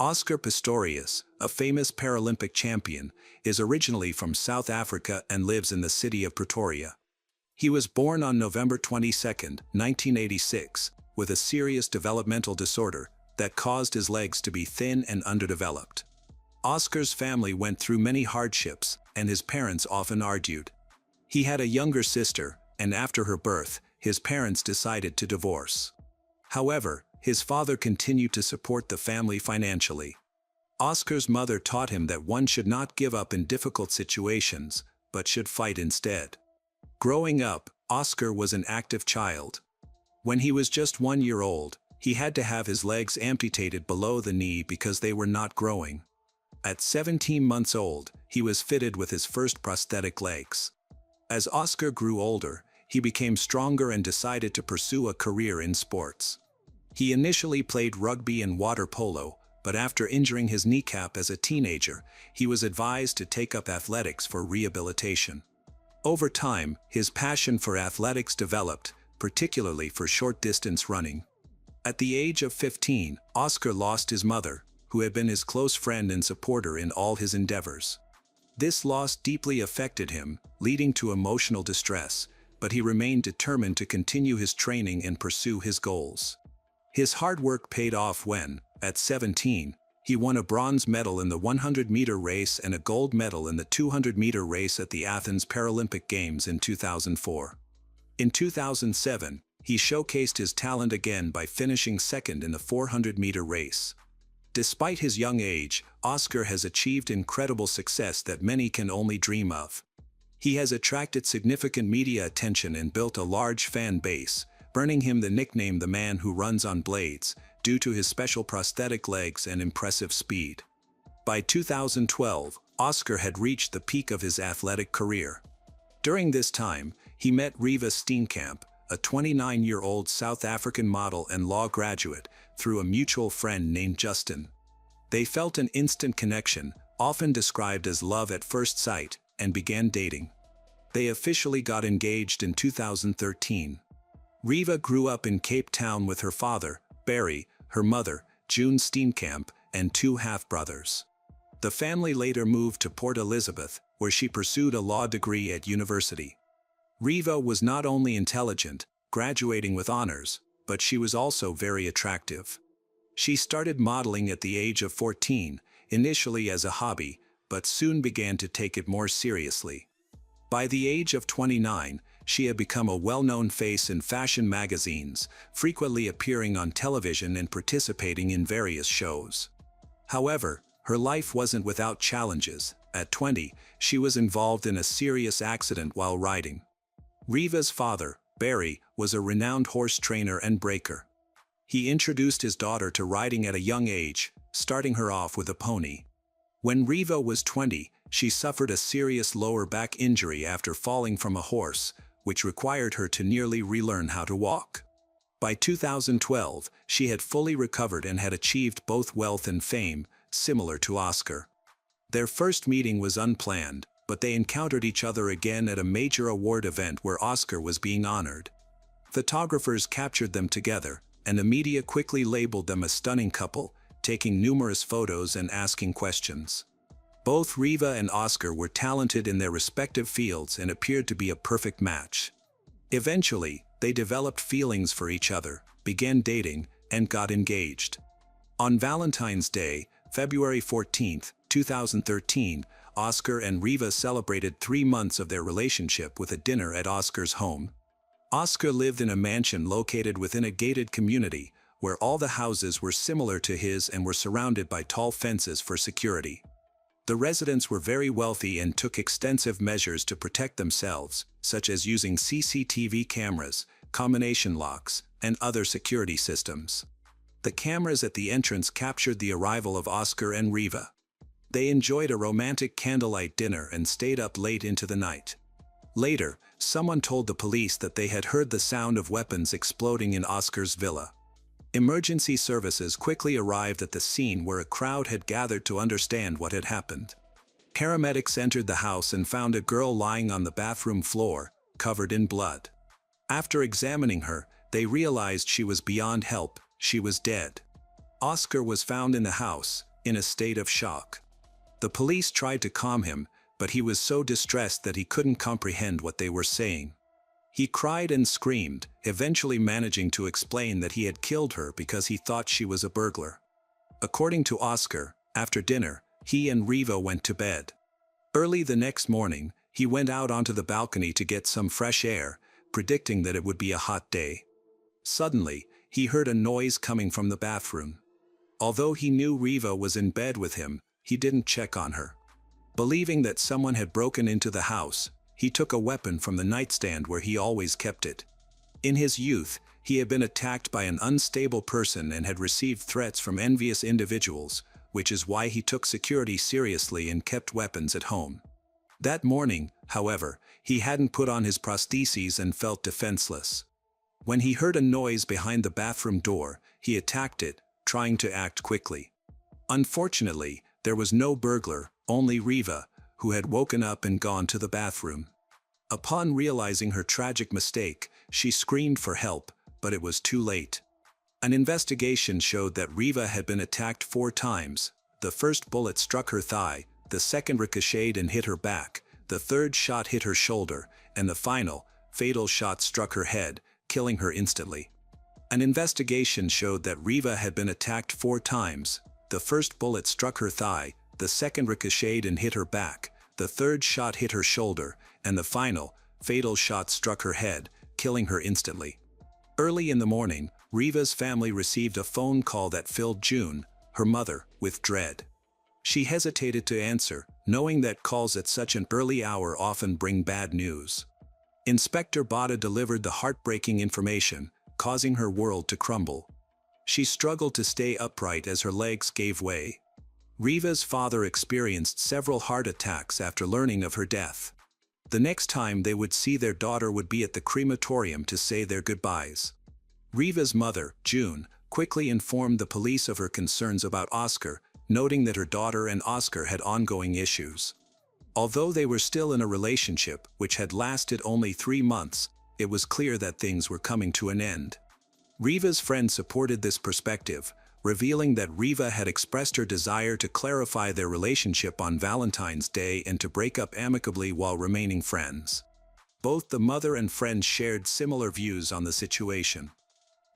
Oscar Pistorius, a famous Paralympic champion, is originally from South Africa and lives in the city of Pretoria. He was born on November 22, 1986, with a serious developmental disorder that caused his legs to be thin and underdeveloped. Oscar's family went through many hardships, and his parents often argued. He had a younger sister, and after her birth, his parents decided to divorce. However, his father continued to support the family financially. Oscar's mother taught him that one should not give up in difficult situations, but should fight instead. Growing up, Oscar was an active child. When he was just 1 year old, he had to have his legs amputated below the knee because they were not growing. At 17 months old, he was fitted with his first prosthetic legs. As Oscar grew older, he became stronger and decided to pursue a career in sports. He initially played rugby and water polo, but after injuring his kneecap as a teenager, he was advised to take up athletics for rehabilitation. Over time, his passion for athletics developed, particularly for short-distance running. At the age of 15, Oscar lost his mother, who had been his close friend and supporter in all his endeavors. This loss deeply affected him, leading to emotional distress, but he remained determined to continue his training and pursue his goals. His hard work paid off when, at 17, he won a bronze medal in the 100-meter race and a gold medal in the 200-meter race at the Athens Paralympic Games in 2004. In 2007, he showcased his talent again by finishing second in the 400-meter race. Despite his young age, Oscar has achieved incredible success that many can only dream of. He has attracted significant media attention and built a large fan base, earning him the nickname "the man who runs on blades," due to his special prosthetic legs and impressive speed. By 2012, Oscar had reached the peak of his athletic career. During this time, he met Riva Steenkamp, a 29-year-old South African model and law graduate, through a mutual friend named Justin. They felt an instant connection, often described as love at first sight, and began dating. They officially got engaged in 2013. Riva grew up in Cape Town with her father, Barry, her mother, June Steenkamp, and 2 half-brothers. The family later moved to Port Elizabeth, where she pursued a law degree at university. Riva was not only intelligent, graduating with honors, but she was also very attractive. She started modeling at the age of 14, initially as a hobby, but soon began to take it more seriously. By the age of 29, she had become a well-known face in fashion magazines, frequently appearing on television and participating in various shows. However, her life wasn't without challenges. At 20, she was involved in a serious accident while riding. Riva's father, Barry, was a renowned horse trainer and breaker. He introduced his daughter to riding at a young age, starting her off with a pony. When Riva was 20, she suffered a serious lower back injury after falling from a horse, which required her to nearly relearn how to walk. By 2012, she had fully recovered and had achieved both wealth and fame, similar to Oscar. Their first meeting was unplanned, but they encountered each other again at a major award event where Oscar was being honored. Photographers captured them together, and the media quickly labeled them a stunning couple, taking numerous photos and asking questions. Both Riva and Oscar were talented in their respective fields and appeared to be a perfect match. Eventually, they developed feelings for each other, began dating, and got engaged. On Valentine's Day, February 14, 2013, Oscar and Riva celebrated 3 months of their relationship with a dinner at Oscar's home. Oscar lived in a mansion located within a gated community, where all the houses were similar to his and were surrounded by tall fences for security. The residents were very wealthy and took extensive measures to protect themselves, such as using CCTV cameras, combination locks, and other security systems. The cameras at the entrance captured the arrival of Oscar and Riva. They enjoyed a romantic candlelight dinner and stayed up late into the night. Later, someone told the police that they had heard the sound of weapons exploding in Oscar's villa. Emergency services quickly arrived at the scene where a crowd had gathered to understand what had happened. Paramedics entered the house and found a girl lying on the bathroom floor, covered in blood. After examining her, they realized she was beyond help, she was dead. Oscar was found in the house, in a state of shock. The police tried to calm him, but he was so distressed that he couldn't comprehend what they were saying. He cried and screamed, eventually managing to explain that he had killed her because he thought she was a burglar. According to Oscar, after dinner, he and Riva went to bed. Early the next morning, he went out onto the balcony to get some fresh air, predicting that it would be a hot day. Suddenly, he heard a noise coming from the bathroom. Although he knew Riva was in bed with him, he didn't check on her. Believing that someone had broken into the house, he took a weapon from the nightstand where he always kept it. In his youth, he had been attacked by an unstable person and had received threats from envious individuals, which is why he took security seriously and kept weapons at home. That morning, however, he hadn't put on his prostheses and felt defenseless. When he heard a noise behind the bathroom door, he attacked it, trying to act quickly. Unfortunately, there was no burglar, only Riva, who had woken up and gone to the bathroom. Upon realizing her tragic mistake, she screamed for help, but it was too late. An investigation showed that Riva had been attacked 4 times. The first bullet struck her thigh, the second ricocheted and hit her back, the third shot hit her shoulder, and the final, fatal shot struck her head, killing her instantly. An investigation showed that Riva had been attacked 4 times. The first bullet struck her thigh, the second ricocheted and hit her back, the third shot hit her shoulder, and the final, fatal shot struck her head, killing her instantly. Early in the morning, Riva's family received a phone call that filled June, her mother, with dread. She hesitated to answer, knowing that calls at such an early hour often bring bad news. Inspector Bada delivered the heartbreaking information, causing her world to crumble. She struggled to stay upright as her legs gave way. Riva's father experienced several heart attacks after learning of her death. The next time they would see their daughter would be at the crematorium to say their goodbyes. Riva's mother, June, quickly informed the police of her concerns about Oscar, noting that her daughter and Oscar had ongoing issues. Although they were still in a relationship which had lasted only 3 months, it was clear that things were coming to an end. Riva's friend supported this perspective, revealing that Riva had expressed her desire to clarify their relationship on Valentine's Day and to break up amicably while remaining friends. Both the mother and friend shared similar views on the situation.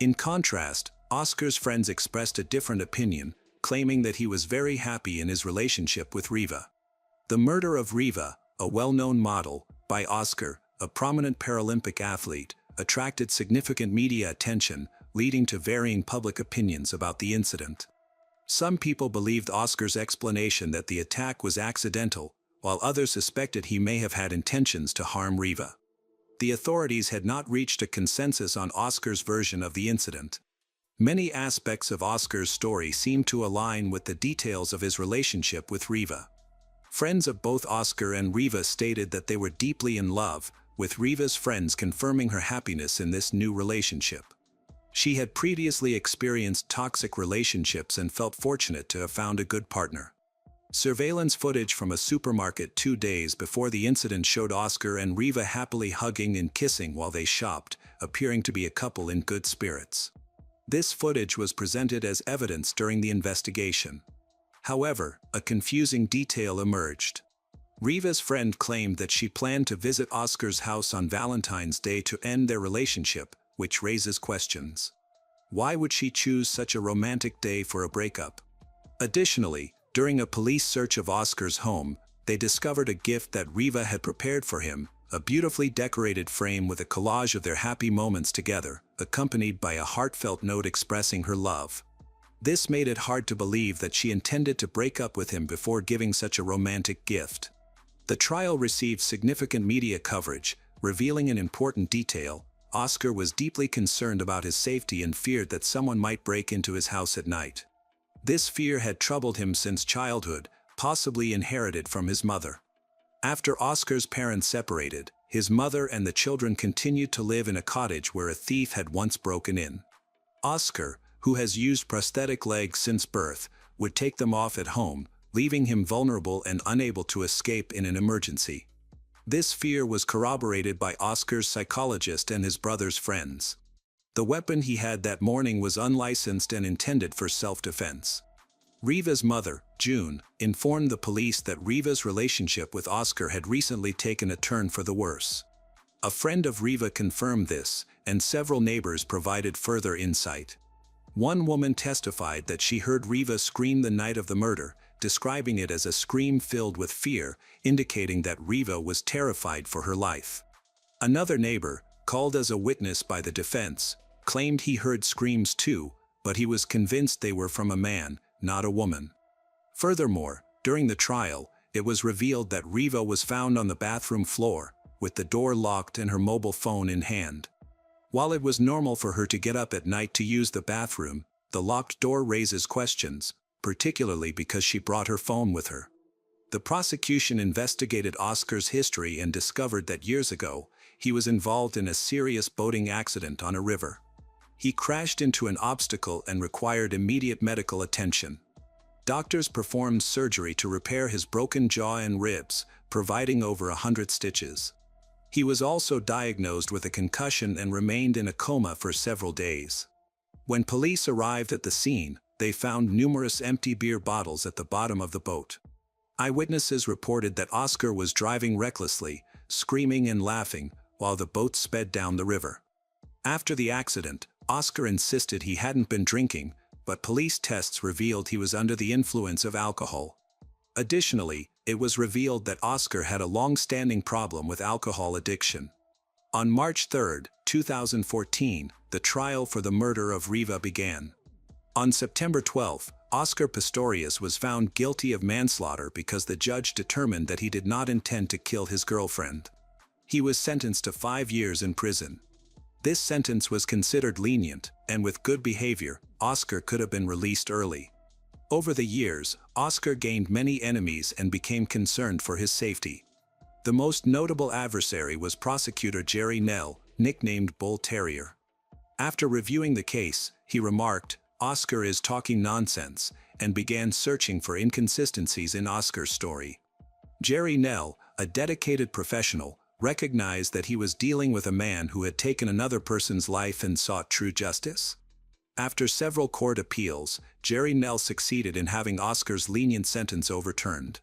In contrast, Oscar's friends expressed a different opinion, claiming that he was very happy in his relationship with Riva. The murder of Riva, a well-known model, by Oscar, a prominent Paralympic athlete, attracted significant media attention, leading to varying public opinions about the incident. Some people believed Oscar's explanation that the attack was accidental, while others suspected he may have had intentions to harm Riva. The authorities had not reached a consensus on Oscar's version of the incident. Many aspects of Oscar's story seemed to align with the details of his relationship with Riva. Friends of both Oscar and Riva stated that they were deeply in love, with Riva's friends confirming her happiness in this new relationship. She had previously experienced toxic relationships and felt fortunate to have found a good partner. Surveillance footage from a supermarket 2 days before the incident showed Oscar and Riva happily hugging and kissing while they shopped, appearing to be a couple in good spirits. This footage was presented as evidence during the investigation. However, a confusing detail emerged. Riva's friend claimed that she planned to visit Oscar's house on Valentine's Day to end their relationship, which raises questions. Why would she choose such a romantic day for a breakup? Additionally, during a police search of Oscar's home, they discovered a gift that Riva had prepared for him, a beautifully decorated frame with a collage of their happy moments together, accompanied by a heartfelt note expressing her love. This made it hard to believe that she intended to break up with him before giving such a romantic gift. The trial received significant media coverage, revealing an important detail. Oscar was deeply concerned about his safety and feared that someone might break into his house at night. This fear had troubled him since childhood, possibly inherited from his mother. After Oscar's parents separated, his mother and the children continued to live in a cottage where a thief had once broken in. Oscar, who has used prosthetic legs since birth, would take them off at home, leaving him vulnerable and unable to escape in an emergency. This fear was corroborated by Oscar's psychologist and his brother's friends. The weapon he had that morning was unlicensed and intended for self-defense. Riva's mother, June, informed the police that Riva's relationship with Oscar had recently taken a turn for the worse. A friend of Riva confirmed this, and several neighbors provided further insight. One woman testified that she heard Riva scream the night of the murder, describing it as a scream filled with fear, indicating that Riva was terrified for her life. Another neighbor, called as a witness by the defense, claimed he heard screams too, but he was convinced they were from a man, not a woman. Furthermore, during the trial, it was revealed that Riva was found on the bathroom floor, with the door locked and her mobile phone in hand. While it was normal for her to get up at night to use the bathroom, the locked door raises questions, particularly because she brought her phone with her. The prosecution investigated Oscar's history and discovered that years ago, he was involved in a serious boating accident on a river. He crashed into an obstacle and required immediate medical attention. Doctors performed surgery to repair his broken jaw and ribs, providing over 100 stitches. He was also diagnosed with a concussion and remained in a coma for several days. When police arrived at the scene, they found numerous empty beer bottles at the bottom of the boat. Eyewitnesses reported that Oscar was driving recklessly, screaming and laughing, while the boat sped down the river. After the accident, Oscar insisted he hadn't been drinking, but police tests revealed he was under the influence of alcohol. Additionally, it was revealed that Oscar had a long-standing problem with alcohol addiction. On March 3, 2014, the trial for the murder of Riva began. On September 12, Oscar Pistorius was found guilty of manslaughter because the judge determined that he did not intend to kill his girlfriend. He was sentenced to 5 years in prison. This sentence was considered lenient, and with good behavior, Oscar could have been released early. Over the years, Oscar gained many enemies and became concerned for his safety. The most notable adversary was prosecutor Jerry Nell, nicknamed Bull Terrier. After reviewing the case, he remarked, "Oscar is talking nonsense," and began searching for inconsistencies in Oscar's story. Jerry Nell, a dedicated professional, recognized that he was dealing with a man who had taken another person's life and sought true justice. After several court appeals, Jerry Nell succeeded in having Oscar's lenient sentence overturned.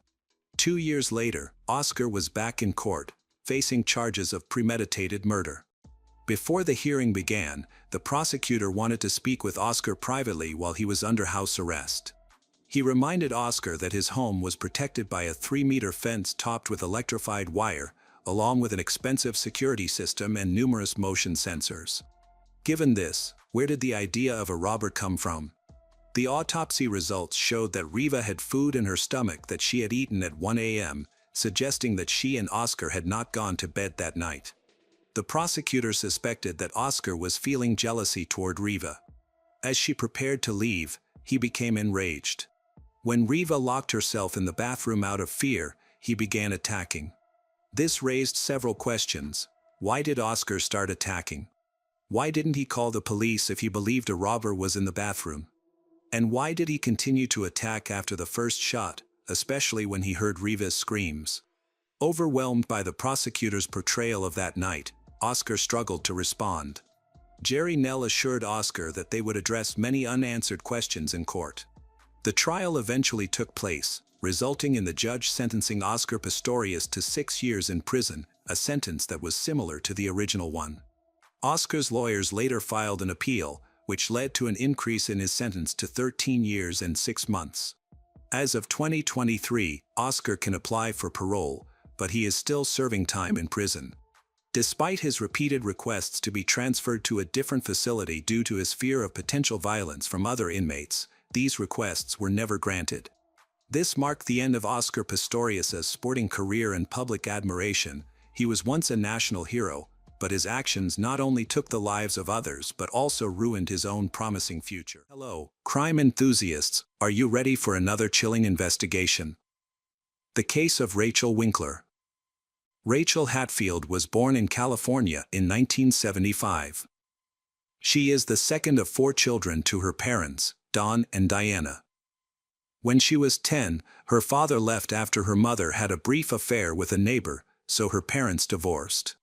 2 years later, Oscar was back in court, facing charges of premeditated murder. Before the hearing began, the prosecutor wanted to speak with Oscar privately while he was under house arrest. He reminded Oscar that his home was protected by a 3-meter fence topped with electrified wire, along with an expensive security system and numerous motion sensors. Given this, where did the idea of a robber come from? The autopsy results showed that Riva had food in her stomach that she had eaten at 1 a.m., suggesting that she and Oscar had not gone to bed that night. The prosecutor suspected that Oscar was feeling jealousy toward Riva. As she prepared to leave, he became enraged. When Riva locked herself in the bathroom out of fear, he began attacking. This raised several questions. Why did Oscar start attacking? Why didn't he call the police if he believed a robber was in the bathroom? And why did he continue to attack after the first shot, especially when he heard Riva's screams? Overwhelmed by the prosecutor's portrayal of that night, Oscar struggled to respond. Jerry Nell assured Oscar that they would address many unanswered questions in court. The trial eventually took place, resulting in the judge sentencing Oscar Pistorius to 6 years in prison, a sentence that was similar to the original one. Oscar's lawyers later filed an appeal, which led to an increase in his sentence to 13 years and 6 months. As of 2023, Oscar can apply for parole, but he is still serving time in prison. Despite his repeated requests to be transferred to a different facility due to his fear of potential violence from other inmates, these requests were never granted. This marked the end of Oscar Pistorius' sporting career and public admiration. He was once a national hero, but his actions not only took the lives of others but also ruined his own promising future. Hello, crime enthusiasts, are you ready for another chilling investigation? The case of Rachel Winkler. Rachel Hatfield was born in California in 1975. She is the second of 4 children to her parents, Don and Diana. When she was 10, her father left after her mother had a brief affair with a neighbor, so her parents divorced.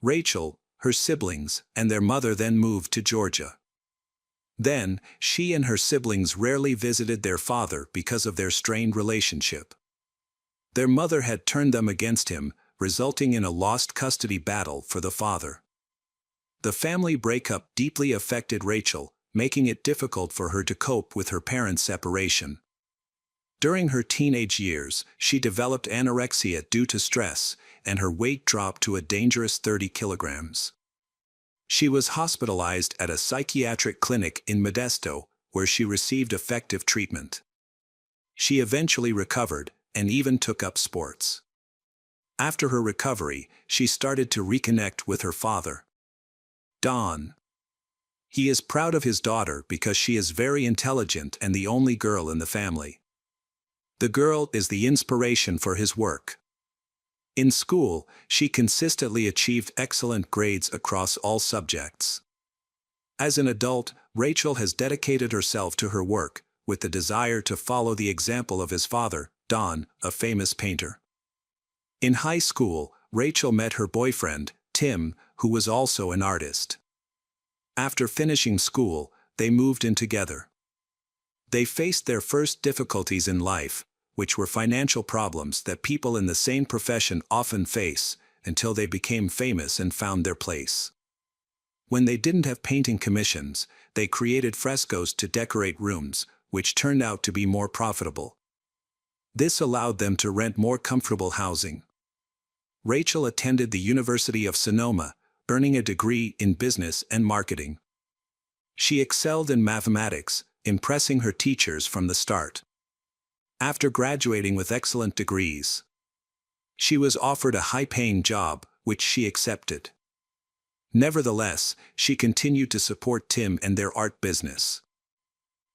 Rachel, her siblings, and their mother then moved to Georgia. Then, she and her siblings rarely visited their father because of their strained relationship. Their mother had turned them against him, resulting in a lost custody battle for the father. The family breakup deeply affected Rachel, making it difficult for her to cope with her parents' separation. During her teenage years, she developed anorexia due to stress, and her weight dropped to a dangerous 30 kilograms. She was hospitalized at a psychiatric clinic in Modesto, where she received effective treatment. She eventually recovered, and even took up sports. After her recovery, she started to reconnect with her father, Don. He is proud of his daughter because she is very intelligent and the only girl in the family. The girl is the inspiration for his work. In school, she consistently achieved excellent grades across all subjects. As an adult, Rachel has dedicated herself to her work, with the desire to follow the example of his father, Don, a famous painter. In high school, Rachel met her boyfriend, Tim, who was also an artist. After finishing school, they moved in together. They faced their first difficulties in life, which were financial problems that people in the same profession often face, until they became famous and found their place. When they didn't have painting commissions, they created frescoes to decorate rooms, which turned out to be more profitable. This allowed them to rent more comfortable housing. Rachel attended the University of Sonoma, earning a degree in business and marketing. She excelled in mathematics, impressing her teachers from the start. After graduating with excellent degrees, she was offered a high-paying job, which she accepted. Nevertheless, she continued to support Tim and their art business.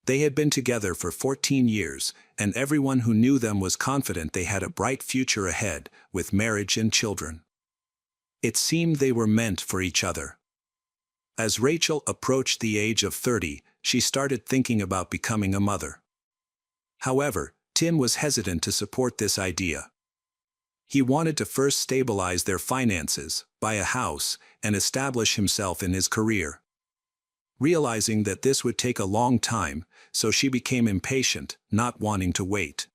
They had been together for 14 years, and everyone who knew them was confident they had a bright future ahead, with marriage and children. It seemed they were meant for each other. As Rachel approached the age of 30, she started thinking about becoming a mother. However, Tim was hesitant to support this idea. He wanted to first stabilize their finances, buy a house, and establish himself in his career. Realizing that this would take a long time, so she became impatient, not wanting to wait.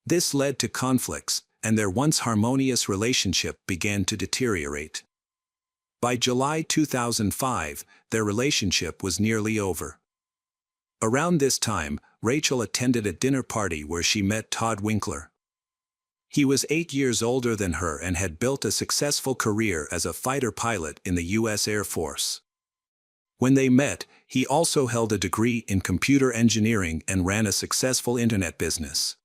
This led to conflicts, and their once harmonious relationship began to deteriorate. By July 2005, their relationship was nearly over. Around this time, Rachel attended a dinner party where she met Todd Winkler. He was 8 years older than her and had built a successful career as a fighter pilot in the U.S. Air Force. When they met, he also held a degree in computer engineering and ran a successful internet business.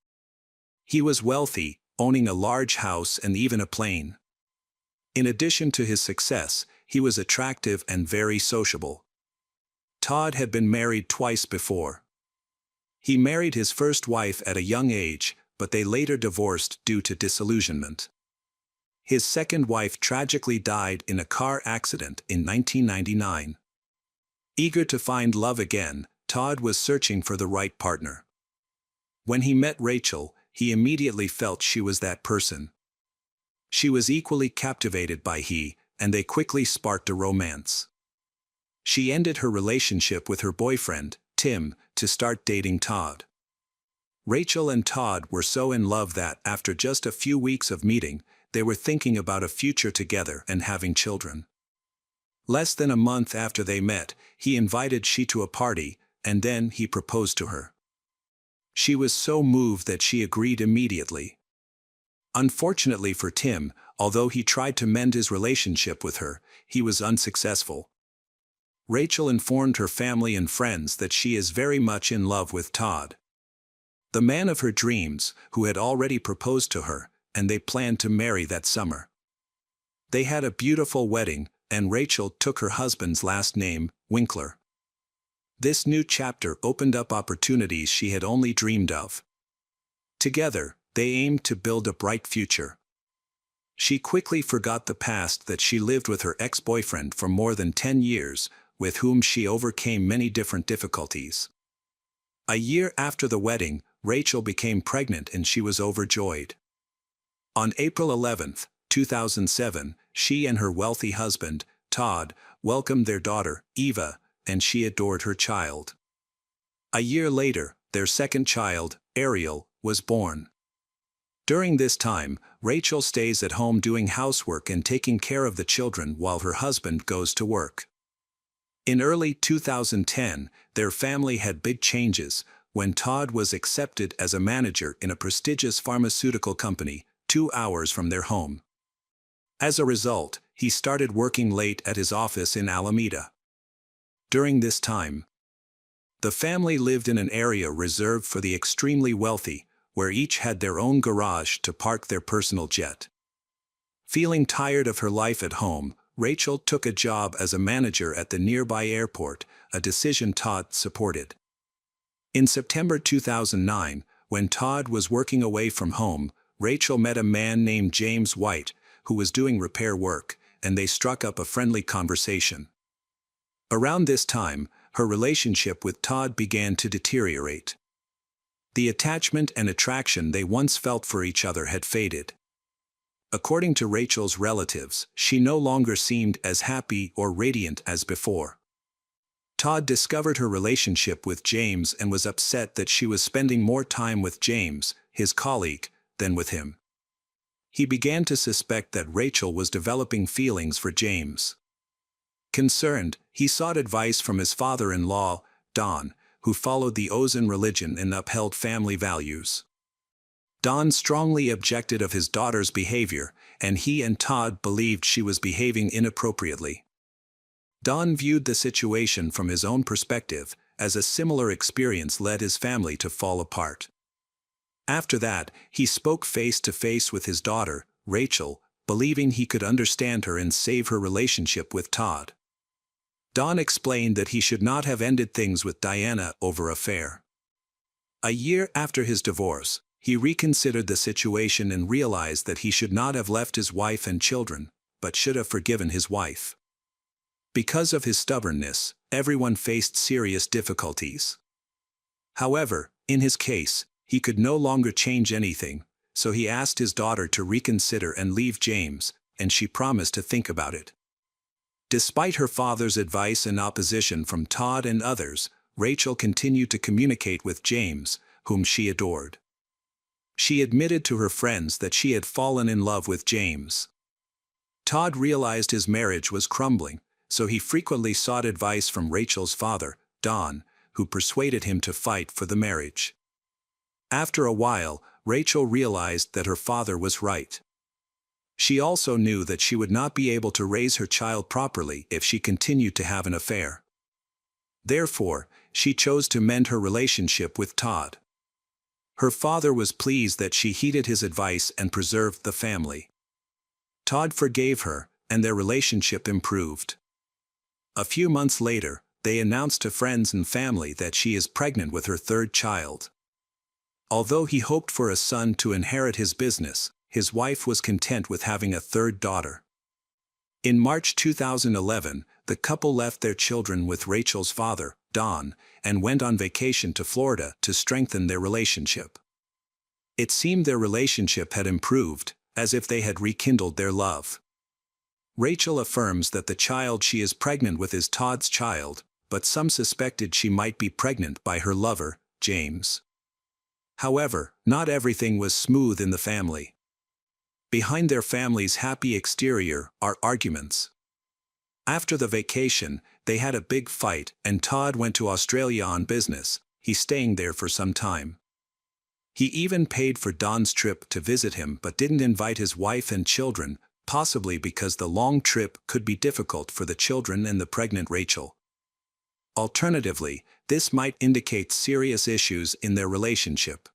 He was wealthy, owning a large house and even a plane. In addition to his success, he was attractive and very sociable. Todd had been married twice before. He married his first wife at a young age, but they later divorced due to disillusionment. His second wife tragically died in a car accident in 1999. Eager to find love again, Todd was searching for the right partner. When he met Rachel, he immediately felt she was that person. She was equally captivated by he, and they quickly sparked a romance. She ended her relationship with her boyfriend, Tim, to start dating Todd. Rachel and Todd were so in love that after just a few weeks of meeting, they were thinking about a future together and having children. Less than a month after they met, he invited she to a party, and then he proposed to her. She was so moved that she agreed immediately. Unfortunately for Tim, although he tried to mend his relationship with her, he was unsuccessful. Rachel informed her family and friends that she is very much in love with Todd, the man of her dreams, who had already proposed to her, and they planned to marry that summer. They had a beautiful wedding, and Rachel took her husband's last name, Winkler. This new chapter opened up opportunities she had only dreamed of. Together, they aimed to build a bright future. She quickly forgot the past that she lived with her ex-boyfriend for more than 10 years, with whom she overcame many different difficulties. A year after the wedding, Rachel became pregnant and she was overjoyed. On April 11, 2007, she and her wealthy husband, Todd, welcomed their daughter, Eva, and she adored her child. A year later, their second child, Ariel, was born. During this time, Rachel stays at home doing housework and taking care of the children while her husband goes to work. In early 2010, their family had big changes when Todd was accepted as a manager in a prestigious pharmaceutical company, 2 hours from their home. As a result, he started working late at his office in Alameda. During this time, the family lived in an area reserved for the extremely wealthy, where each had their own garage to park their personal jet. Feeling tired of her life at home, Rachel took a job as a manager at the nearby airport, a decision Todd supported. In September 2009, when Todd was working away from home, Rachel met a man named James White, who was doing repair work, and they struck up a friendly conversation. Around this time, her relationship with Todd began to deteriorate. The attachment and attraction they once felt for each other had faded. According to Rachel's relatives, she no longer seemed as happy or radiant as before. Todd discovered her relationship with James and was upset that she was spending more time with James, his colleague, than with him. He began to suspect that Rachel was developing feelings for James. Concerned, he sought advice from his father-in-law, Don, who followed the Ozan religion and upheld family values. Don strongly objected of his daughter's behavior, and he and Todd believed she was behaving inappropriately. Don viewed the situation from his own perspective, as a similar experience led his family to fall apart. After that, he spoke face-to-face with his daughter, Rachel, believing he could understand her and save her relationship with Todd. Don explained that he should not have ended things with Diana over an affair. A year after his divorce, he reconsidered the situation and realized that he should not have left his wife and children, but should have forgiven his wife. Because of his stubbornness, everyone faced serious difficulties. However, in his case, he could no longer change anything, so he asked his daughter to reconsider and leave James, and she promised to think about it. Despite her father's advice and opposition from Todd and others, Rachel continued to communicate with James, whom she adored. She admitted to her friends that she had fallen in love with James. Todd realized his marriage was crumbling, so he frequently sought advice from Rachel's father, Don, who persuaded him to fight for the marriage. After a while, Rachel realized that her father was right. She also knew that she would not be able to raise her child properly if she continued to have an affair. Therefore, she chose to mend her relationship with Todd. Her father was pleased that she heeded his advice and preserved the family. Todd forgave her, and their relationship improved. A few months later, they announced to friends and family that she is pregnant with her third child. Although he hoped for a son to inherit his business, his wife was content with having a third daughter. In March 2011, the couple left their children with Rachel's father, Don, and went on vacation to Florida to strengthen their relationship. It seemed their relationship had improved, as if they had rekindled their love. Rachel affirms that the child she is pregnant with is Todd's child, but some suspected she might be pregnant by her lover, James. However, not everything was smooth in the family. Behind their family's happy exterior are arguments. After the vacation, they had a big fight, and Todd went to Australia on business, he staying there for some time. He even paid for Don's trip to visit him but didn't invite his wife and children, possibly because the long trip could be difficult for the children and the pregnant Rachel. Alternatively, this might indicate serious issues in their relationship.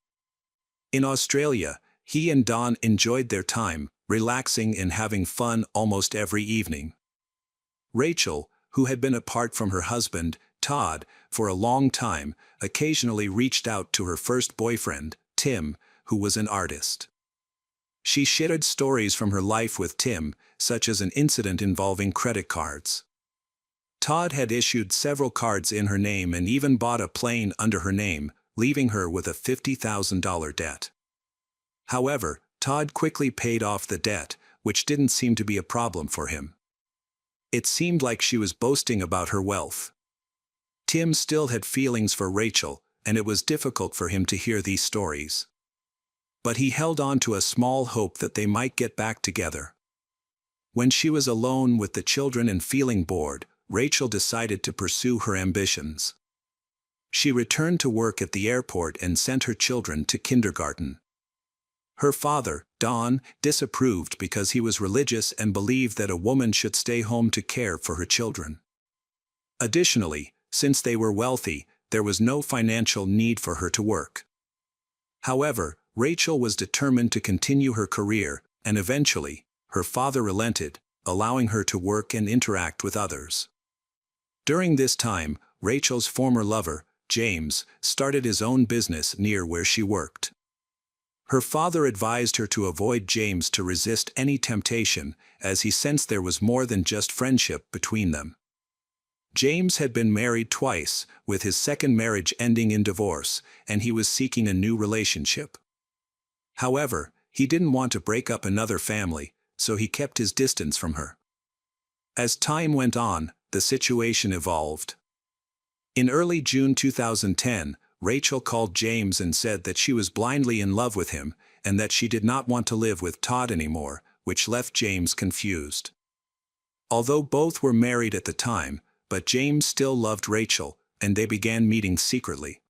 In Australia, he and Don enjoyed their time, relaxing and having fun almost every evening. Rachel, who had been apart from her husband, Todd, for a long time, occasionally reached out to her first boyfriend, Tim, who was an artist. She shared stories from her life with Tim, such as an incident involving credit cards. Todd had issued several cards in her name and even bought a plane under her name, leaving her with a $50,000 debt. However, Todd quickly paid off the debt, which didn't seem to be a problem for him. It seemed like she was boasting about her wealth. Tim still had feelings for Rachel, and it was difficult for him to hear these stories. But he held on to a small hope that they might get back together. When she was alone with the children and feeling bored, Rachel decided to pursue her ambitions. She returned to work at the airport and sent her children to kindergarten. Her father, Don, disapproved because he was religious and believed that a woman should stay home to care for her children. Additionally, since they were wealthy, there was no financial need for her to work. However, Rachel was determined to continue her career, and eventually, her father relented, allowing her to work and interact with others. During this time, Rachel's former lover, James, started his own business near where she worked. Her father advised her to avoid James to resist any temptation, as he sensed there was more than just friendship between them. James had been married twice, with his second marriage ending in divorce, and he was seeking a new relationship. However, he didn't want to break up another family, so he kept his distance from her. As time went on, the situation evolved. In early June 2010, Rachel called James and said that she was blindly in love with him and that she did not want to live with Todd anymore, which left James confused. Although both were married at the time, but James still loved Rachel, and they began meeting secretly.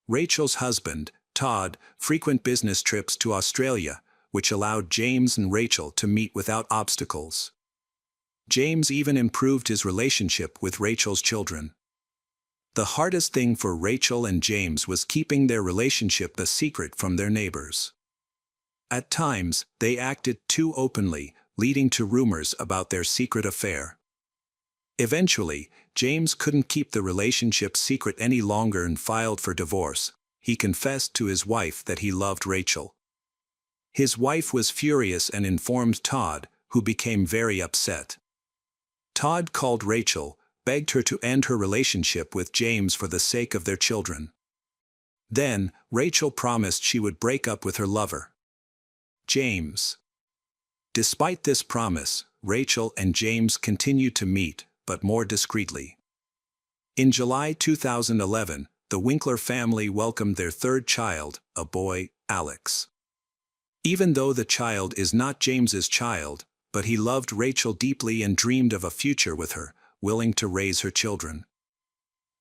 Rachel's husband, Todd, frequent business trips to Australia, which allowed James and Rachel to meet without obstacles. James even improved his relationship with Rachel's children. The hardest thing for Rachel and James was keeping their relationship a secret from their neighbors. At times, they acted too openly, leading to rumors about their secret affair. Eventually, James couldn't keep the relationship secret any longer and filed for divorce. He confessed to his wife that he loved Rachel. His wife was furious and informed Todd, who became very upset. Todd called Rachel, begged her to end her relationship with James for the sake of their children. Then, Rachel promised she would break up with her lover, James. Despite this promise, Rachel and James continued to meet, but more discreetly. In July 2011, the Winkler family welcomed their third child, a boy, Alex. Even though the child is not James's child, but he loved Rachel deeply and dreamed of a future with her, willing to raise her children.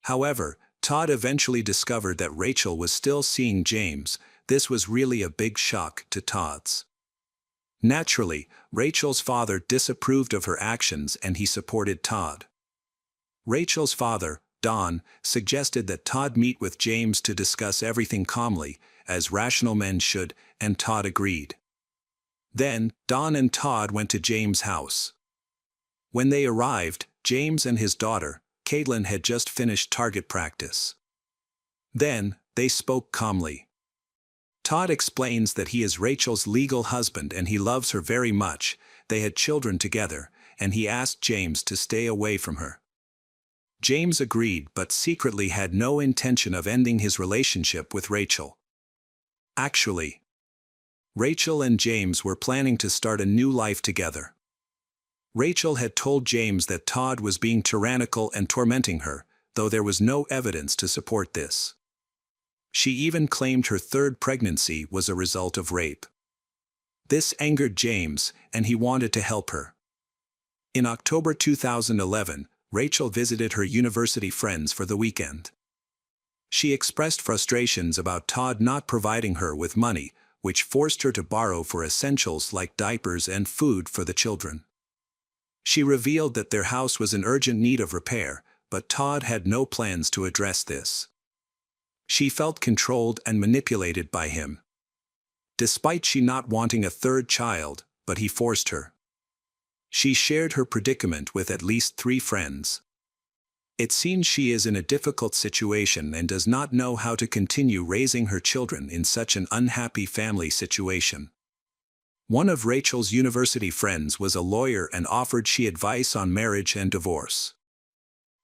However, Todd eventually discovered that Rachel was still seeing James. This was really a big shock to Todd's. Naturally, Rachel's father disapproved of her actions and he supported Todd. Rachel's father, Don, suggested that Todd meet with James to discuss everything calmly, as rational men should, and Todd agreed. Then, Don and Todd went to James' house. When they arrived, James and his daughter, Caitlin, had just finished target practice. Then, they spoke calmly. Todd explains that he is Rachel's legal husband and he loves her very much. They had children together, and he asked James to stay away from her. James agreed but secretly had no intention of ending his relationship with Rachel. Actually, Rachel and James were planning to start a new life together. Rachel had told James that Todd was being tyrannical and tormenting her, though there was no evidence to support this. She even claimed her third pregnancy was a result of rape. This angered James, and he wanted to help her. In October 2011, Rachel visited her university friends for the weekend. She expressed frustrations about Todd not providing her with money, which forced her to borrow for essentials like diapers and food for the children. She revealed that their house was in urgent need of repair, but Todd had no plans to address this. She felt controlled and manipulated by him. Despite she not wanting a third child, but he forced her. She shared her predicament with at least 3 friends. It seems she is in a difficult situation and does not know how to continue raising her children in such an unhappy family situation. One of Rachel's university friends was a lawyer and offered she advice on marriage and divorce.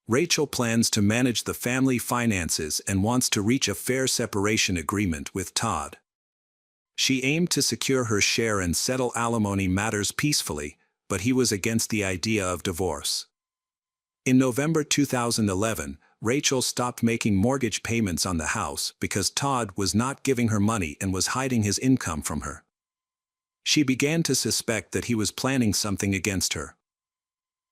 Rachel plans to manage the family finances and wants to reach a fair separation agreement with Todd. She aimed to secure her share and settle alimony matters peacefully, but he was against the idea of divorce. In November 2011, Rachel stopped making mortgage payments on the house because Todd was not giving her money and was hiding his income from her. She began to suspect that he was planning something against her.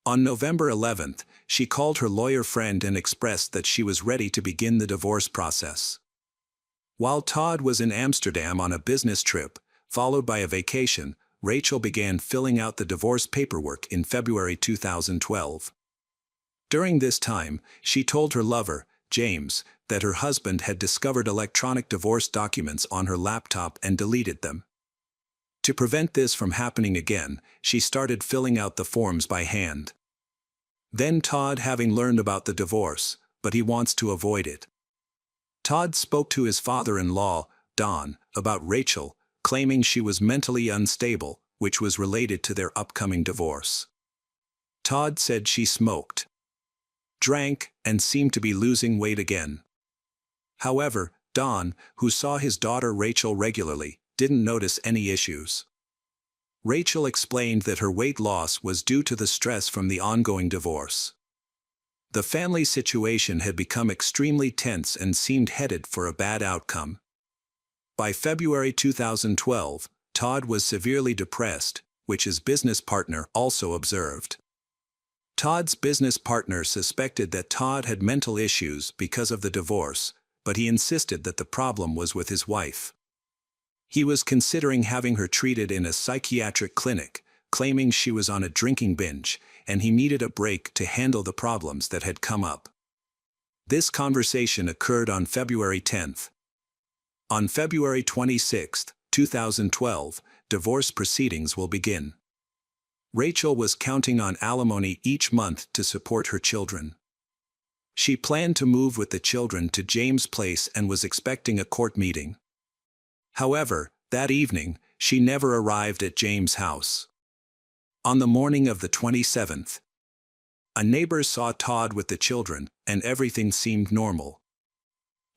On November 11th, she called her lawyer friend and expressed that she was ready to begin the divorce process. While Todd was in Amsterdam on a business trip, followed by a vacation, Rachel began filling out the divorce paperwork in February 2012. During this time, she told her lover, James, that her husband had discovered electronic divorce documents on her laptop and deleted them. To prevent this from happening again, she started filling out the forms by hand. Then Todd having learned about the divorce, but he wants to avoid it. Todd spoke to his father-in-law, Don, about Rachel, claiming she was mentally unstable, which was related to their upcoming divorce. Todd said she smoked, drank, and seemed to be losing weight again. However, Don, who saw his daughter Rachel regularly, didn't notice any issues. Rachel explained that her weight loss was due to the stress from the ongoing divorce. The family situation had become extremely tense and seemed headed for a bad outcome. By February 2012, Todd was severely depressed, which his business partner also observed. Todd's business partner suspected that Todd had mental issues because of the divorce, but he insisted that the problem was with his wife. He was considering having her treated in a psychiatric clinic, claiming she was on a drinking binge, and he needed a break to handle the problems that had come up. This conversation occurred on February 10th. On February 26, 2012, divorce proceedings will begin. Rachel was counting on alimony each month to support her children. She planned to move with the children to James' place and was expecting a court meeting. However, that evening, she never arrived at James' house. On the morning of the 27th, a neighbor saw Todd with the children, and everything seemed normal.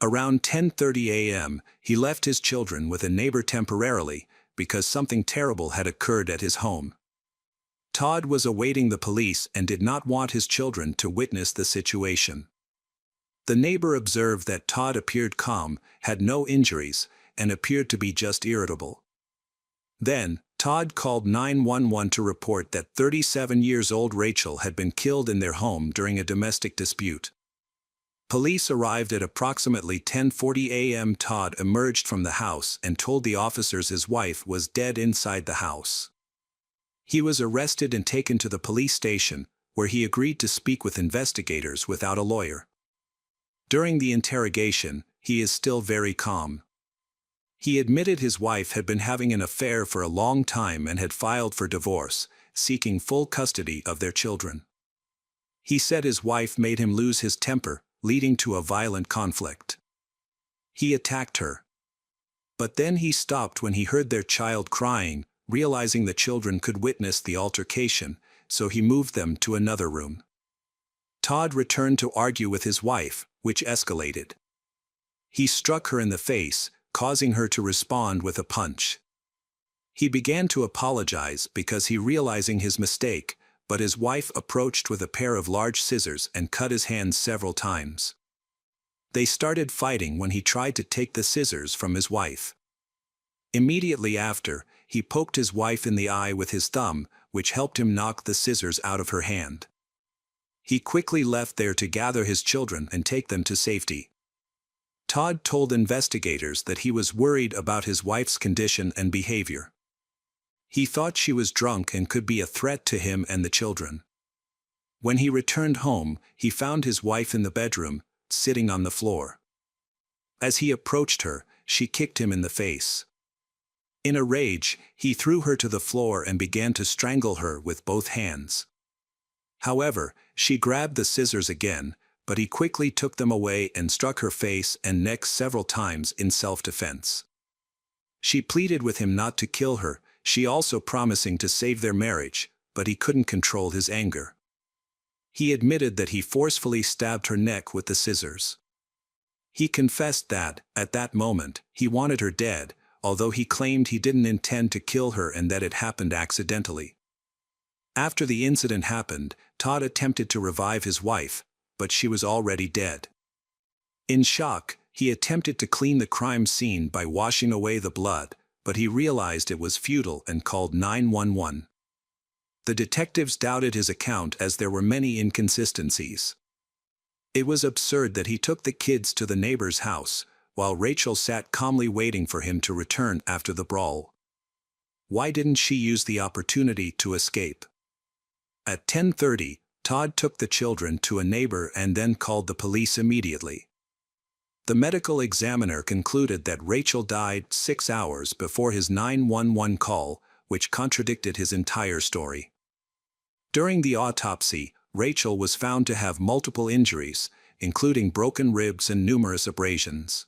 Around 10:30 a.m., he left his children with a neighbor temporarily because something terrible had occurred at his home. Todd was awaiting the police and did not want his children to witness the situation. The neighbor observed that Todd appeared calm, had no injuries, and appeared to be just irritable. Then, Todd called 911 to report that 37-year-old Rachel had been killed in their home during a domestic dispute. Police arrived at approximately 10:40 a.m. Todd emerged from the house and told the officers his wife was dead inside the house. He was arrested and taken to the police station, where he agreed to speak with investigators without a lawyer. During the interrogation, he is still very calm. He admitted his wife had been having an affair for a long time and had filed for divorce, seeking full custody of their children. He said his wife made him lose his temper, leading to a violent conflict. He attacked her. But then he stopped when he heard their child crying, realizing the children could witness the altercation, so he moved them to another room. Todd returned to argue with his wife, which escalated. He struck her in the face, causing her to respond with a punch. He began to apologize because he realizing his mistake, but his wife approached with a pair of large scissors and cut his hands several times. They started fighting when he tried to take the scissors from his wife. Immediately after, he poked his wife in the eye with his thumb, which helped him knock the scissors out of her hand. He quickly left there to gather his children and take them to safety. Todd told investigators that he was worried about his wife's condition and behavior. He thought she was drunk and could be a threat to him and the children. When he returned home, he found his wife in the bedroom, sitting on the floor. As he approached her, she kicked him in the face. In a rage, he threw her to the floor and began to strangle her with both hands. However, she grabbed the scissors again, but he quickly took them away and struck her face and neck several times in self-defense. She pleaded with him not to kill her, she also promising to save their marriage, but he couldn't control his anger. He admitted that he forcefully stabbed her neck with the scissors. He confessed that, at that moment, he wanted her dead, although he claimed he didn't intend to kill her and that it happened accidentally. After the incident happened, Todd attempted to revive his wife, but she was already dead. In shock, he attempted to clean the crime scene by washing away the blood, but he realized it was futile and called 911. The detectives doubted his account as there were many inconsistencies. It was absurd that he took the kids to the neighbor's house, while Rachel sat calmly waiting for him to return after the brawl. Why didn't she use the opportunity to escape? At 10:30, Todd took the children to a neighbor and then called the police immediately. The medical examiner concluded that Rachel died 6 hours before his 911 call, which contradicted his entire story. During the autopsy, Rachel was found to have multiple injuries, including broken ribs and numerous abrasions.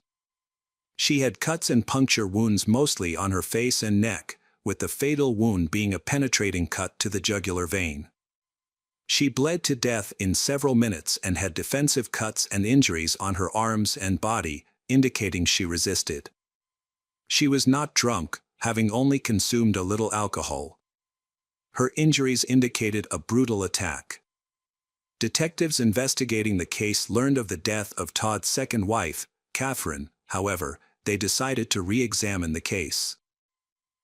She had cuts and puncture wounds mostly on her face and neck, with the fatal wound being a penetrating cut to the jugular vein. She bled to death in several minutes and had defensive cuts and injuries on her arms and body, indicating she resisted. She was not drunk, having only consumed a little alcohol. Her injuries indicated a brutal attack. Detectives investigating the case learned of the death of Todd's second wife, Catherine. However, they decided to re-examine the case.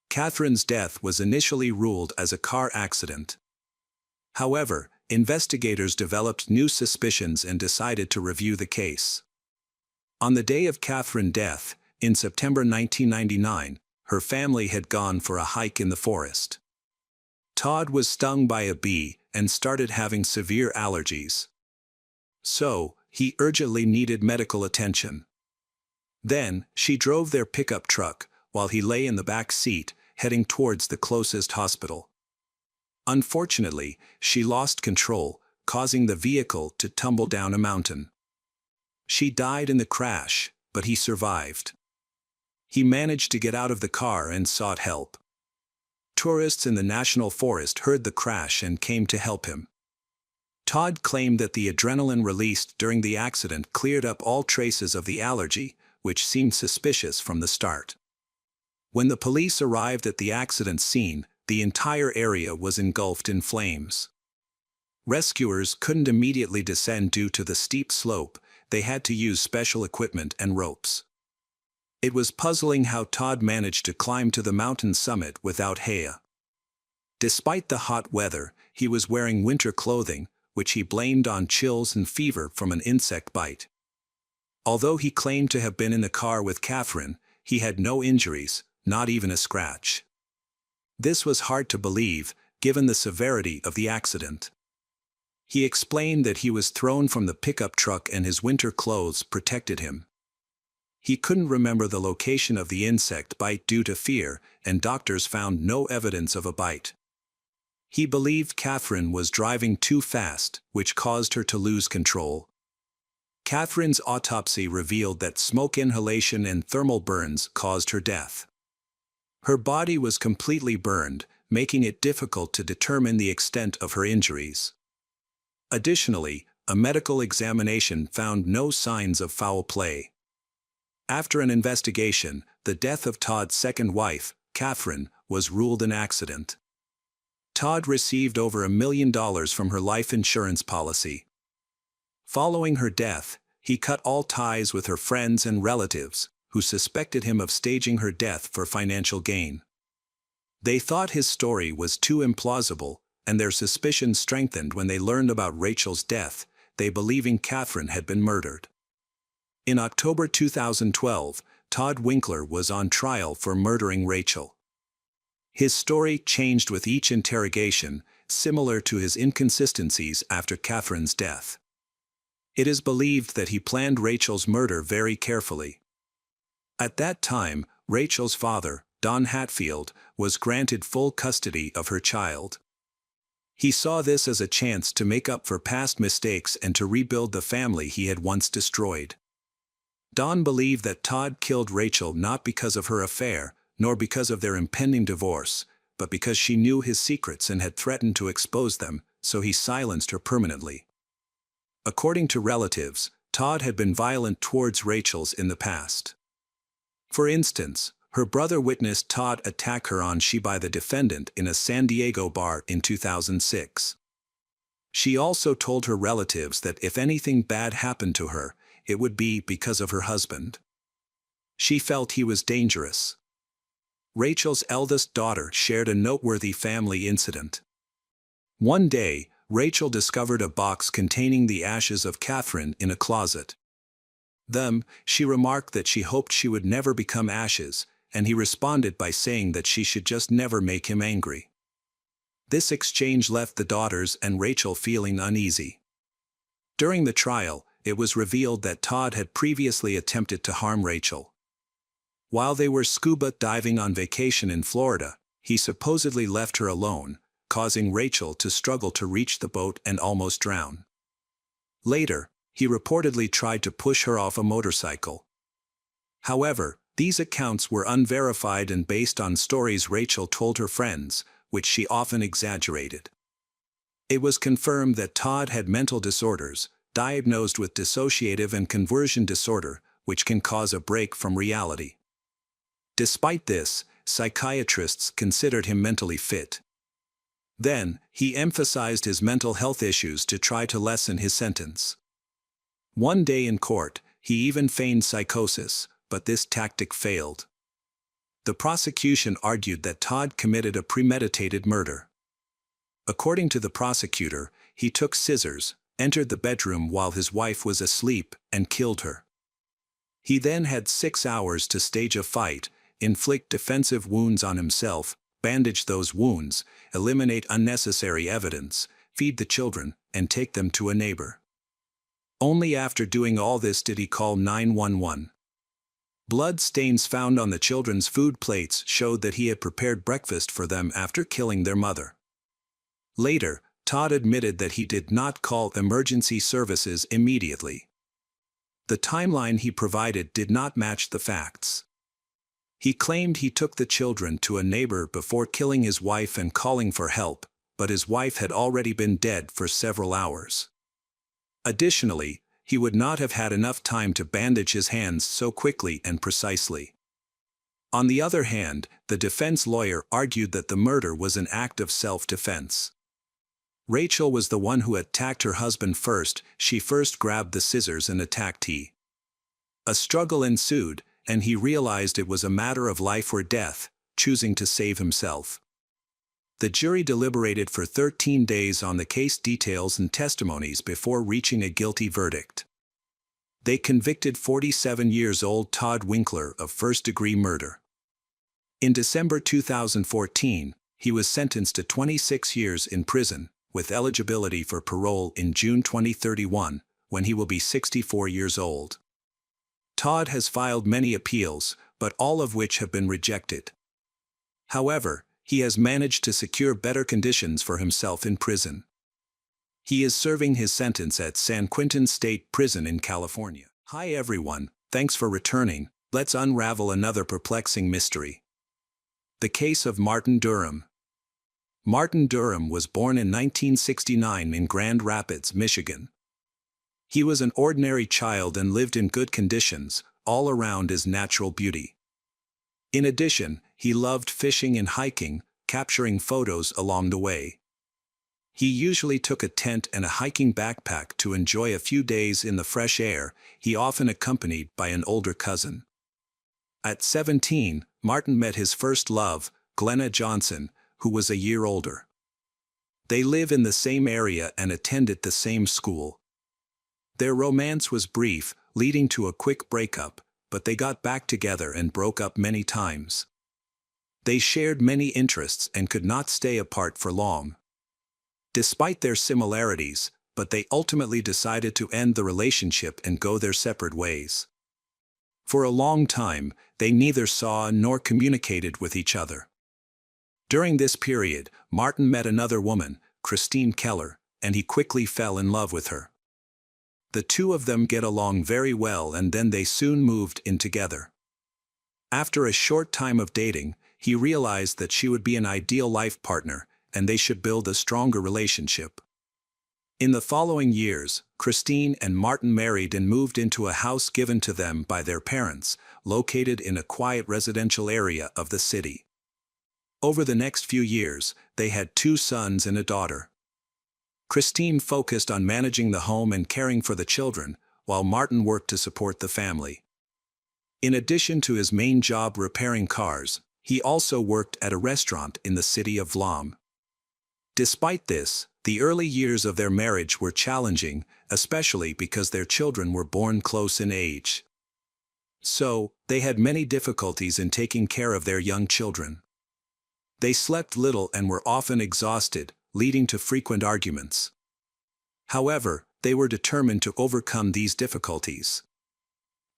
Catherine's death was initially ruled as a car accident. However, investigators developed new suspicions and decided to review the case. On the day of Catherine's death, in September 1999, her family had gone for a hike in the forest. Todd was stung by a bee and started having severe allergies. So, he urgently needed medical attention. Then, she drove their pickup truck, while he lay in the back seat, heading towards the closest hospital. Unfortunately, she lost control, causing the vehicle to tumble down a mountain. She died in the crash, but he survived. He managed to get out of the car and sought help. Tourists in the national forest heard the crash and came to help him. Todd claimed that the adrenaline released during the accident cleared up all traces of the allergy, which seemed suspicious from the start. When the police arrived at the accident scene, the entire area was engulfed in flames. Rescuers couldn't immediately descend due to the steep slope. They had to use special equipment and ropes. It was puzzling how Todd managed to climb to the mountain summit without Haya. Despite the hot weather, he was wearing winter clothing, which he blamed on chills and fever from an insect bite. Although he claimed to have been in the car with Catherine, he had no injuries, not even a scratch. This was hard to believe, given the severity of the accident. He explained that he was thrown from the pickup truck and his winter clothes protected him. He couldn't remember the location of the insect bite due to fear, and doctors found no evidence of a bite. He believed Catherine was driving too fast, which caused her to lose control. Catherine's autopsy revealed that smoke inhalation and thermal burns caused her death. Her body was completely burned, making it difficult to determine the extent of her injuries. Additionally, a medical examination found no signs of foul play. After an investigation, the death of Todd's second wife, Catherine, was ruled an accident. Todd received over $1 million from her life insurance policy. Following her death, he cut all ties with her friends and relatives, who suspected him of staging her death for financial gain. They thought his story was too implausible, and their suspicions strengthened when they learned about Rachel's death, they believing Catherine had been murdered. In October 2012, Todd Winkler was on trial for murdering Rachel. His story changed with each interrogation, similar to his inconsistencies after Catherine's death. It is believed that he planned Rachel's murder very carefully. At that time, Rachel's father, Don Hatfield, was granted full custody of her child. He saw this as a chance to make up for past mistakes and to rebuild the family he had once destroyed. Don believed that Todd killed Rachel not because of her affair, nor because of their impending divorce, but because she knew his secrets and had threatened to expose them, so he silenced her permanently. According to relatives, Todd had been violent towards Rachel's in the past. For instance, her brother witnessed Todd attack her on she by the defendant in a San Diego bar in 2006. She also told her relatives that if anything bad happened to her, it would be because of her husband. She felt he was dangerous. Rachel's eldest daughter shared a noteworthy family incident. One day, Rachel discovered a box containing the ashes of Catherine in a closet. She remarked that she hoped she would never become ashes, and he responded by saying that she should just never make him angry. This exchange left the daughters and Rachel feeling uneasy. During the trial, it was revealed that Todd had previously attempted to harm Rachel. While they were scuba diving on vacation in Florida, he supposedly left her alone, causing Rachel to struggle to reach the boat and almost drown. Later, he reportedly tried to push her off a motorcycle. However, these accounts were unverified and based on stories Rachel told her friends, which she often exaggerated. It was confirmed that Todd had mental disorders, diagnosed with dissociative and conversion disorder, which can cause a break from reality. Despite this, psychiatrists considered him mentally fit. Then, he emphasized his mental health issues to try to lessen his sentence. One day in court, he even feigned psychosis, but this tactic failed. The prosecution argued that Todd committed a premeditated murder. According to the prosecutor, he took scissors, entered the bedroom while his wife was asleep, and killed her. He then had 6 hours to stage a fight, inflict defensive wounds on himself, bandage those wounds, eliminate unnecessary evidence, feed the children, and take them to a neighbor. Only after doing all this did he call 911. Blood stains found on the children's food plates showed that he had prepared breakfast for them after killing their mother. Later, Todd admitted that he did not call emergency services immediately. The timeline he provided did not match the facts. He claimed he took the children to a neighbor before killing his wife and calling for help, but his wife had already been dead for several hours. Additionally, he would not have had enough time to bandage his hands so quickly and precisely. On the other hand, the defense lawyer argued that the murder was an act of self-defense. Rachel was the one who attacked her husband first. She first grabbed the scissors and attacked him. A struggle ensued, and he realized it was a matter of life or death, choosing to save himself. The jury deliberated for 13 days on the case details and testimonies before reaching a guilty verdict. They convicted 47-year-old Todd Winkler of first-degree murder. In December 2014, he was sentenced to 26 years in prison, with eligibility for parole in June 2031, when he will be 64 years old. Todd has filed many appeals, but all of which have been rejected. However, he has managed to secure better conditions for himself in prison. He is serving his sentence at San Quentin State Prison in California. Hi everyone, thanks for returning. Let's unravel another perplexing mystery. The case of Martin Durham. Martin Durham was born in 1969 in Grand Rapids, Michigan. He was an ordinary child and lived in good conditions, all around his natural beauty. In addition, he loved fishing and hiking, capturing photos along the way. He usually took a tent and a hiking backpack to enjoy a few days in the fresh air, he often accompanied by an older cousin. At 17, Martin met his first love, Glenna Johnson, who was a year older. They live in the same area and attended the same school. Their romance was brief, leading to a quick breakup, but they got back together and broke up many times. They shared many interests and could not stay apart for long. Despite their similarities, but they ultimately decided to end the relationship and go their separate ways. For a long time, they neither saw nor communicated with each other. During this period, Martin met another woman, Christine Keller, and he quickly fell in love with her. The two of them get along very well and then they soon moved in together. After a short time of dating, he realized that she would be an ideal life partner, and they should build a stronger relationship. In the following years, Christine and Martin married and moved into a house given to them by their parents, located in a quiet residential area of the city. Over the next few years, they had 2 sons and a daughter. Christine focused on managing the home and caring for the children, while Martin worked to support the family. In addition to his main job repairing cars, he also worked at a restaurant in the city of Vlaam. Despite this, the early years of their marriage were challenging, especially because their children were born close in age. So, they had many difficulties in taking care of their young children. They slept little and were often exhausted, leading to frequent arguments. However, they were determined to overcome these difficulties.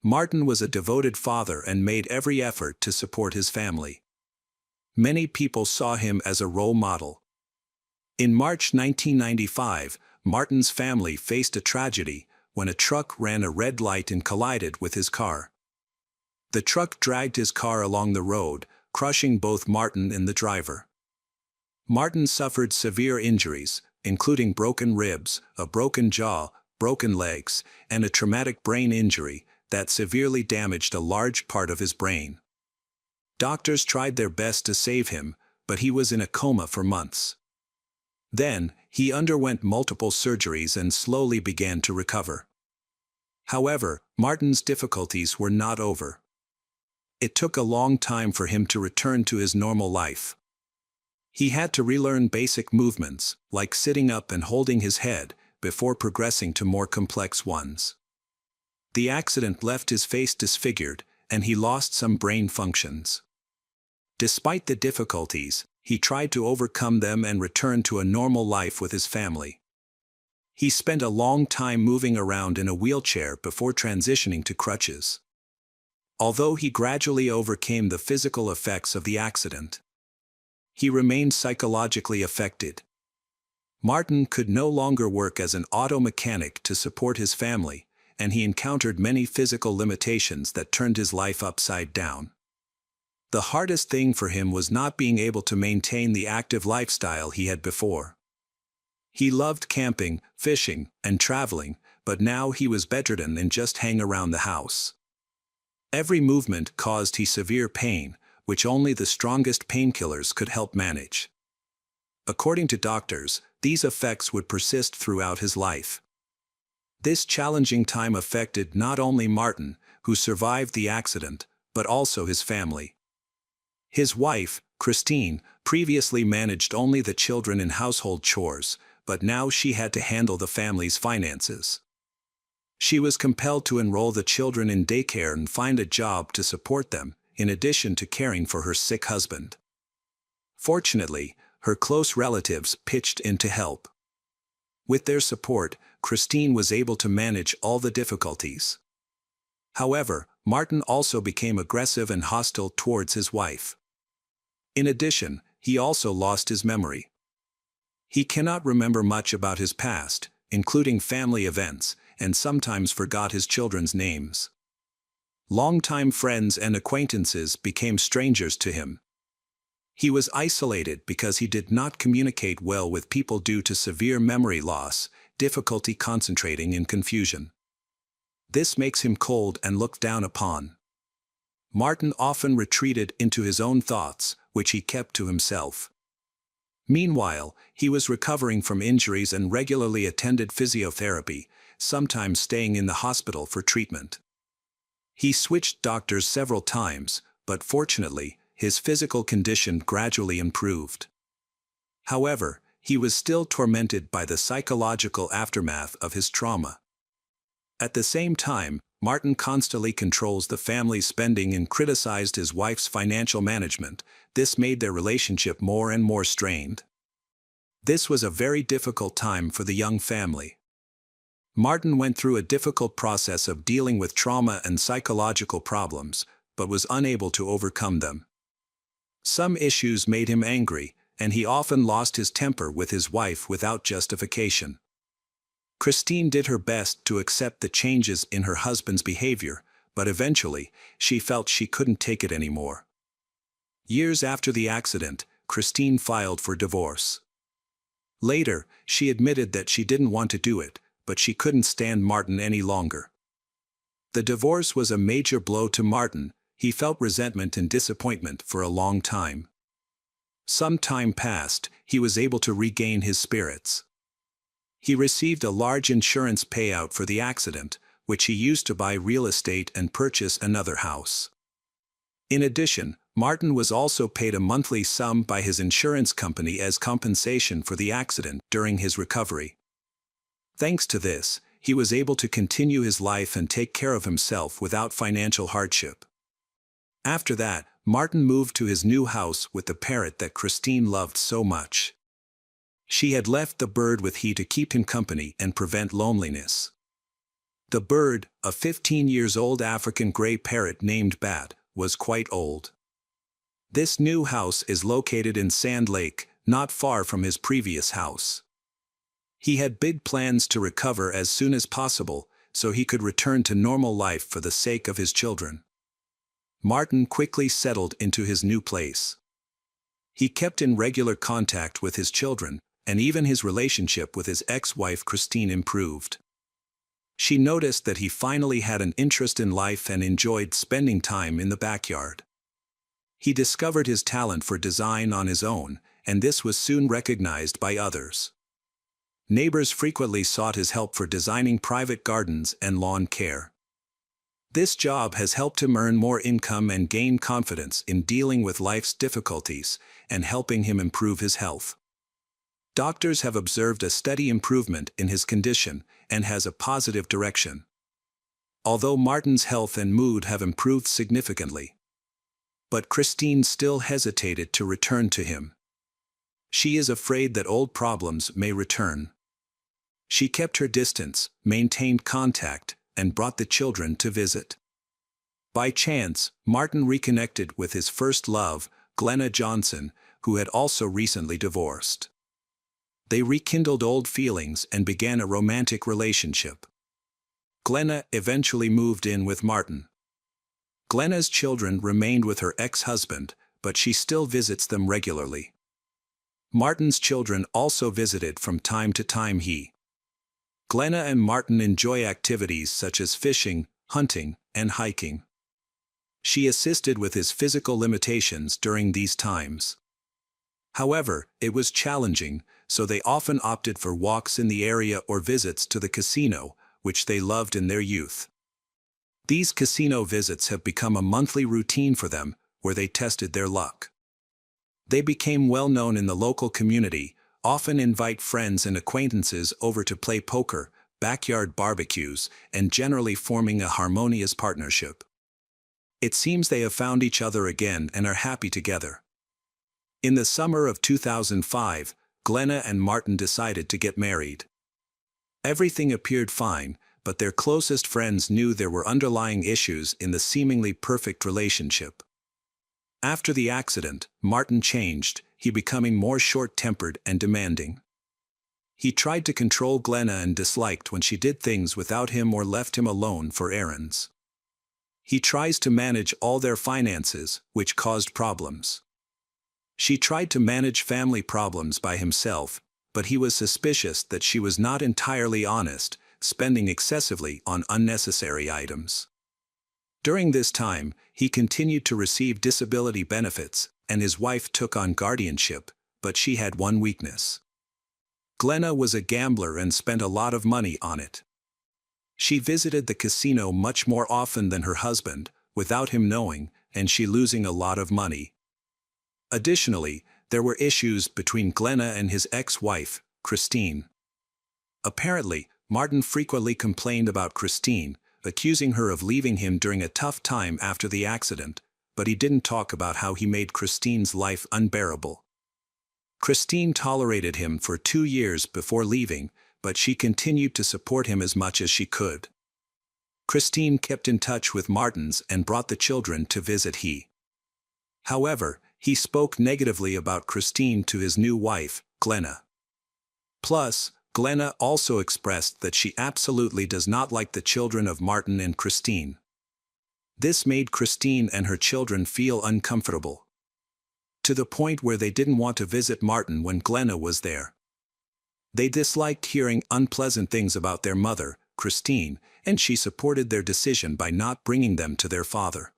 Martin was a devoted father and made every effort to support his family. Many people saw him as a role model. In March 1995, Martin's family faced a tragedy when a truck ran a red light and collided with his car. The truck dragged his car along the road, crushing both Martin and the driver. Martin suffered severe injuries, including broken ribs, a broken jaw, broken legs, and a traumatic brain injury that severely damaged a large part of his brain. Doctors tried their best to save him, but he was in a coma for months. Then, he underwent multiple surgeries and slowly began to recover. However, Martin's difficulties were not over. It took a long time for him to return to his normal life. He had to relearn basic movements, like sitting up and holding his head, before progressing to more complex ones. The accident left his face disfigured, and he lost some brain functions. Despite the difficulties, he tried to overcome them and return to a normal life with his family. He spent a long time moving around in a wheelchair before transitioning to crutches. Although he gradually overcame the physical effects of the accident, he remained psychologically affected. Martin could no longer work as an auto mechanic to support his family, and he encountered many physical limitations that turned his life upside down. The hardest thing for him was not being able to maintain the active lifestyle he had before. He loved camping, fishing, and traveling, but now he was bedridden and just hang around the house. Every movement caused him severe pain, which only the strongest painkillers could help manage. According to doctors, these effects would persist throughout his life. This challenging time affected not only Martin, who survived the accident, but also his family. His wife, Christine, previously managed only the children and household chores, but now she had to handle the family's finances. She was compelled to enroll the children in daycare and find a job to support them, in addition to caring for her sick husband. Fortunately, her close relatives pitched in to help. With their support, Christine was able to manage all the difficulties. However, Martin also became aggressive and hostile towards his wife. In addition, he also lost his memory. He cannot remember much about his past, including family events, and sometimes forgot his children's names. Longtime friends and acquaintances became strangers to him. He was isolated because he did not communicate well with people due to severe memory loss, difficulty concentrating, and confusion. This makes him cold and looked down upon. Martin often retreated into his own thoughts, which he kept to himself. Meanwhile, he was recovering from injuries and regularly attended physiotherapy, sometimes staying in the hospital for treatment. He switched doctors several times, but fortunately, his physical condition gradually improved. However, he was still tormented by the psychological aftermath of his trauma. At the same time, Martin constantly controls the family's spending and criticized his wife's financial management. This made their relationship more and more strained. This was a very difficult time for the young family. Martin went through a difficult process of dealing with trauma and psychological problems, but was unable to overcome them. Some issues made him angry, and he often lost his temper with his wife without justification. Christine did her best to accept the changes in her husband's behavior, but eventually, she felt she couldn't take it anymore. Years after the accident, Christine filed for divorce. Later, she admitted that she didn't want to do it, but she couldn't stand Martin any longer. The divorce was a major blow to Martin. He felt resentment and disappointment for a long time. Some time passed, he was able to regain his spirits. He received a large insurance payout for the accident, which he used to buy real estate and purchase another house. In addition, Martin was also paid a monthly sum by his insurance company as compensation for the accident during his recovery. Thanks to this, he was able to continue his life and take care of himself without financial hardship. After that, Martin moved to his new house with the parrot that Christine loved so much. She had left the bird with he to keep him company and prevent loneliness. The bird, a 15-year-old African gray parrot named Bat, was quite old. This new house is located in Sand Lake, not far from his previous house. He had big plans to recover as soon as possible, so he could return to normal life for the sake of his children. Martin quickly settled into his new place. He kept in regular contact with his children, and even his relationship with his ex-wife Christine improved. She noticed that he finally had an interest in life and enjoyed spending time in the backyard. He discovered his talent for design on his own, and this was soon recognized by others. Neighbors frequently sought his help for designing private gardens and lawn care. This job has helped him earn more income and gain confidence in dealing with life's difficulties and helping him improve his health. Doctors have observed a steady improvement in his condition and has a positive direction. Although Martin's health and mood have improved significantly. But Christine still hesitated to return to him. She is afraid that old problems may return. She kept her distance, maintained contact, and brought the children to visit. By chance, Martin reconnected with his first love, Glenna Johnson, who had also recently divorced. They rekindled old feelings and began a romantic relationship. Glenna eventually moved in with Martin. Glenna's children remained with her ex-husband, but she still visits them regularly. Martin's children also visited from time to time. Glenna and Martin enjoy activities such as fishing, hunting, and hiking. She assisted with his physical limitations during these times. However, it was challenging, so they often opted for walks in the area or visits to the casino, which they loved in their youth. These casino visits have become a monthly routine for them, where they tested their luck. They became well known in the local community, often invite friends and acquaintances over to play poker, backyard barbecues, and generally forming a harmonious partnership. It seems they have found each other again and are happy together. In the summer of 2005, Glenna and Martin decided to get married. Everything appeared fine, but their closest friends knew there were underlying issues in the seemingly perfect relationship. After the accident, Martin changed, he becoming more short-tempered and demanding. He tried to control Glenna and disliked when she did things without him or left him alone for errands. He tries to manage all their finances, which caused problems. She tried to manage family problems by himself, but he was suspicious that she was not entirely honest, spending excessively on unnecessary items. During this time, he continued to receive disability benefits, and his wife took on guardianship, but she had one weakness. Glenna was a gambler and spent a lot of money on it. She visited the casino much more often than her husband, without him knowing, and she losing a lot of money. Additionally, there were issues between Glenna and his ex-wife, Christine. Apparently, Martin frequently complained about Christine, accusing her of leaving him during a tough time after the accident, but he didn't talk about how he made Christine's life unbearable. Christine tolerated him for 2 years before leaving, but she continued to support him as much as she could. Christine kept in touch with Martin's and brought the children to visit he. However, he spoke negatively about Christine to his new wife, Glenna. Plus, Glenna also expressed that she absolutely does not like the children of Martin and Christine. This made Christine and her children feel uncomfortable, to the point where they didn't want to visit Martin when Glenna was there. They disliked hearing unpleasant things about their mother, Christine, and she supported their decision by not bringing them to their father.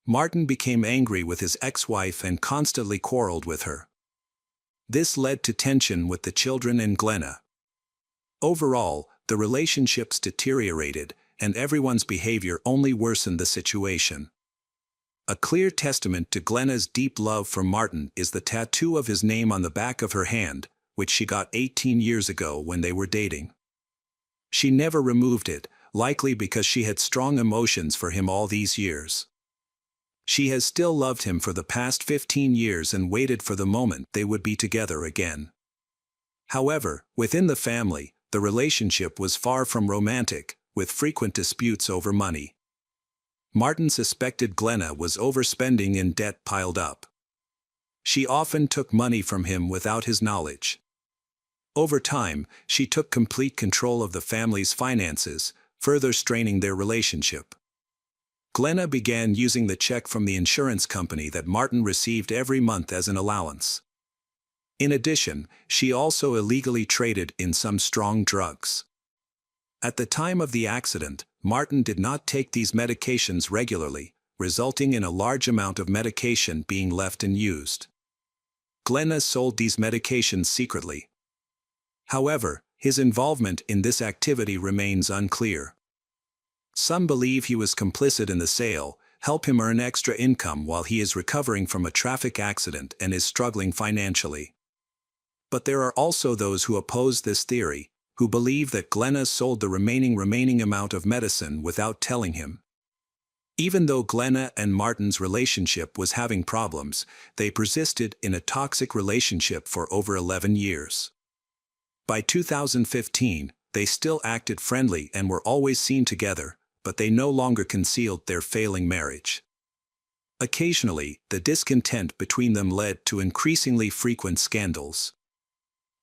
Martin became angry with his ex-wife and constantly quarreled with her. This led to tension with the children and Glenna. Overall, the relationships deteriorated, and everyone's behavior only worsened the situation. A clear testament to Glenna's deep love for Martin is the tattoo of his name on the back of her hand, which she got 18 years ago when they were dating. She never removed it, likely because she had strong emotions for him all these years. She has still loved him for the past 15 years and waited for the moment they would be together again. However, within the family, the relationship was far from romantic, with frequent disputes over money. Martin suspected Glenna was overspending and debt piled up. She often took money from him without his knowledge. Over time, she took complete control of the family's finances, further straining their relationship. Glenna began using the check from the insurance company that Martin received every month as an allowance. In addition, she also illegally traded in some strong drugs. At the time of the accident, Martin did not take these medications regularly, resulting in a large amount of medication being left unused. Glenna sold these medications secretly. However, his involvement in this activity remains unclear. Some believe he was complicit in the sale, help him earn extra income while he is recovering from a traffic accident and is struggling financially. But there are also those who oppose this theory, who believe that Glenna sold the remaining amount of medicine without telling him. Even though Glenna and Martin's relationship was having problems, they persisted in a toxic relationship for over 11 years. By 2015, they still acted friendly and were always seen together, but they no longer concealed their failing marriage. Occasionally, the discontent between them led to increasingly frequent scandals.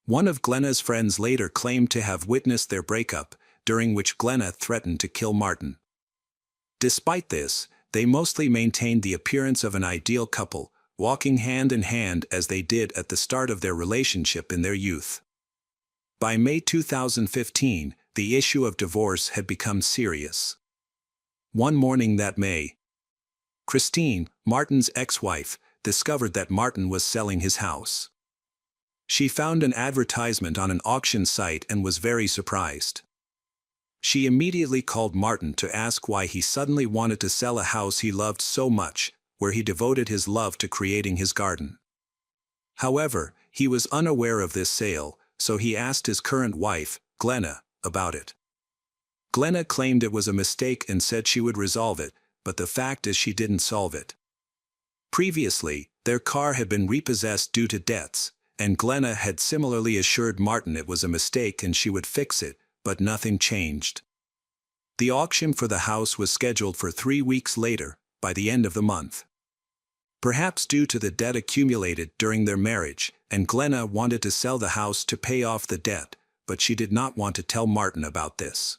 One of Glenna's friends later claimed to have witnessed their breakup, during which Glenna threatened to kill Martin. Despite this, they mostly maintained the appearance of an ideal couple, walking hand in hand as they did at the start of their relationship in their youth. By May 2015, the issue of divorce had become serious. One morning that May, Christine, Martin's ex-wife, discovered that Martin was selling his house. She found an advertisement on an auction site and was very surprised. She immediately called Martin to ask why he suddenly wanted to sell a house he loved so much, where he devoted his love to creating his garden. However, he was unaware of this sale, so he asked his current wife, Glenna, about it. Glenna claimed it was a mistake and said she would resolve it, but the fact is she didn't solve it. Previously, their car had been repossessed due to debts, and Glenna had similarly assured Martin it was a mistake and she would fix it, but nothing changed. The auction for the house was scheduled for 3 weeks later, by the end of the month. Perhaps due to the debt accumulated during their marriage, and Glenna wanted to sell the house to pay off the debt, but she did not want to tell Martin about this.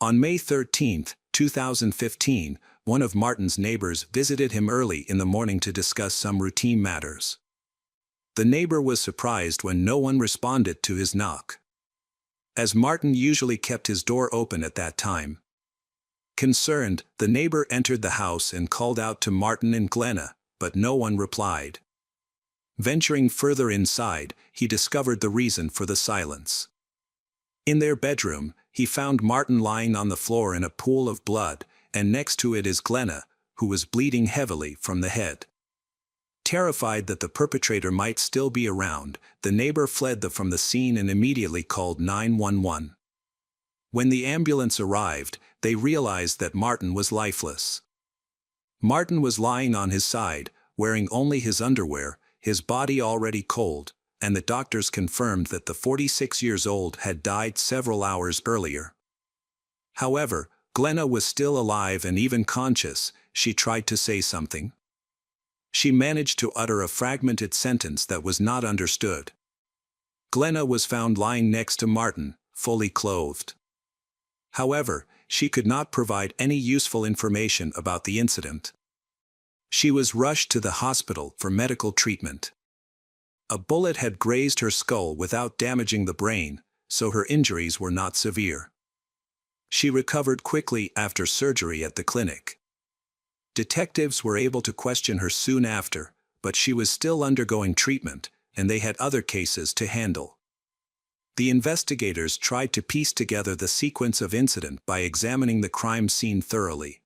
On May 13, 2015, one of Martin's neighbors visited him early in the morning to discuss some routine matters. The neighbor was surprised when no one responded to his knock, as Martin usually kept his door open at that time. Concerned, the neighbor entered the house and called out to Martin and Glenna, but no one replied. Venturing further inside, he discovered the reason for the silence. In their bedroom, he found Martin lying on the floor in a pool of blood, and next to it is Glenna, who was bleeding heavily from the head. Terrified that the perpetrator might still be around, the neighbor fled from the scene and immediately called 911. When the ambulance arrived, they realized that Martin was lifeless. Martin was lying on his side, wearing only his underwear, his body already cold, and the doctors confirmed that the 46-year-old had died several hours earlier. However, Glenna was still alive and even conscious. She tried to say something. She managed to utter a fragmented sentence that was not understood. Glenna was found lying next to Martin, fully clothed. However, she could not provide any useful information about the incident. She was rushed to the hospital for medical treatment. A bullet had grazed her skull without damaging the brain, so her injuries were not severe. She recovered quickly after surgery at the clinic. Detectives were able to question her soon after, but she was still undergoing treatment, and they had other cases to handle. The investigators tried to piece together the sequence of incident by examining the crime scene thoroughly.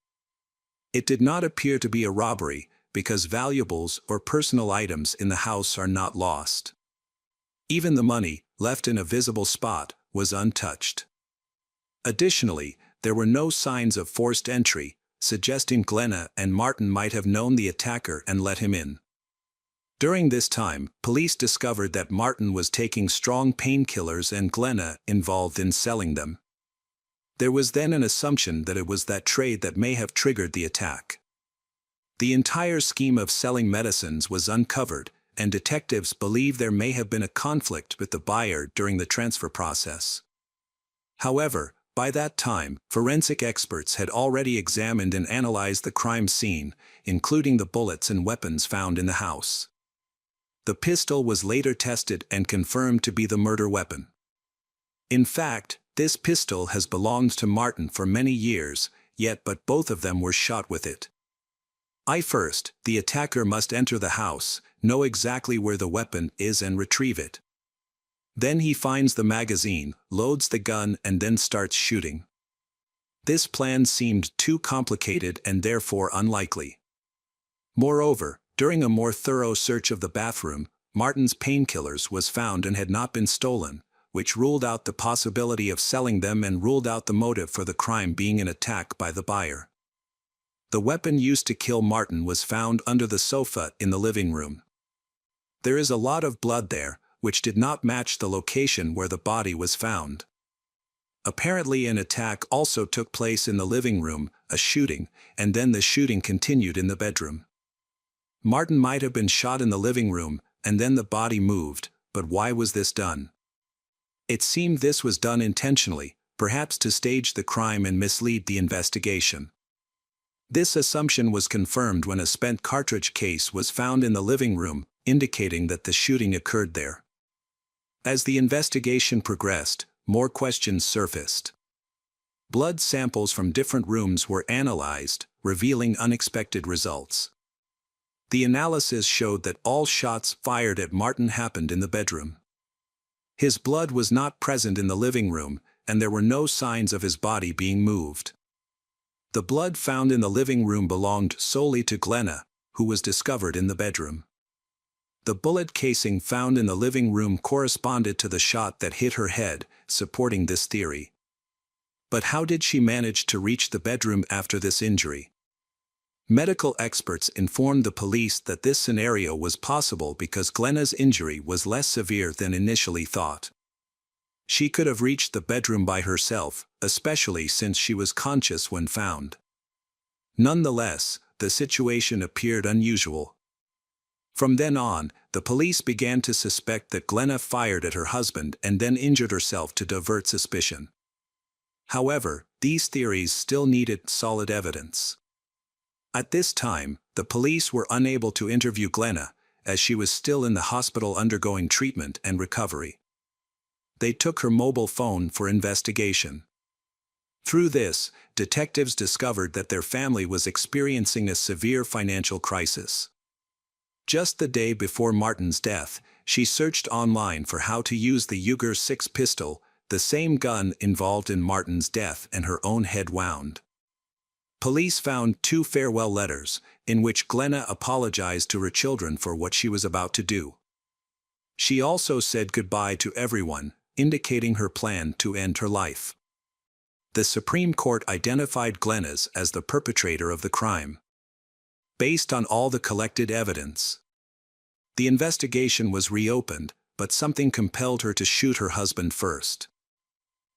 It did not appear to be a robbery, because valuables or personal items in the house are not lost. Even the money, left in a visible spot, was untouched. Additionally, there were no signs of forced entry, suggesting Glenna and Martin might have known the attacker and let him in. During this time, police discovered that Martin was taking strong painkillers and Glenna involved in selling them. There was then an assumption that it was that trade that may have triggered the attack. The entire scheme of selling medicines was uncovered, and detectives believe there may have been a conflict with the buyer during the transfer process. However, by that time, forensic experts had already examined and analyzed the crime scene, including the bullets and weapons found in the house. The pistol was later tested and confirmed to be the murder weapon. In fact, this pistol has belonged to Martin for many years, yet but both of them were shot with it. First, the attacker must enter the house, know exactly where the weapon is and retrieve it. Then he finds the magazine, loads the gun and then starts shooting. This plan seemed too complicated and therefore unlikely. Moreover, during a more thorough search of the bathroom, Martin's painkillers was found and had not been stolen, which ruled out the possibility of selling them and ruled out the motive for the crime being an attack by the buyer. The weapon used to kill Martin was found under the sofa in the living room. There is a lot of blood there, which did not match the location where the body was found. Apparently an attack also took place in the living room, a shooting, and then the shooting continued in the bedroom. Martin might have been shot in the living room, and then the body moved, but why was this done? It seemed this was done intentionally, perhaps to stage the crime and mislead the investigation. This assumption was confirmed when a spent cartridge case was found in the living room, indicating that the shooting occurred there. As the investigation progressed, more questions surfaced. Blood samples from different rooms were analyzed, revealing unexpected results. The analysis showed that all shots fired at Martin happened in the bedroom. His blood was not present in the living room, and there were no signs of his body being moved. The blood found in the living room belonged solely to Glenna, who was discovered in the bedroom. The bullet casing found in the living room corresponded to the shot that hit her head, supporting this theory. But how did she manage to reach the bedroom after this injury? Medical experts informed the police that this scenario was possible because Glenna's injury was less severe than initially thought. She could have reached the bedroom by herself, especially since she was conscious when found. Nonetheless, the situation appeared unusual. From then on, the police began to suspect that Glenna fired at her husband and then injured herself to divert suspicion. However, these theories still needed solid evidence. At this time, the police were unable to interview Glenna, as she was still in the hospital undergoing treatment and recovery. They took her mobile phone for investigation. Through this, detectives discovered that their family was experiencing a severe financial crisis. Just the day before Martin's death, she searched online for how to use the Uger 6 pistol, the same gun involved in Martin's death and her own head wound. Police found 2 farewell letters, in which Glenna apologized to her children for what she was about to do. She also said goodbye to everyone, indicating her plan to end her life. The Supreme Court identified Glenna's as the perpetrator of the crime. Based on all the collected evidence, the investigation was reopened, but something compelled her to shoot her husband first.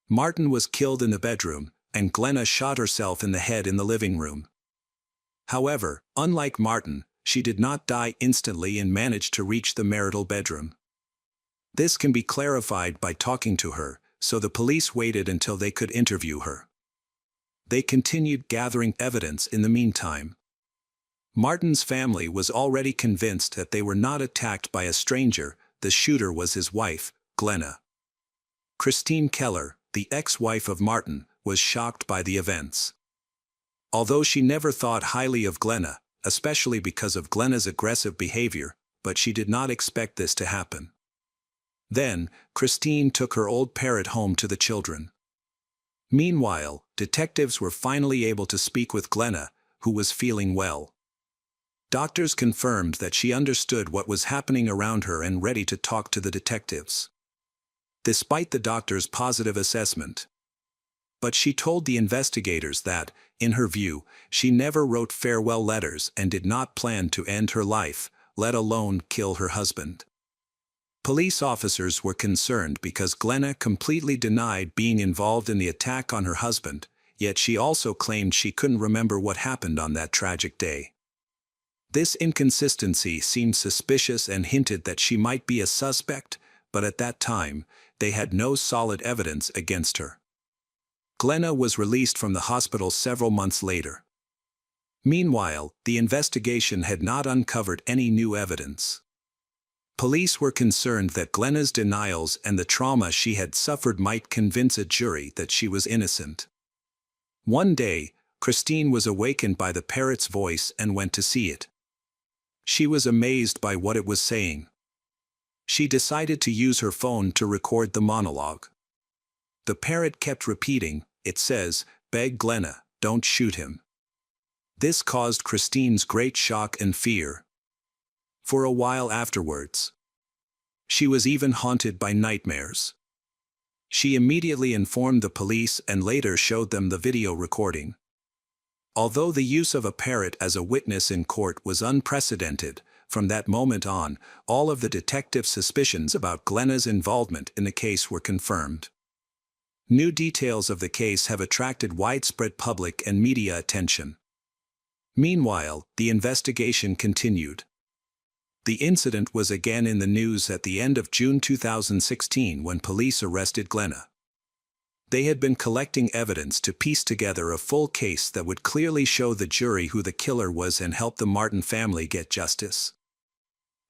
Martin was killed in the bedroom, and Glenna shot herself in the head in the living room. However, unlike Martin, she did not die instantly and managed to reach the marital bedroom. This can be clarified by talking to her, so the police waited until they could interview her. They continued gathering evidence in the meantime. Martin's family was already convinced that they were not attacked by a stranger, the shooter was his wife, Glenna. Christine Keller, the ex-wife of Martin, was shocked by the events. Although she never thought highly of Glenna, especially because of Glenna's aggressive behavior, but she did not expect this to happen. Then, Christine took her old parrot home to the children. Meanwhile, detectives were finally able to speak with Glenna, who was feeling well. Doctors confirmed that she understood what was happening around her and ready to talk to the detectives. Despite the doctor's positive assessment. But she told the investigators that, in her view, she never wrote farewell letters and did not plan to end her life, let alone kill her husband. Police officers were concerned because Glenna completely denied being involved in the attack on her husband, yet she also claimed she couldn't remember what happened on that tragic day. This inconsistency seemed suspicious and hinted that she might be a suspect, but at that time, they had no solid evidence against her. Glenna was released from the hospital several months later. Meanwhile, the investigation had not uncovered any new evidence. Police were concerned that Glenna's denials and the trauma she had suffered might convince a jury that she was innocent. One day, Christine was awakened by the parrot's voice and went to see it. She was amazed by what it was saying. She decided to use her phone to record the monologue. The parrot kept repeating, "It says, beg Glenna, don't shoot him." This caused Christine's great shock and fear. For a while afterwards, she was even haunted by nightmares. She immediately informed the police and later showed them the video recording. Although the use of a parrot as a witness in court was unprecedented, from that moment on, all of the detectives' suspicions about Glenna's involvement in the case were confirmed. New details of the case have attracted widespread public and media attention. Meanwhile, the investigation continued. The incident was again in the news at the end of June 2016 when police arrested Glenna. They had been collecting evidence to piece together a full case that would clearly show the jury who the killer was and help the Martin family get justice.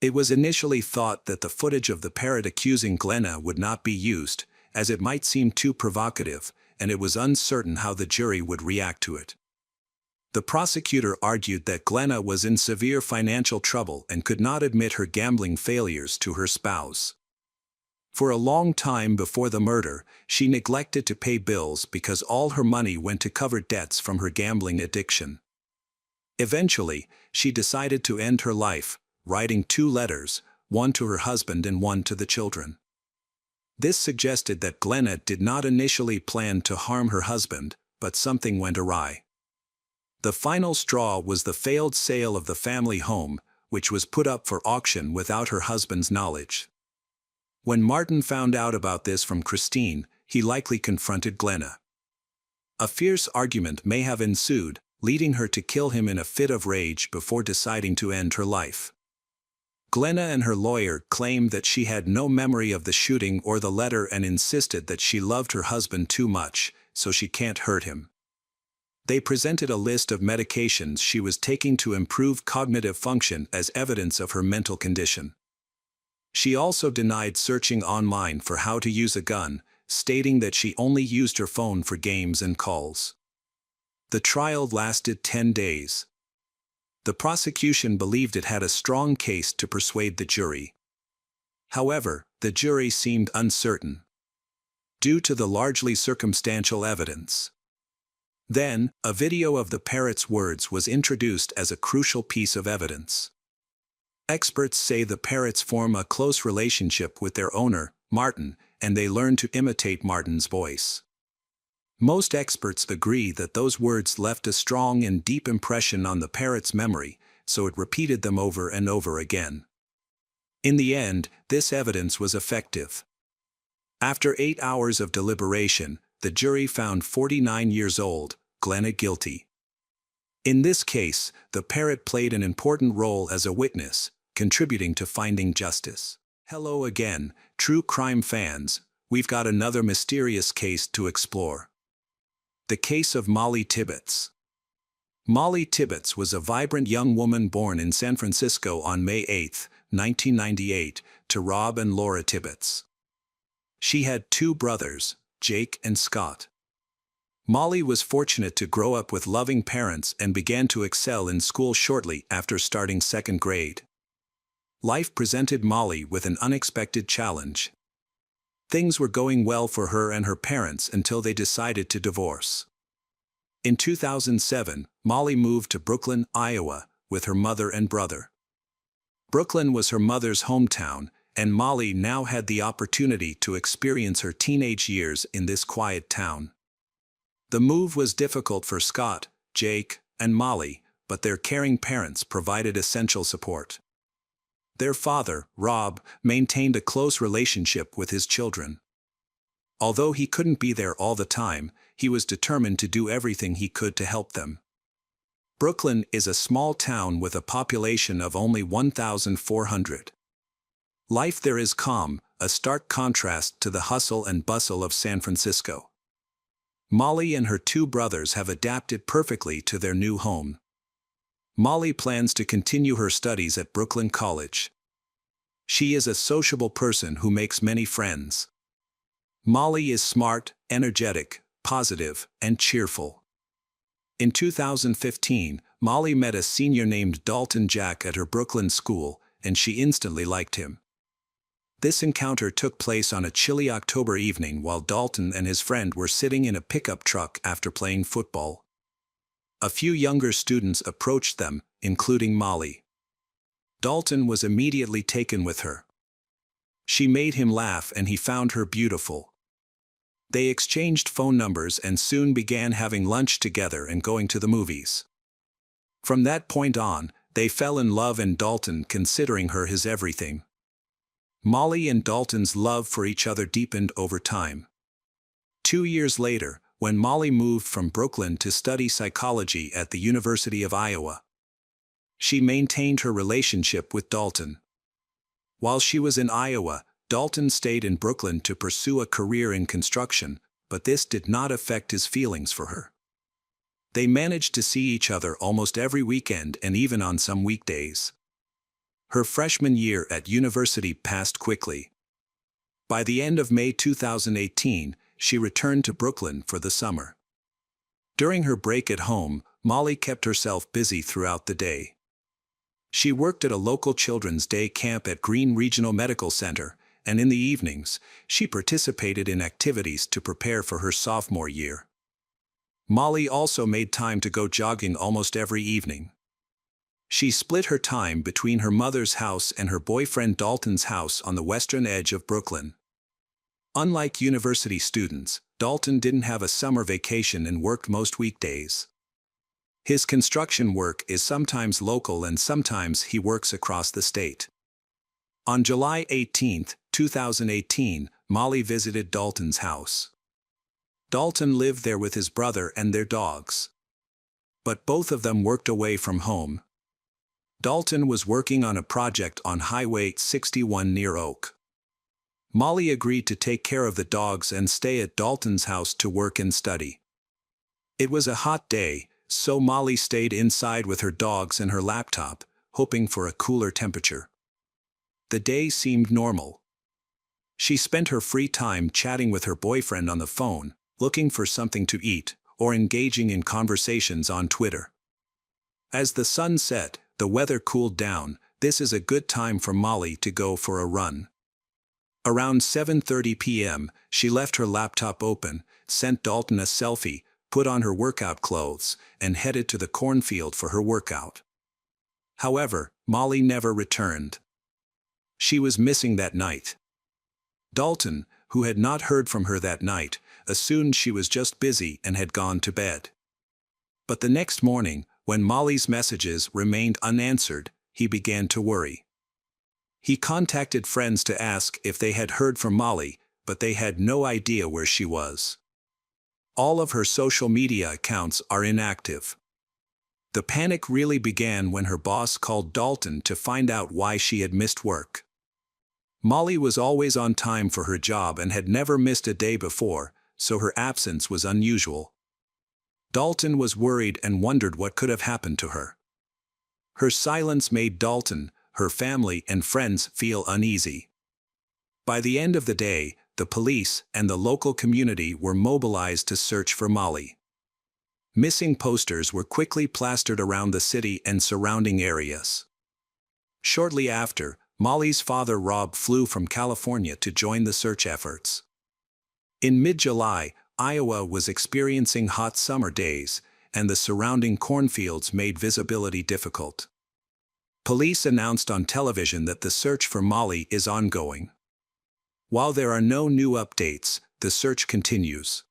It was initially thought that the footage of the parrot accusing Glenna would not be used, as it might seem too provocative, and it was uncertain how the jury would react to it. The prosecutor argued that Glenna was in severe financial trouble and could not admit her gambling failures to her spouse. For a long time before the murder, she neglected to pay bills because all her money went to cover debts from her gambling addiction. Eventually, she decided to end her life, writing 2 letters, one to her husband and one to the children. This suggested that Glenna did not initially plan to harm her husband, but something went awry. The final straw was the failed sale of the family home, which was put up for auction without her husband's knowledge. When Martin found out about this from Christine, he likely confronted Glenna. A fierce argument may have ensued, leading her to kill him in a fit of rage before deciding to end her life. Glenna and her lawyer claimed that she had no memory of the shooting or the letter and insisted that she loved her husband too much, so she can't hurt him. They presented a list of medications she was taking to improve cognitive function as evidence of her mental condition. She also denied searching online for how to use a gun, stating that she only used her phone for games and calls. The trial lasted 10 days. The prosecution believed it had a strong case to persuade the jury. However, the jury seemed uncertain, due to the largely circumstantial evidence. Then, a video of the parrot's words was introduced as a crucial piece of evidence. Experts say the parrots form a close relationship with their owner, Martin, and they learn to imitate Martin's voice. Most experts agree that those words left a strong and deep impression on the parrot's memory, so it repeated them over and over again. In the end, this evidence was effective. After 8 hours of deliberation, the jury found 49 years old, Glenna guilty. In this case, the parrot played an important role as a witness, contributing to finding justice. Hello again, true crime fans, we've got another mysterious case to explore. The case of Molly Tibbetts. Molly Tibbetts was a vibrant young woman born in San Francisco on May 8, 1998, to Rob and Laura Tibbetts. She had 2 brothers, Jake and Scott. Molly was fortunate to grow up with loving parents and began to excel in school shortly after starting 2nd grade. Life presented Molly with an unexpected challenge. Things were going well for her and her parents until they decided to divorce. In 2007, Molly moved to Brooklyn, Iowa, with her mother and brother. Brooklyn was her mother's hometown, and Molly now had the opportunity to experience her teenage years in this quiet town. The move was difficult for Scott, Jake, and Molly, but their caring parents provided essential support. Their father, Rob, maintained a close relationship with his children. Although he couldn't be there all the time, he was determined to do everything he could to help them. Brooklyn is a small town with a population of only 1,400. Life there is calm, a stark contrast to the hustle and bustle of San Francisco. Molly and her two brothers have adapted perfectly to their new home. Molly plans to continue her studies at Brooklyn College. She is a sociable person who makes many friends. Molly is smart, energetic, positive, and cheerful. In 2015, Molly met a senior named Dalton Jack at her Brooklyn school, and she instantly liked him. This encounter took place on a chilly October evening while Dalton and his friend were sitting in a pickup truck after playing football. A few younger students approached them, including Molly. Dalton was immediately taken with her. She made him laugh and he found her beautiful. They exchanged phone numbers and soon began having lunch together and going to the movies. From that point on, they fell in love and Dalton considering her his everything. Molly and Dalton's love for each other deepened over time. 2 years later, when Molly moved from Brooklyn to study psychology at the University of Iowa, she maintained her relationship with Dalton. While she was in Iowa, Dalton stayed in Brooklyn to pursue a career in construction, but this did not affect his feelings for her. They managed to see each other almost every weekend and even on some weekdays. Her freshman year at university passed quickly. By the end of May 2018, she returned to Brooklyn for the summer. During her break at home, Molly kept herself busy throughout the day. She worked at a local children's day camp at Green Regional Medical Center, and in the evenings, she participated in activities to prepare for her sophomore year. Molly also made time to go jogging almost every evening. She split her time between her mother's house and her boyfriend Dalton's house on the western edge of Brooklyn. Unlike university students, Dalton didn't have a summer vacation and worked most weekdays. His construction work is sometimes local and sometimes he works across the state. On July 18, 2018, Molly visited Dalton's house. Dalton lived there with his brother and their dogs. But both of them worked away from home. Dalton was working on a project on Highway 61 near Oak. Molly agreed to take care of the dogs and stay at Dalton's house to work and study. It was a hot day, so Molly stayed inside with her dogs and her laptop, hoping for a cooler temperature. The day seemed normal. She spent her free time chatting with her boyfriend on the phone, looking for something to eat, or engaging in conversations on Twitter. As the sun set, the weather cooled down. This is a good time for Molly to go for a run. Around 7:30 p.m., she left her laptop open, sent Dalton a selfie, put on her workout clothes, and headed to the cornfield for her workout. However, Molly never returned. She was missing that night. Dalton, who had not heard from her that night, assumed she was just busy and had gone to bed. But the next morning, when Molly's messages remained unanswered, he began to worry. He contacted friends to ask if they had heard from Molly, but they had no idea where she was. All of her social media accounts are inactive. The panic really began when her boss called Dalton to find out why she had missed work. Molly was always on time for her job and had never missed a day before, so her absence was unusual. Dalton was worried and wondered what could have happened to her. Her silence made Dalton, her family, and friends feel uneasy. By the end of the day, the police and the local community were mobilized to search for Molly. Missing posters were quickly plastered around the city and surrounding areas. Shortly after, Molly's father Rob flew from California to join the search efforts. In mid-July, Iowa was experiencing hot summer days, and the surrounding cornfields made visibility difficult. Police announced on television that the search for Molly is ongoing. While there are no new updates, the search continues.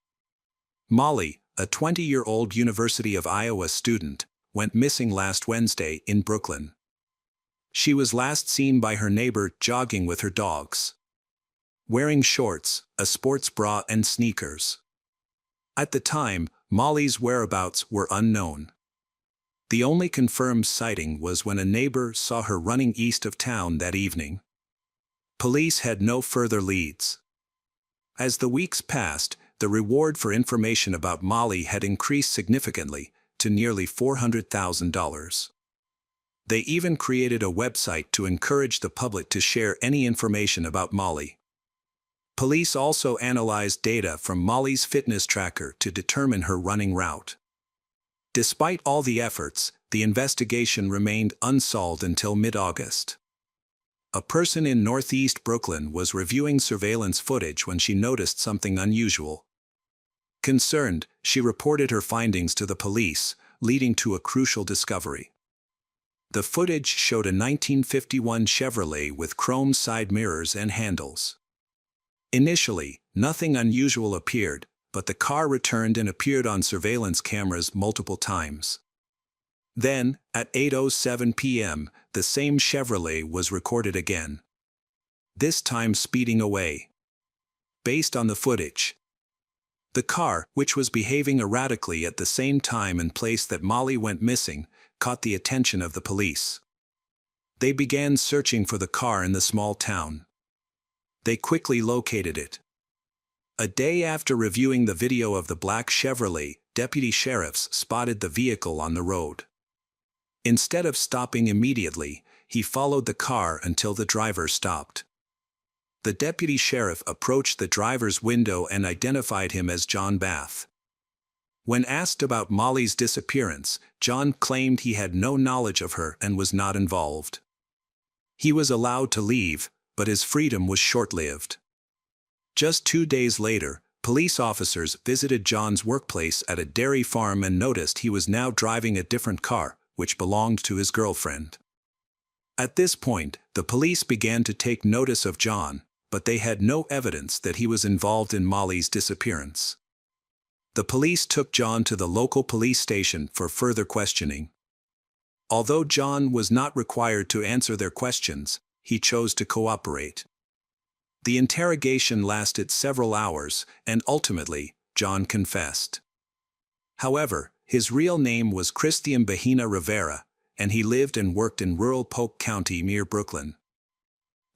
Molly, a 20-year-old University of Iowa student, went missing last Wednesday in Brooklyn. She was last seen by her neighbor jogging with her dogs, wearing shorts, a sports bra and sneakers. At the time, Molly's whereabouts were unknown. The only confirmed sighting was when a neighbor saw her running east of town that evening. Police had no further leads. As the weeks passed, the reward for information about Molly had increased significantly, to nearly $400,000. They even created a website to encourage the public to share any information about Molly. Police also analyzed data from Molly's fitness tracker to determine her running route. Despite all the efforts, the investigation remained unsolved until mid-August. A person in northeast Brooklyn was reviewing surveillance footage when she noticed something unusual. Concerned, she reported her findings to the police, leading to a crucial discovery. The footage showed a 1951 Chevrolet with chrome side mirrors and handles. Initially, nothing unusual appeared, but the car returned and appeared on surveillance cameras multiple times. Then, at 8:07 p.m., the same Chevrolet was recorded again, this time speeding away. Based on the footage, the car, which was behaving erratically at the same time and place that Molly went missing, caught the attention of the police. They began searching for the car in the small town. They quickly located it. A day after reviewing the video of the black Chevrolet, deputy sheriffs spotted the vehicle on the road. Instead of stopping immediately, he followed the car until the driver stopped. The deputy sheriff approached the driver's window and identified him as John Bath. When asked about Molly's disappearance, John claimed he had no knowledge of her and was not involved. He was allowed to leave, but his freedom was short-lived. Just 2 days later, police officers visited John's workplace at a dairy farm and noticed he was now driving a different car, which belonged to his girlfriend. At this point, the police began to take notice of John, but they had no evidence that he was involved in Molly's disappearance. The police took John to the local police station for further questioning. Although John was not required to answer their questions, he chose to cooperate. The interrogation lasted several hours, and ultimately, John confessed. However, his real name was Christian Bahina Rivera, and he lived and worked in rural Polk County near Brooklyn.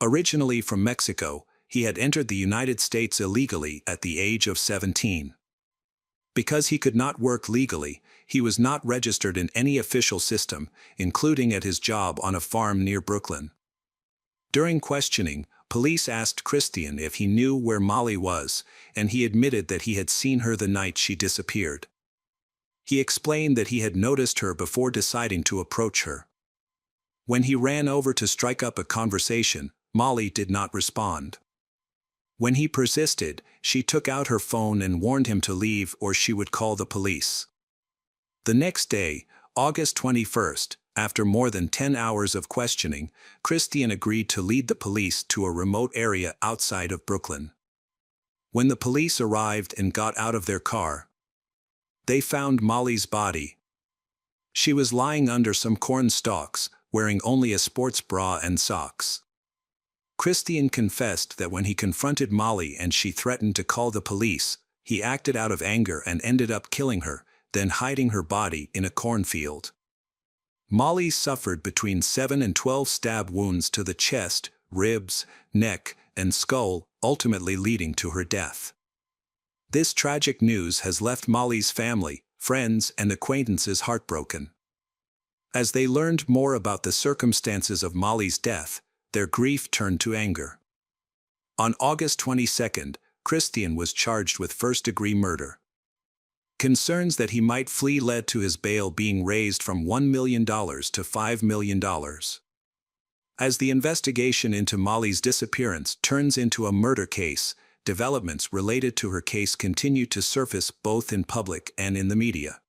Originally from Mexico, he had entered the United States illegally at the age of 17. Because he could not work legally, he was not registered in any official system, including at his job on a farm near Brooklyn. During questioning, police asked Christian if he knew where Molly was, and he admitted that he had seen her the night she disappeared. He explained that he had noticed her before deciding to approach her. When he ran over to strike up a conversation, Molly did not respond. When he persisted, she took out her phone and warned him to leave or she would call the police. The next day, August 21st, after more than 10 hours of questioning, Christian agreed to lead the police to a remote area outside of Brooklyn. When the police arrived and got out of their car, they found Molly's body. She was lying under some corn stalks, wearing only a sports bra and socks. Christian confessed that when he confronted Molly and she threatened to call the police, he acted out of anger and ended up killing her, then hiding her body in a cornfield. Molly suffered between 7 and 12 stab wounds to the chest, ribs, neck, and skull, ultimately leading to her death. This tragic news has left Molly's family, friends, and acquaintances heartbroken. As they learned more about the circumstances of Molly's death, their grief turned to anger. On August 22nd, Christian was charged with first-degree murder. Concerns that he might flee led to his bail being raised from $1 million to $5 million. As the investigation into Molly's disappearance turns into a murder case, developments related to her case continue to surface both in public and in the media.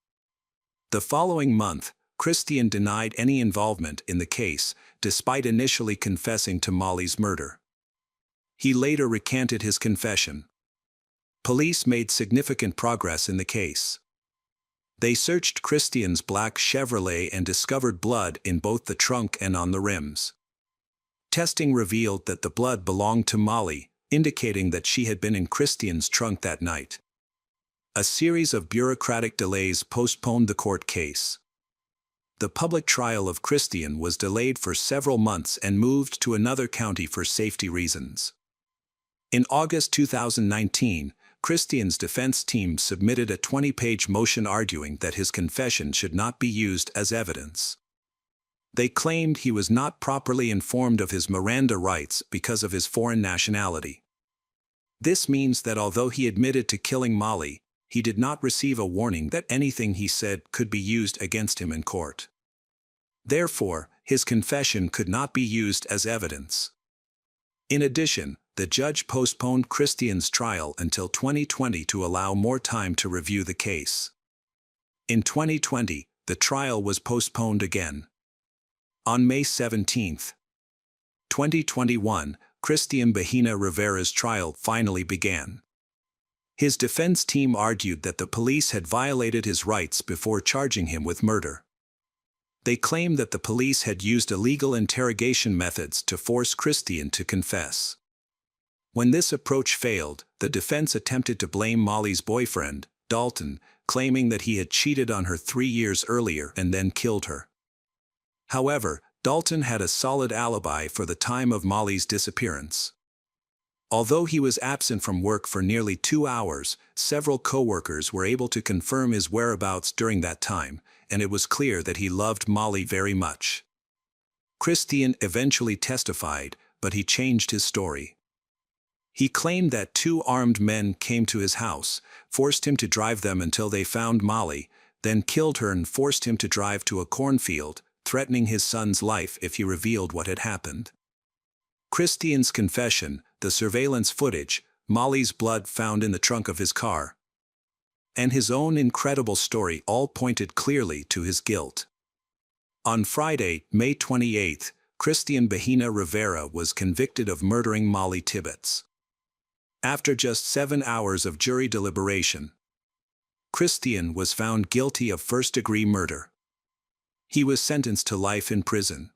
The following month, Christian denied any involvement in the case, despite initially confessing to Molly's murder. He later recanted his confession. Police made significant progress in the case. They searched Christian's black Chevrolet and discovered blood in both the trunk and on the rims. Testing revealed that the blood belonged to Molly, indicating that she had been in Christian's trunk that night. A series of bureaucratic delays postponed the court case. The public trial of Christian was delayed for several months and moved to another county for safety reasons. In August 2019, Christian's defense team submitted a 20-page motion arguing that his confession should not be used as evidence. They claimed he was not properly informed of his Miranda rights because of his foreign nationality. This means that although he admitted to killing Molly, he did not receive a warning that anything he said could be used against him in court. Therefore, his confession could not be used as evidence. In addition, the judge postponed Christian's trial until 2020 to allow more time to review the case. In 2020, the trial was postponed again. On May 17, 2021, Christian Bahena Rivera's trial finally began. His defense team argued that the police had violated his rights before charging him with murder. They claimed that the police had used illegal interrogation methods to force Christian to confess. When this approach failed, the defense attempted to blame Molly's boyfriend, Dalton, claiming that he had cheated on her 3 years earlier and then killed her. However, Dalton had a solid alibi for the time of Molly's disappearance. Although he was absent from work for nearly 2 hours, several co-workers were able to confirm his whereabouts during that time, and it was clear that he loved Molly very much. Christian eventually testified, but he changed his story. He claimed that 2 armed men came to his house, forced him to drive them until they found Molly, then killed her and forced him to drive to a cornfield, threatening his son's life if he revealed what had happened. Christian's confession, the surveillance footage, Molly's blood found in the trunk of his car, and his own incredible story all pointed clearly to his guilt. On Friday, May 28, Christian Bahena Rivera was convicted of murdering Molly Tibbetts. After just 7 hours of jury deliberation, Christian was found guilty of first-degree murder. He was sentenced to life in prison.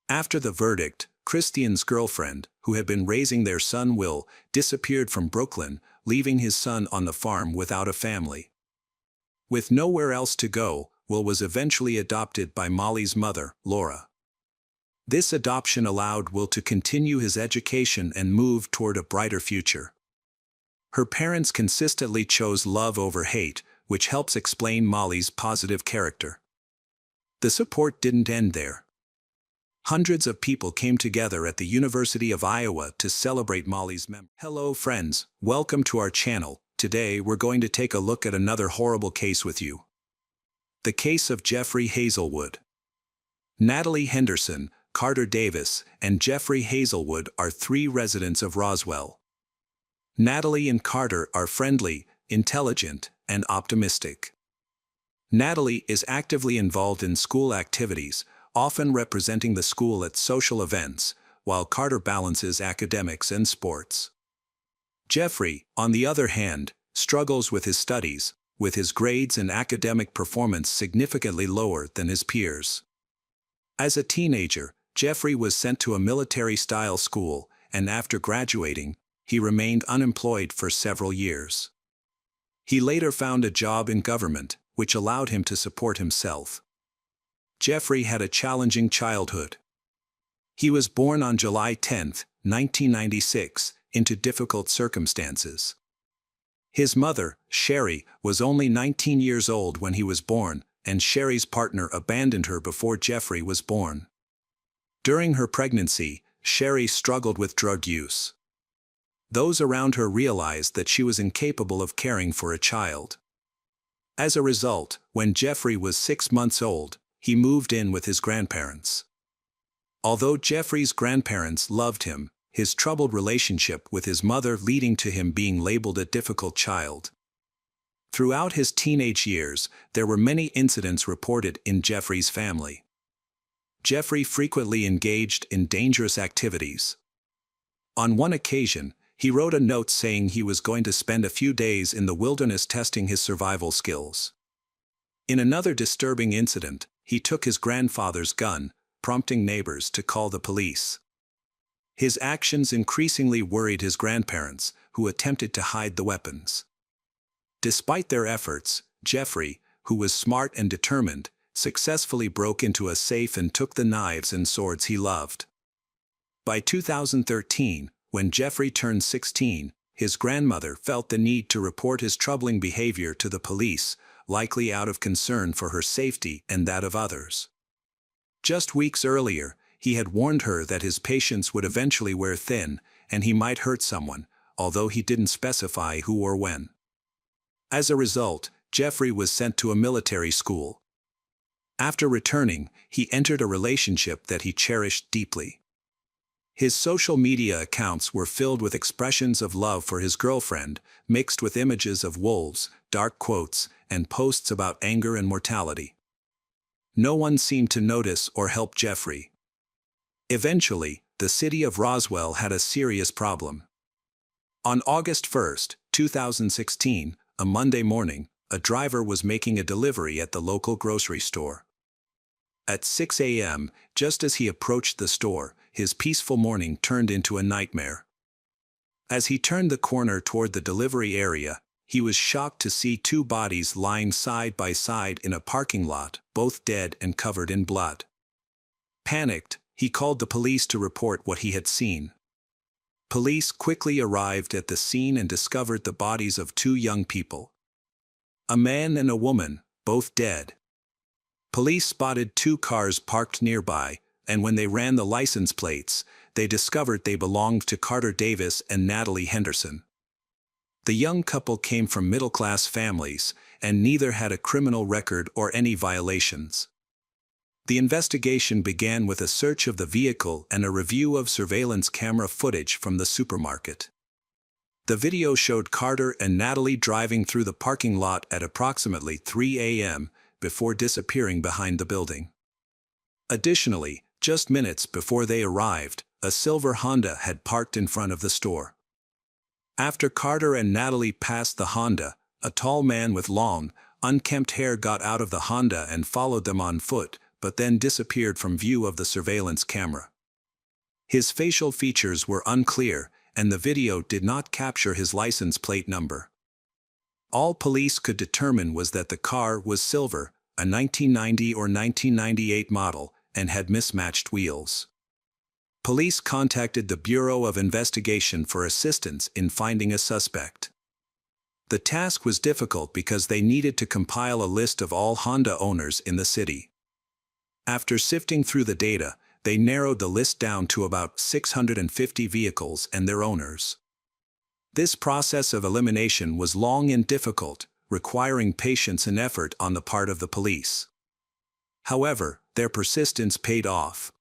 After the verdict, Christian's girlfriend, who had been raising their son Will, disappeared from Brooklyn, leaving his son on the farm without a family. With nowhere else to go, Will was eventually adopted by Molly's mother, Laura. This adoption allowed Will to continue his education and move toward a brighter future. Her parents consistently chose love over hate, which helps explain Molly's positive character. The support didn't end there. Hundreds of people came together at the University of Iowa to celebrate Molly's memory. Hello friends, welcome to our channel. Today we're going to take a look at another horrible case with you. The case of Jeffrey Hazelwood. Natalie Henderson, Carter Davis, and Jeffrey Hazelwood are 3 residents of Roswell. Natalie and Carter are friendly, intelligent, and optimistic. Natalie is actively involved in school activities, often representing the school at social events, while Carter balances academics and sports. Jeffrey, on the other hand, struggles with his studies, with his grades and academic performance significantly lower than his peers. As a teenager, Jeffrey was sent to a military-style school, and after graduating, he remained unemployed for several years. He later found a job in government, which allowed him to support himself. Jeffrey had a challenging childhood. He was born on July 10, 1996, into difficult circumstances. His mother, Sherry, was only 19 years old when he was born, and Sherry's partner abandoned her before Jeffrey was born. During her pregnancy, Sherry struggled with drug use. Those around her realized that she was incapable of caring for a child. As a result, when Jeffrey was 6 months old, he moved in with his grandparents. Although Jeffrey's grandparents loved him, his troubled relationship with his mother leading to him being labeled a difficult child. Throughout his teenage years, there were many incidents reported in Jeffrey's family. Jeffrey frequently engaged in dangerous activities. On one occasion, he wrote a note saying he was going to spend a few days in the wilderness testing his survival skills. In another disturbing incident, he took his grandfather's gun, prompting neighbors to call the police. His actions increasingly worried his grandparents, who attempted to hide the weapons. Despite their efforts, Jeffrey, who was smart and determined, successfully broke into a safe and took the knives and swords he loved. By 2013, when Jeffrey turned 16, his grandmother felt the need to report his troubling behavior to the police, likely out of concern for her safety and that of others. Just weeks earlier, he had warned her that his patience would eventually wear thin, and he might hurt someone, although he didn't specify who or when. As a result, Jeffrey was sent to a military school. After returning, he entered a relationship that he cherished deeply. His social media accounts were filled with expressions of love for his girlfriend, mixed with images of wolves, dark quotes, and posts about anger and mortality. No one seemed to notice or help Jeffrey. Eventually, the city of Roswell had a serious problem. On August 1, 2016, a Monday morning, a driver was making a delivery at the local grocery store. At 6 a.m., just as he approached the store, his peaceful morning turned into a nightmare. As he turned the corner toward the delivery area, he was shocked to see two bodies lying side by side in a parking lot, both dead and covered in blood. Panicked, he called the police to report what he had seen. Police quickly arrived at the scene and discovered the bodies of two young people. A man and a woman, both dead. Police spotted two cars parked nearby, and when they ran the license plates, they discovered they belonged to Carter Davis and Natalie Henderson. The young couple came from middle-class families, and neither had a criminal record or any violations. The investigation began with a search of the vehicle and a review of surveillance camera footage from the supermarket. The video showed Carter and Natalie driving through the parking lot at approximately 3 a.m. before disappearing behind the building. Additionally, just minutes before they arrived, a silver Honda had parked in front of the store. After Carter and Natalie passed the Honda, a tall man with long, unkempt hair got out of the Honda and followed them on foot, but then disappeared from view of the surveillance camera. His facial features were unclear, and the video did not capture his license plate number. All police could determine was that the car was silver, a 1990 or 1998 model, and had mismatched wheels. Police contacted the Bureau of Investigation for assistance in finding a suspect. The task was difficult because they needed to compile a list of all Honda owners in the city. After sifting through the data, they narrowed the list down to about 650 vehicles and their owners. This process of elimination was long and difficult, requiring patience and effort on the part of the police. However, their persistence paid off.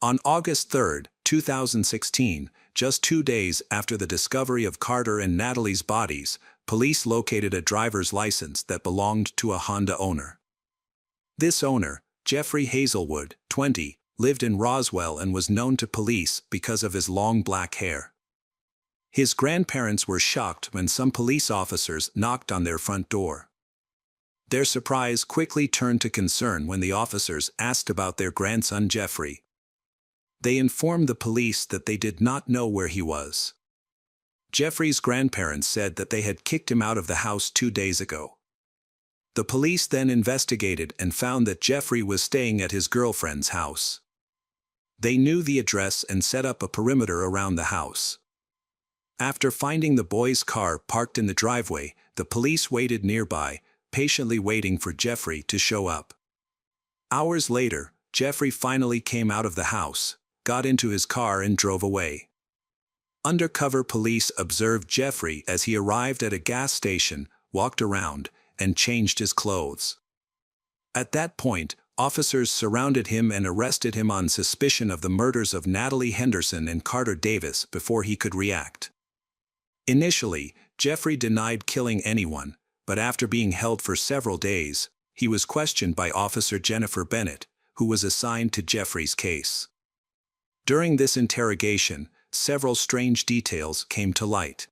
On August 3, 2016, just 2 days after the discovery of Carter and Natalie's bodies, police located a driver's license that belonged to a Honda owner. This owner, Jeffrey Hazelwood, 20, lived in Roswell and was known to police because of his long black hair. His grandparents were shocked when some police officers knocked on their front door. Their surprise quickly turned to concern when the officers asked about their grandson Jeffrey. They informed the police that they did not know where he was. Jeffrey's grandparents said that they had kicked him out of the house 2 days ago. The police then investigated and found that Jeffrey was staying at his girlfriend's house. They knew the address and set up a perimeter around the house. After finding the boy's car parked in the driveway, the police waited nearby, patiently waiting for Jeffrey to show up. Hours later, Jeffrey finally came out of the house, got into his car and drove away. Undercover police observed Jeffrey as he arrived at a gas station, walked around, and changed his clothes. At that point, officers surrounded him and arrested him on suspicion of the murders of Natalie Henderson and Carter Davis before he could react. Initially, Jeffrey denied killing anyone, but after being held for several days, he was questioned by Officer Jennifer Bennett, who was assigned to Jeffrey's case. During this interrogation, several strange details came to light.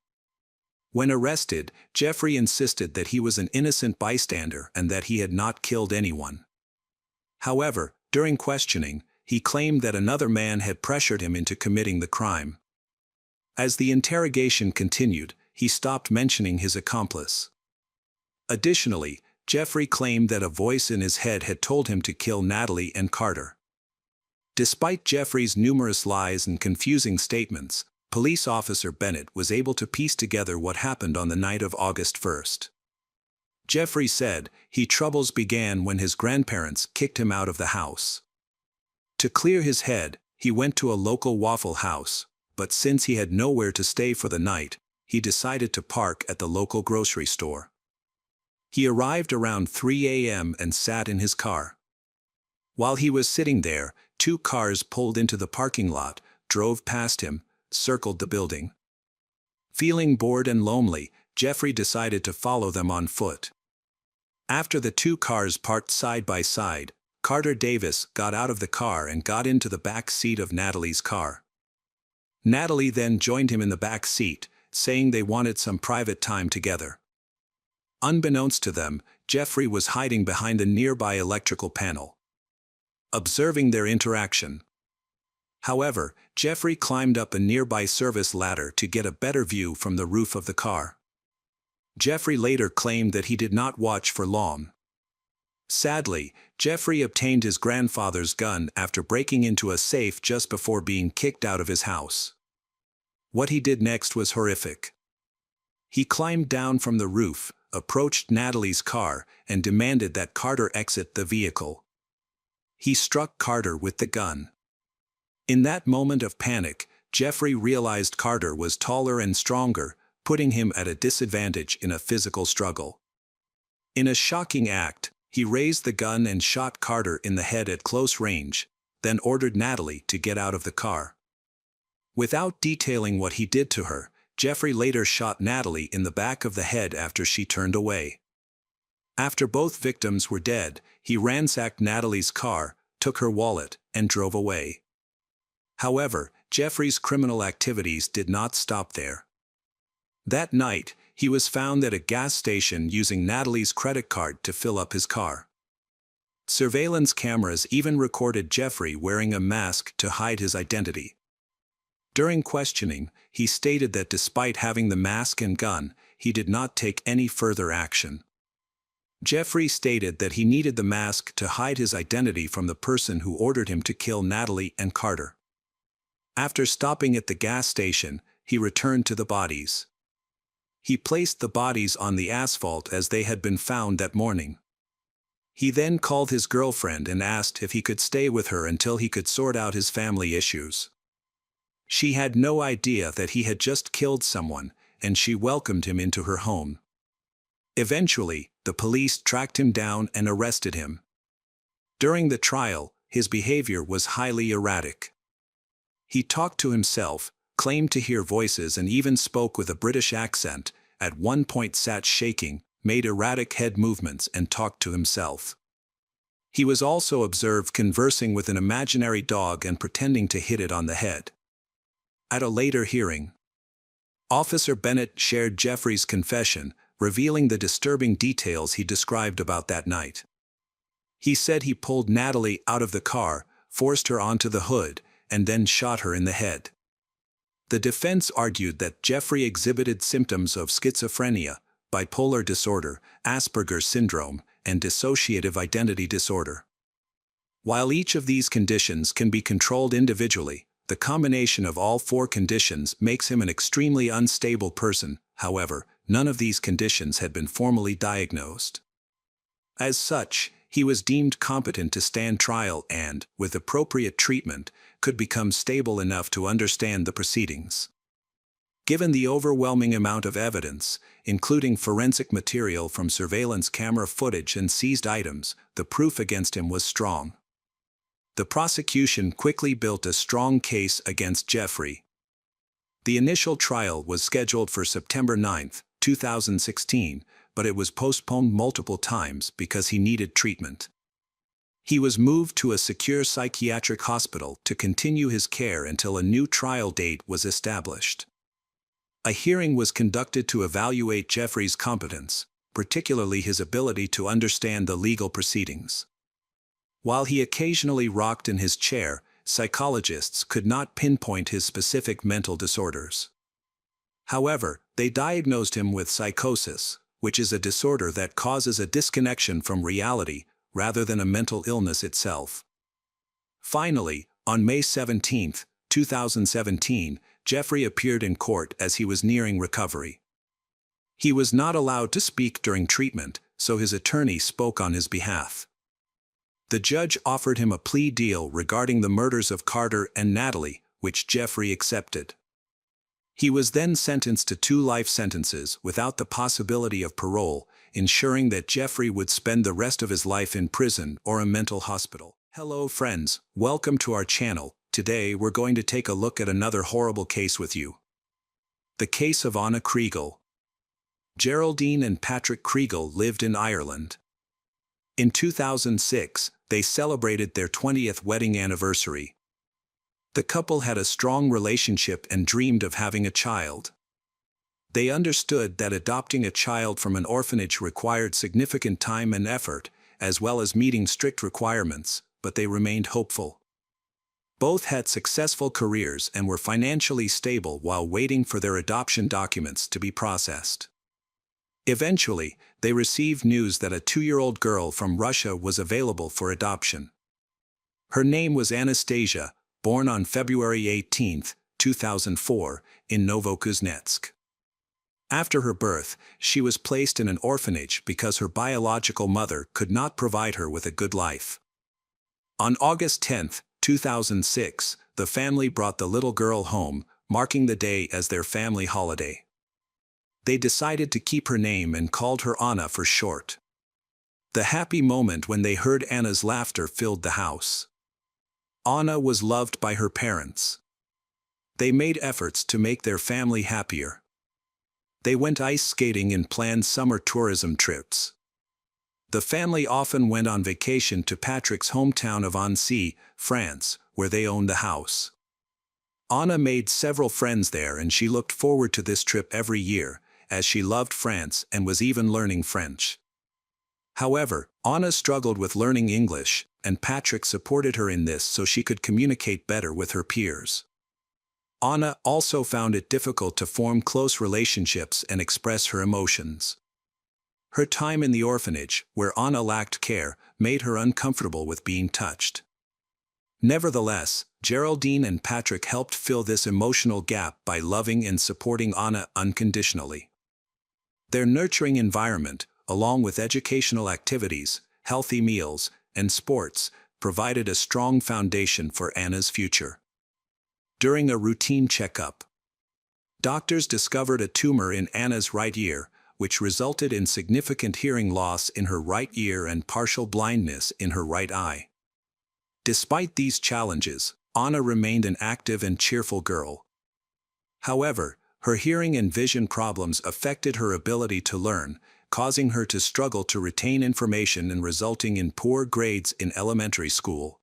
When arrested, Jeffrey insisted that he was an innocent bystander and that he had not killed anyone. However, during questioning, he claimed that another man had pressured him into committing the crime. As the interrogation continued, he stopped mentioning his accomplice. Additionally, Jeffrey claimed that a voice in his head had told him to kill Natalie and Carter. Despite Jeffrey's numerous lies and confusing statements, Police Officer Bennett was able to piece together what happened on the night of August 1st. Jeffrey said his troubles began when his grandparents kicked him out of the house. To clear his head, he went to a local Waffle House, but since he had nowhere to stay for the night, he decided to park at the local grocery store. He arrived around 3 a.m. and sat in his car. While he was sitting there, 2 cars pulled into the parking lot, drove past him, circled the building. Feeling bored and lonely, Jeffrey decided to follow them on foot. After the 2 cars parked side by side, Carter Davis got out of the car and got into the back seat of Natalie's car. Natalie then joined him in the back seat, saying they wanted some private time together. Unbeknownst to them, Jeffrey was hiding behind the nearby electrical panel, observing their interaction. However, Jeffrey climbed up a nearby service ladder to get a better view from the roof of the car. Jeffrey later claimed that he did not watch for long. Sadly, Jeffrey obtained his grandfather's gun after breaking into a safe just before being kicked out of his house. What he did next was horrific. He climbed down from the roof, approached Natalie's car, and demanded that Carter exit the vehicle. He struck Carter with the gun. In that moment of panic, Jeffrey realized Carter was taller and stronger, putting him at a disadvantage in a physical struggle. In a shocking act, he raised the gun and shot Carter in the head at close range, then ordered Natalie to get out of the car. Without detailing what he did to her, Jeffrey later shot Natalie in the back of the head after she turned away. After both victims were dead, he ransacked Natalie's car, took her wallet, and drove away. However, Jeffrey's criminal activities did not stop there. That night, he was found at a gas station using Natalie's credit card to fill up his car. Surveillance cameras even recorded Jeffrey wearing a mask to hide his identity. During questioning, he stated that despite having the mask and gun, he did not take any further action. Jeffrey stated that he needed the mask to hide his identity from the person who ordered him to kill Natalie and Carter. After stopping at the gas station, he returned to the bodies. He placed the bodies on the asphalt as they had been found that morning. He then called his girlfriend and asked if he could stay with her until he could sort out his family issues. She had no idea that he had just killed someone, and she welcomed him into her home. Eventually, the police tracked him down and arrested him. During the trial, his behavior was highly erratic. He talked to himself, claimed to hear voices, and even spoke with a British accent, at one point sat shaking, made erratic head movements, and talked to himself. He was also observed conversing with an imaginary dog and pretending to hit it on the head. At a later hearing, Officer Bennett shared Jeffrey's confession, revealing the disturbing details he described about that night. He said he pulled Natalie out of the car, forced her onto the hood, and then shot her in the head. The defense argued that Jeffrey exhibited symptoms of schizophrenia, bipolar disorder, Asperger's syndrome, and dissociative identity disorder. While each of these conditions can be controlled individually, the combination of all 4 conditions makes him an extremely unstable person. However, none of these conditions had been formally diagnosed. As such, he was deemed competent to stand trial and, with appropriate treatment, could become stable enough to understand the proceedings. Given the overwhelming amount of evidence, including forensic material from surveillance camera footage and seized items, the proof against him was strong. The prosecution quickly built a strong case against Jeffrey. The initial trial was scheduled for September 9, 2016, but it was postponed multiple times because he needed treatment. He was moved to a secure psychiatric hospital to continue his care until a new trial date was established. A hearing was conducted to evaluate Jeffrey's competence, particularly his ability to understand the legal proceedings. While he occasionally rocked in his chair, psychologists could not pinpoint his specific mental disorders. However, they diagnosed him with psychosis, which is a disorder that causes a disconnection from reality rather than a mental illness itself. Finally, on May 17, 2017, Jeffrey appeared in court as he was nearing recovery. He was not allowed to speak during treatment, so his attorney spoke on his behalf. The judge offered him a plea deal regarding the murders of Carter and Natalie, which Jeffrey accepted. He was then sentenced to 2 life sentences without the possibility of parole, ensuring that Jeffrey would spend the rest of his life in prison or a mental hospital. Hello friends, welcome to our channel. Today we're going to take a look at another horrible case with you. The case of Anna Kriegel. Geraldine and Patrick Kriegel lived in Ireland. In 2006, they celebrated their 20th wedding anniversary. The couple had a strong relationship and dreamed of having a child. They understood that adopting a child from an orphanage required significant time and effort, as well as meeting strict requirements, but they remained hopeful. Both had successful careers and were financially stable while waiting for their adoption documents to be processed. Eventually, they received news that a 2-year-old girl from Russia was available for adoption. Her name was Anastasia, born on February 18, 2004, in Novokuznetsk. After her birth, she was placed in an orphanage because her biological mother could not provide her with a good life. On August 10, 2006, the family brought the little girl home, marking the day as their family holiday. They decided to keep her name and called her Anna for short. The happy moment when they heard Anna's laughter filled the house. Anna was loved by her parents. They made efforts to make their family happier. They went ice skating and planned summer tourism trips. The family often went on vacation to Patrick's hometown of Annecy, France, where they owned the house. Anna made several friends there and she looked forward to this trip every year, as she loved France and was even learning French. However, Anna struggled with learning English, and Patrick supported her in this so she could communicate better with her peers. Anna also found it difficult to form close relationships and express her emotions. Her time in the orphanage, where Anna lacked care, made her uncomfortable with being touched. Nevertheless, Geraldine and Patrick helped fill this emotional gap by loving and supporting Anna unconditionally. Their nurturing environment, along with educational activities, healthy meals, and sports, provided a strong foundation for Anna's future. During a routine checkup, doctors discovered a tumor in Anna's right ear, which resulted in significant hearing loss in her right ear and partial blindness in her right eye. Despite these challenges, Anna remained an active and cheerful girl. However, her hearing and vision problems affected her ability to learn, causing her to struggle to retain information and resulting in poor grades in elementary school.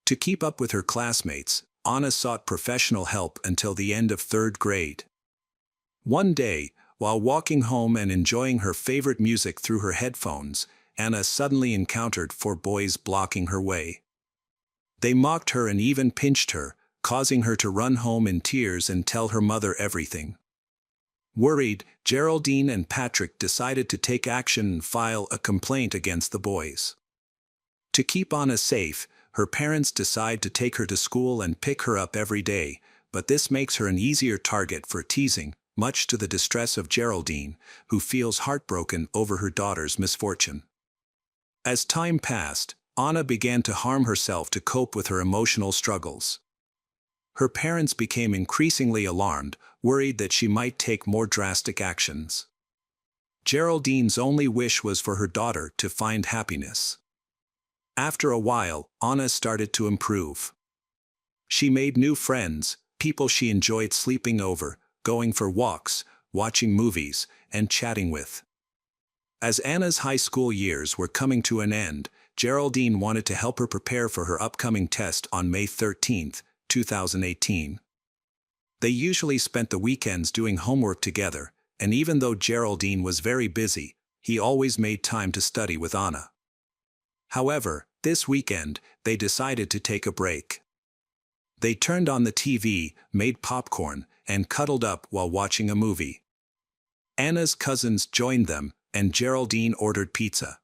To keep up with her classmates, Anna sought professional help until the end of 3rd grade. One day, while walking home and enjoying her favorite music through her headphones, Anna suddenly encountered 4 boys blocking her way. They mocked her and even pinched her, causing her to run home in tears and tell her mother everything. Worried, Geraldine and Patrick decided to take action and file a complaint against the boys. To keep Anna safe, her parents decide to take her to school and pick her up every day, but this makes her an easier target for teasing, much to the distress of Geraldine, who feels heartbroken over her daughter's misfortune. As time passed, Anna began to harm herself to cope with her emotional struggles. her parents became increasingly alarmed, worried that she might take more drastic actions. Geraldine's only wish was for her daughter to find happiness. After a while, Anna started to improve. She made new friends, people she enjoyed sleeping over, going for walks, watching movies, and chatting with. As Anna's high school years were coming to an end, Geraldine wanted to help her prepare for her upcoming test on May 13, 2018. They usually spent the weekends doing homework together, and even though Geraldine was very busy, he always made time to study with Anna. However, this weekend, they decided to take a break. They turned on the TV, made popcorn, and cuddled up while watching a movie. Anna's cousins joined them, and Geraldine ordered pizza.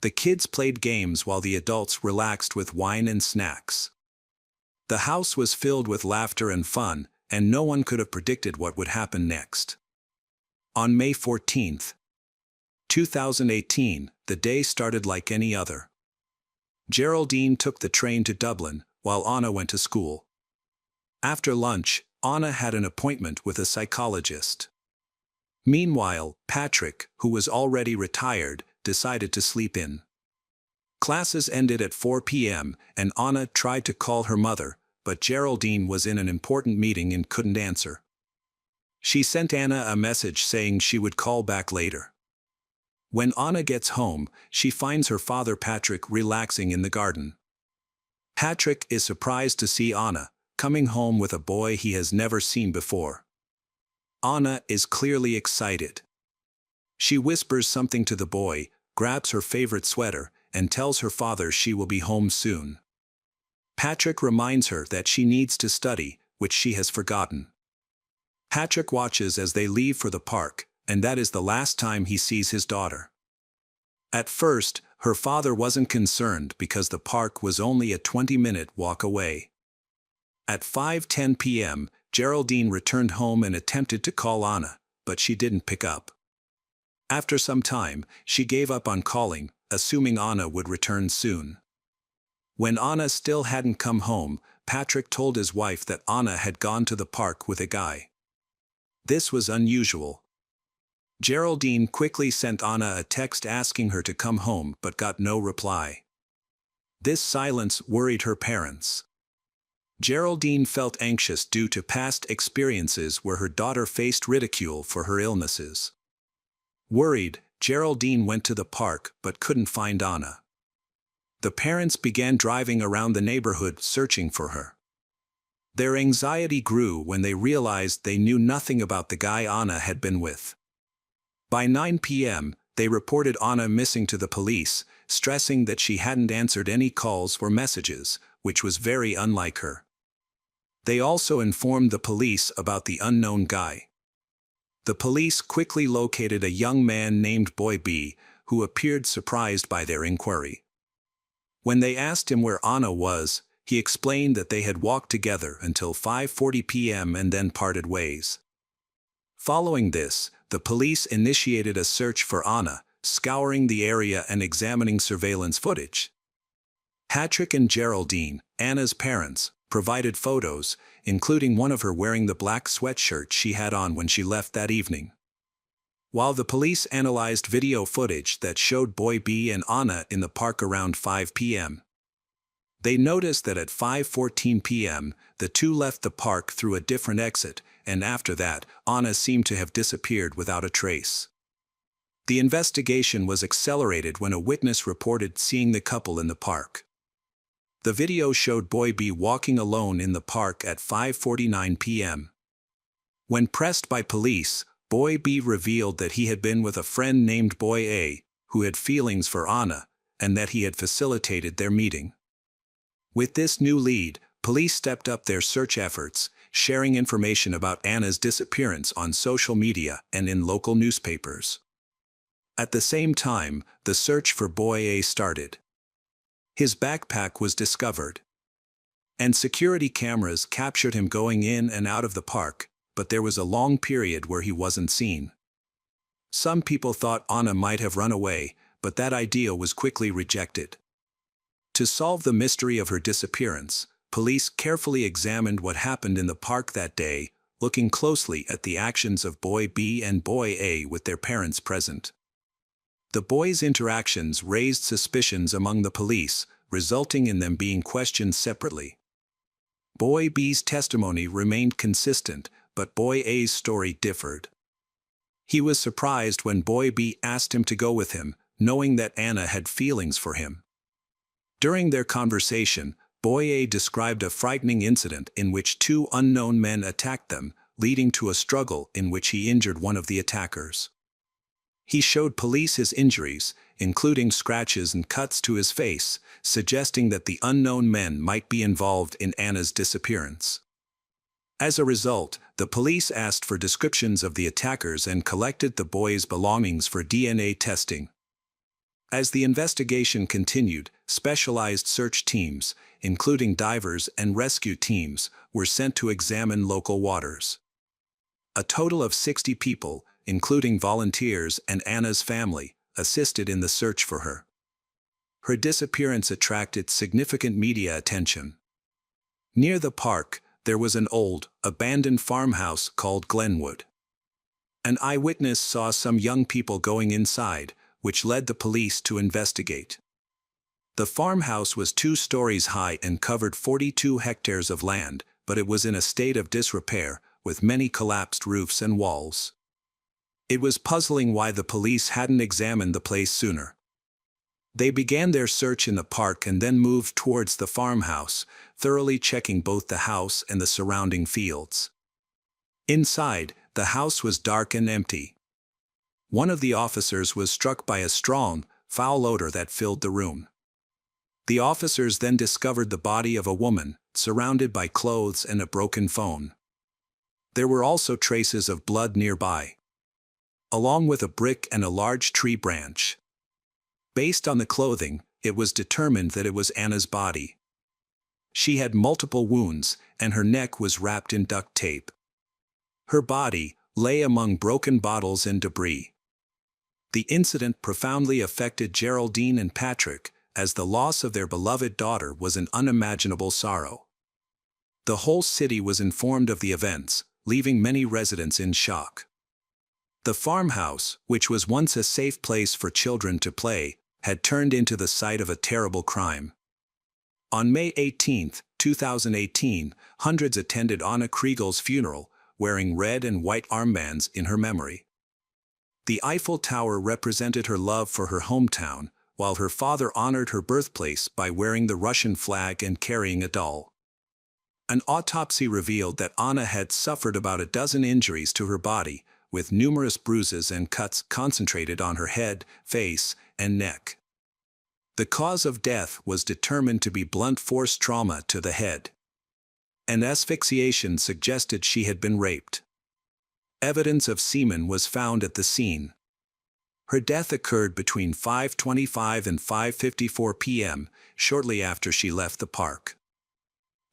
The kids played games while the adults relaxed with wine and snacks. The house was filled with laughter and fun, and no one could have predicted what would happen next. On May 14, 2018, the day started like any other. Geraldine took the train to Dublin, while Anna went to school. After lunch, Anna had an appointment with a psychologist. Meanwhile, Patrick, who was already retired, decided to sleep in. Classes ended at 4 p.m., and Anna tried to call her mother, but Geraldine was in an important meeting and couldn't answer. She sent Anna a message saying she would call back later. When Anna gets home, she finds her father Patrick relaxing in the garden. Patrick is surprised to see Anna, coming home with a boy he has never seen before. Anna is clearly excited. She whispers something to the boy, grabs her favorite sweater, and tells her father she will be home soon. Patrick reminds her that she needs to study, which she has forgotten. Patrick watches as they leave for the park, and that is the last time he sees his daughter. At first, her father wasn't concerned because the park was only a 20-minute walk away. At 5:10 p.m., Geraldine returned home and attempted to call Anna, but she didn't pick up. After some time, she gave up on calling, assuming Anna would return soon. When Anna still hadn't come home, Patrick told his wife that Anna had gone to the park with a guy. This was unusual. Geraldine quickly sent Anna a text asking her to come home but got no reply. This silence worried her parents. Geraldine felt anxious due to past experiences where her daughter faced ridicule for her illnesses. Worried, Geraldine went to the park but couldn't find Anna. The parents began driving around the neighborhood searching for her. Their anxiety grew when they realized they knew nothing about the guy Anna had been with. By 9 p.m., they reported Anna missing to the police, stressing that she hadn't answered any calls or messages, which was very unlike her. They also informed the police about the unknown guy. The police quickly located a young man named Boy B, who appeared surprised by their inquiry. When they asked him where Anna was, he explained that they had walked together until 5:40 p.m. and then parted ways. Following this, the police initiated a search for Anna, scouring the area and examining surveillance footage. Patrick and Geraldine, Anna's parents, provided photos, including one of her wearing the black sweatshirt she had on when she left that evening. While the police analyzed video footage that showed Boy B and Anna in the park around 5 p.m., they noticed that at 5:14 p.m., the two left the park through a different exit, and after that, Anna seemed to have disappeared without a trace. The investigation was accelerated when a witness reported seeing the couple in the park. The video showed Boy B walking alone in the park at 5:49 p.m. When pressed by police, Boy B revealed that he had been with a friend named Boy A, who had feelings for Anna, and that he had facilitated their meeting. With this new lead, police stepped up their search efforts, sharing information about Anna's disappearance on social media and in local newspapers. At the same time, the search for Boy A started. His backpack was discovered, and security cameras captured him going in and out of the park, but there was a long period where he wasn't seen. Some people thought Anna might have run away, but that idea was quickly rejected. To solve the mystery of her disappearance, police carefully examined what happened in the park that day, looking closely at the actions of Boy B and Boy A with their parents present. The boys' interactions raised suspicions among the police, resulting in them being questioned separately. Boy B's testimony remained consistent, but Boy A's story differed. He was surprised when Boy B asked him to go with him, knowing that Anna had feelings for him. During their conversation, Boy A described a frightening incident in which two unknown men attacked them, leading to a struggle in which he injured one of the attackers. He showed police his injuries, including scratches and cuts to his face, suggesting that the unknown men might be involved in Anna's disappearance. As a result, the police asked for descriptions of the attackers and collected the boys' belongings for DNA testing. As the investigation continued, specialized search teams, including divers and rescue teams, were sent to examine local waters. A total of 60 people, including volunteers and Anna's family, assisted in the search for her. Her disappearance attracted significant media attention. Near the park, there was an old, abandoned farmhouse called Glenwood. An eyewitness saw some young people going inside, which led the police to investigate. The farmhouse was 2 stories high and covered 42 hectares of land, but it was in a state of disrepair, with many collapsed roofs and walls. It was puzzling why the police hadn't examined the place sooner. They began their search in the park and then moved towards the farmhouse, thoroughly checking both the house and the surrounding fields. Inside, the house was dark and empty. One of the officers was struck by a strong, foul odor that filled the room. The officers then discovered the body of a woman, surrounded by clothes and a broken phone. There were also traces of blood nearby, along with a brick and a large tree branch. Based on the clothing, it was determined that it was Anna's body. She had multiple wounds, and her neck was wrapped in duct tape. Her body lay among broken bottles and debris. The incident profoundly affected Geraldine and Patrick, as the loss of their beloved daughter was an unimaginable sorrow. The whole city was informed of the events, leaving many residents in shock. The farmhouse, which was once a safe place for children to play, had turned into the site of a terrible crime. On May 18, 2018, hundreds attended Anna Kriegel's funeral, wearing red and white armbands in her memory. The Eiffel Tower represented her love for her hometown, while her father honored her birthplace by wearing the Russian flag and carrying a doll. An autopsy revealed that Anna had suffered about a dozen injuries to her body, with numerous bruises and cuts concentrated on her head, face, and neck. The cause of death was determined to be blunt force trauma to the head. An asphyxiation suggested she had been raped. Evidence of semen was found at the scene. Her death occurred between 5:25 and 5:54 p.m., shortly after she left the park.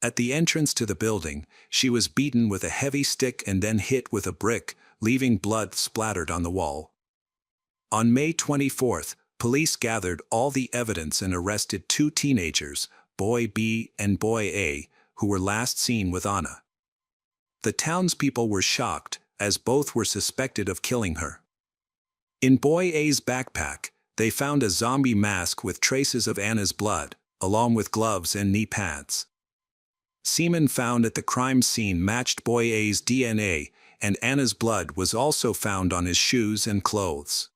At the entrance to the building, she was beaten with a heavy stick and then hit with a brick, leaving blood splattered on the wall. On May 24, police gathered all the evidence and arrested 2 teenagers, Boy B and Boy A, who were last seen with Anna. The townspeople were shocked, as both were suspected of killing her. In Boy A's backpack, they found a zombie mask with traces of Anna's blood, along with gloves and knee pads. Semen found at the crime scene matched Boy A's DNA, and Anna's blood was also found on his shoes and clothes.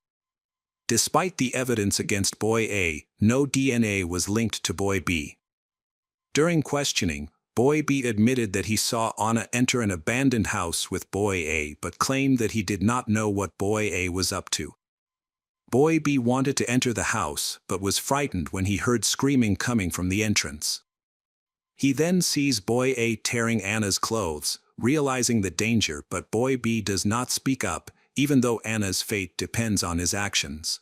Despite the evidence against Boy A, no DNA was linked to Boy B. During questioning, Boy B admitted that he saw Anna enter an abandoned house with Boy A but claimed that he did not know what Boy A was up to. Boy B wanted to enter the house but was frightened when he heard screaming coming from the entrance. He then sees Boy A tearing Anna's clothes, realizing the danger, but Boy B does not speak up, even though Anna's fate depends on his actions.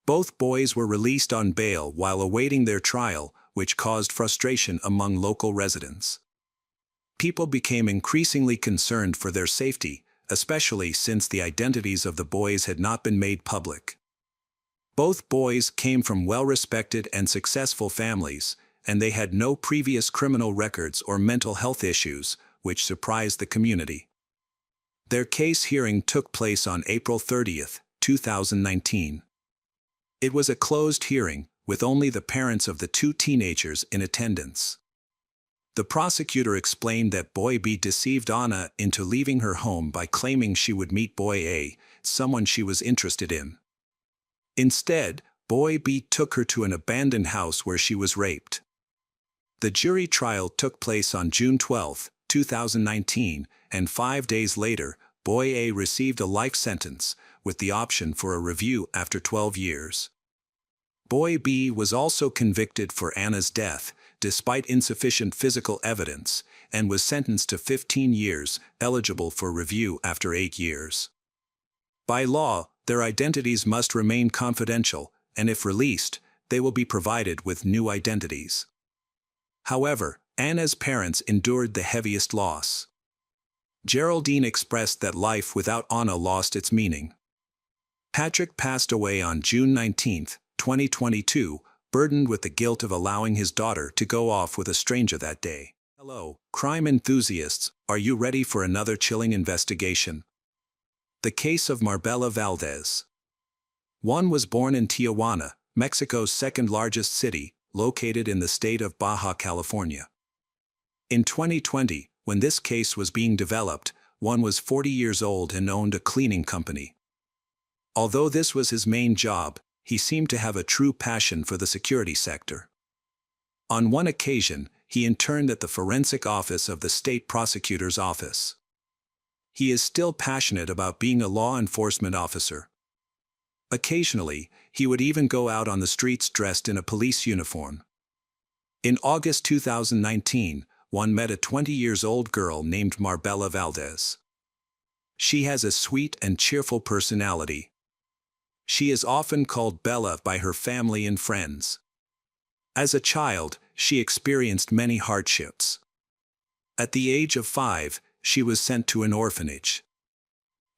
Both boys were released on bail while awaiting their trial, which caused frustration among local residents. People became increasingly concerned for their safety, especially since the identities of the boys had not been made public. Both boys came from well-respected and successful families, and they had no previous criminal records or mental health issues, which surprised the community. Their case hearing took place on April 30, 2019. It was a closed hearing, with only the parents of the two teenagers in attendance. The prosecutor explained that Boy B deceived Anna into leaving her home by claiming she would meet Boy A, someone she was interested in. Instead, Boy B took her to an abandoned house where she was raped. The jury trial took place on June 12, 2019, and 5 days later, Boy A received a life sentence, with the option for a review after 12 years. Boy B was also convicted for Anna's death, despite insufficient physical evidence, and was sentenced to 15 years, eligible for review after 8 years. By law, their identities must remain confidential, and if released, they will be provided with new identities. However, Anna's parents endured the heaviest loss. Geraldine expressed that life without Anna lost its meaning. Patrick passed away on June 19, 2022, burdened with the guilt of allowing his daughter to go off with a stranger that day. Hello, crime enthusiasts, are you ready for another chilling investigation? The case of Marbella Valdez. One was born in Tijuana, Mexico's second-largest city, located in the state of Baja California. In 2020, when this case was being developed, one was 40 years old and owned a cleaning company. Although this was his main job, he seemed to have a true passion for the security sector. On one occasion, he interned at the forensic office of the state prosecutor's office. He is still passionate about being a law enforcement officer. Occasionally, he would even go out on the streets dressed in a police uniform. In August 2019, one met a 20-year-old girl named Marbella Valdez. She has a sweet and cheerful personality. She is often called Bella by her family and friends. As a child, she experienced many hardships. At the age of 5, she was sent to an orphanage.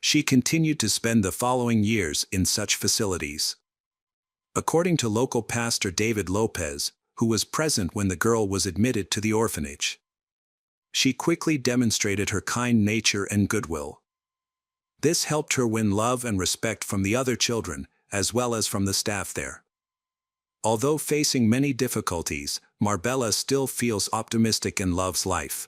She continued to spend the following years in such facilities. According to local pastor David Lopez, who was present when the girl was admitted to the orphanage, she quickly demonstrated her kind nature and goodwill. This helped her win love and respect from the other children, as well as from the staff there. Although facing many difficulties, Marbella still feels optimistic and loves life.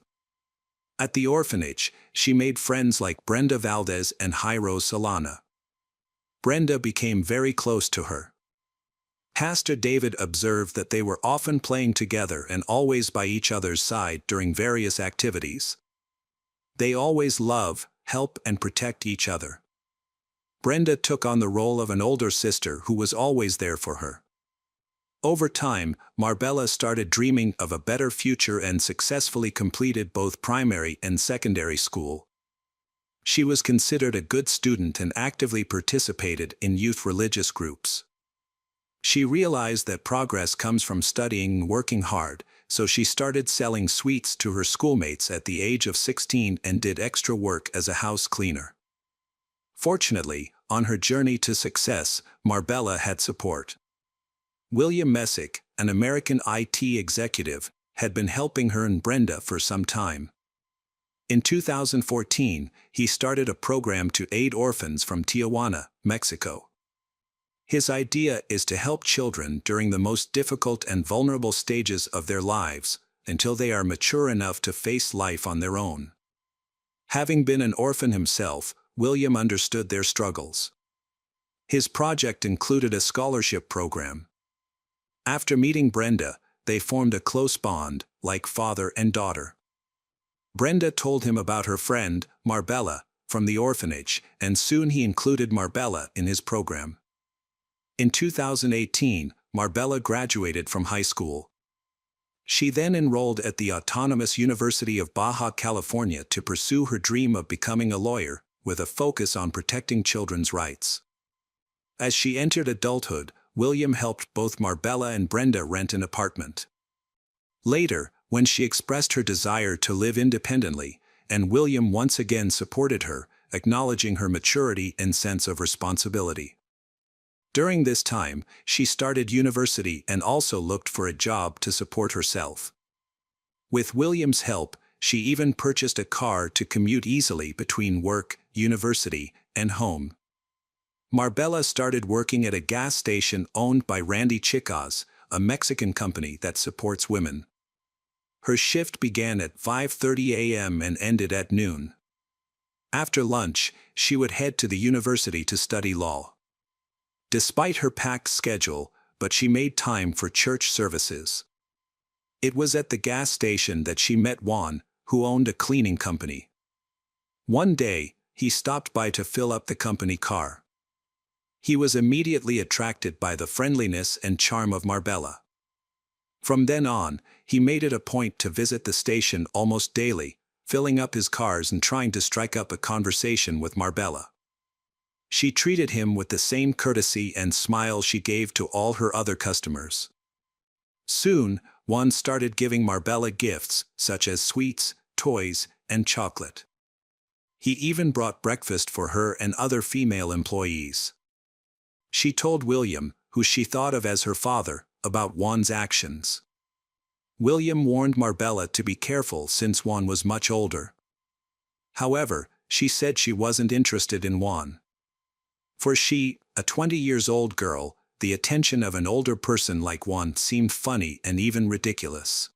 At the orphanage, she made friends like Brenda Valdez and Jairo Solana. Brenda became very close to her. Pastor David observed that they were often playing together and always by each other's side during various activities. They always love, help, and protect each other. Brenda took on the role of an older sister who was always there for her. Over time, Marbella started dreaming of a better future and successfully completed both primary and secondary school. She was considered a good student and actively participated in youth religious groups. She realized that progress comes from studying and working hard, so she started selling sweets to her schoolmates at the age of 16 and did extra work as a house cleaner. Fortunately, on her journey to success, Marbella had support. William Messick, an American IT executive, had been helping her and Brenda for some time. In 2014, he started a program to aid orphans from Tijuana, Mexico. His idea is to help children during the most difficult and vulnerable stages of their lives, until they are mature enough to face life on their own. Having been an orphan himself, William understood their struggles. His project included a scholarship program. After meeting Brenda, they formed a close bond, like father and daughter. Brenda told him about her friend, Marbella, from the orphanage, and soon he included Marbella in his program. In 2018, Marbella graduated from high school. She then enrolled at the Autonomous University of Baja California to pursue her dream of becoming a lawyer, with a focus on protecting children's rights. As she entered adulthood, William helped both Marbella and Brenda rent an apartment. Later, when she expressed her desire to live independently, and William once again supported her, acknowledging her maturity and sense of responsibility. During this time, she started university and also looked for a job to support herself. With William's help, she even purchased a car to commute easily between work, university, and home. Marbella started working at a gas station owned by Randy Chicas, a Mexican company that supports women. Her shift began at 5:30 a.m. and ended at noon. After lunch, she would head to the university to study law. Despite her packed schedule, but she made time for church services. It was at the gas station that she met Juan, who owned a cleaning company. One day, he stopped by to fill up the company car. He was immediately attracted by the friendliness and charm of Marbella. From then on, he made it a point to visit the station almost daily, filling up his cars and trying to strike up a conversation with Marbella. She treated him with the same courtesy and smile she gave to all her other customers. Soon, Juan started giving Marbella gifts, such as sweets, toys, and chocolate. He even brought breakfast for her and other female employees. She told William, who she thought of as her father, about Juan's actions. William warned Marbella to be careful since Juan was much older. However, she said she wasn't interested in Juan. For she, a 20-year-old girl, the attention of an older person like Juan seemed funny and even ridiculous.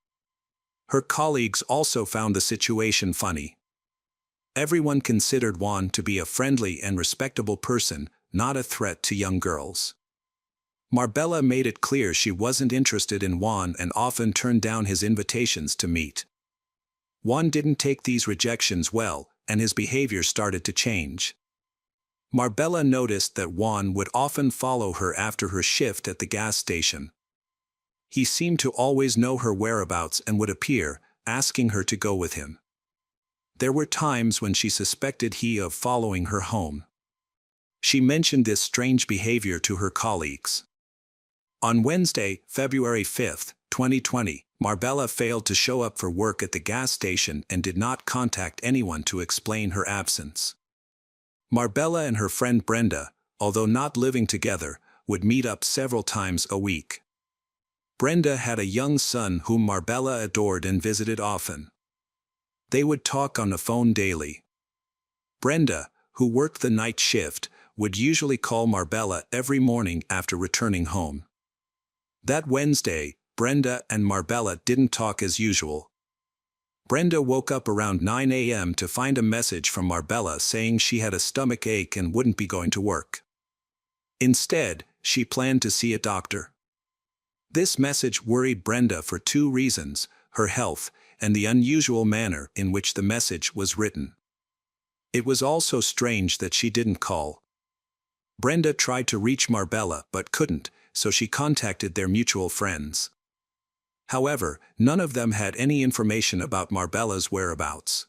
Her colleagues also found the situation funny. Everyone considered Juan to be a friendly and respectable person, not a threat to young girls. Marbella made it clear she wasn't interested in Juan and often turned down his invitations to meet. Juan didn't take these rejections well, and his behavior started to change. Marbella noticed that Juan would often follow her after her shift at the gas station. He seemed to always know her whereabouts and would appear, asking her to go with him. There were times when she suspected he of following her home. She mentioned this strange behavior to her colleagues. On Wednesday, February 5, 2020, Marbella failed to show up for work at the gas station and did not contact anyone to explain her absence. Marbella and her friend Brenda, although not living together, would meet up several times a week. Brenda had a young son whom Marbella adored and visited often. They would talk on the phone daily. Brenda, who worked the night shift, would usually call Marbella every morning after returning home. That Wednesday, Brenda and Marbella didn't talk as usual. Brenda woke up around 9 a.m. to find a message from Marbella saying she had a stomach ache and wouldn't be going to work. Instead, she planned to see a doctor. This message worried Brenda for two reasons: her health and the unusual manner in which the message was written. It was also strange that she didn't call. Brenda tried to reach Marbella but couldn't, so she contacted their mutual friends. However, none of them had any information about Marbella's whereabouts.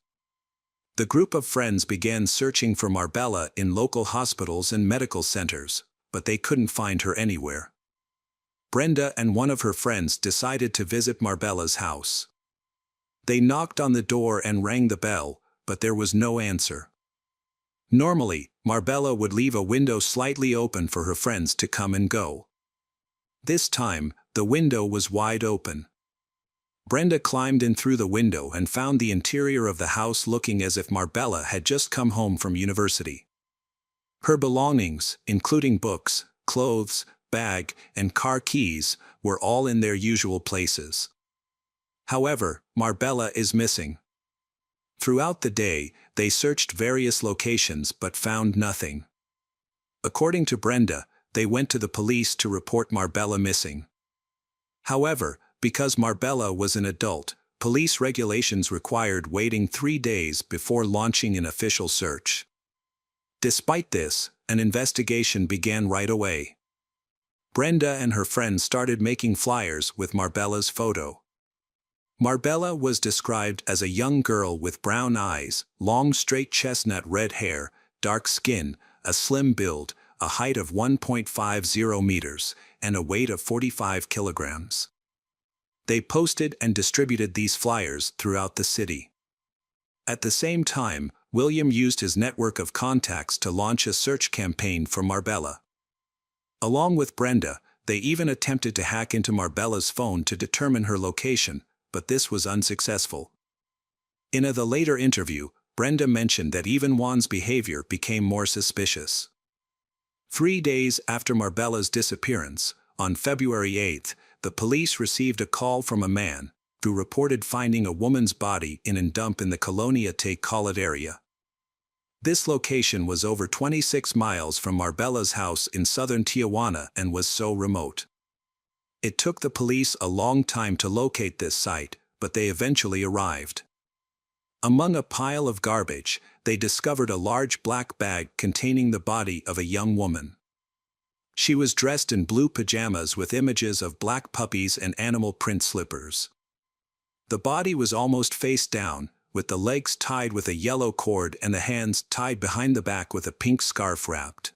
The group of friends began searching for Marbella in local hospitals and medical centers, but they couldn't find her anywhere. Brenda and one of her friends decided to visit Marbella's house. They knocked on the door and rang the bell, but there was no answer. Normally, Marbella would leave a window slightly open for her friends to come and go. This time, the window was wide open. Brenda climbed in through the window and found the interior of the house looking as if Marbella had just come home from university. Her belongings, including books, clothes, bag, and car keys, were all in their usual places. However, Marbella is missing. Throughout the day, they searched various locations but found nothing. According to Brenda, they went to the police to report Marbella missing. However, because Marbella was an adult, police regulations required waiting 3 days before launching an official search. Despite this, an investigation began right away. Brenda and her friends started making flyers with Marbella's photo. Marbella was described as a young girl with brown eyes, long straight chestnut red hair, dark skin, a slim build, a height of 1.50 meters, and a weight of 45 kilograms. They posted and distributed these flyers throughout the city. At the same time, William used his network of contacts to launch a search campaign for Marbella. Along with Brenda, they even attempted to hack into Marbella's phone to determine her location, but this was unsuccessful. In a later interview, Brenda mentioned that even Juan's behavior became more suspicious. 3 days after Marbella's disappearance, on February 8, the police received a call from a man who reported finding a woman's body in a dump in the Colonia Te Colet area. This location was over 26 miles from Marbella's house in southern Tijuana and was so remote. It took the police a long time to locate this site, but they eventually arrived. Among a pile of garbage, they discovered a large black bag containing the body of a young woman. She was dressed in blue pajamas with images of black puppies and animal print slippers. The body was almost face down, with the legs tied with a yellow cord and the hands tied behind the back with a pink scarf wrapped.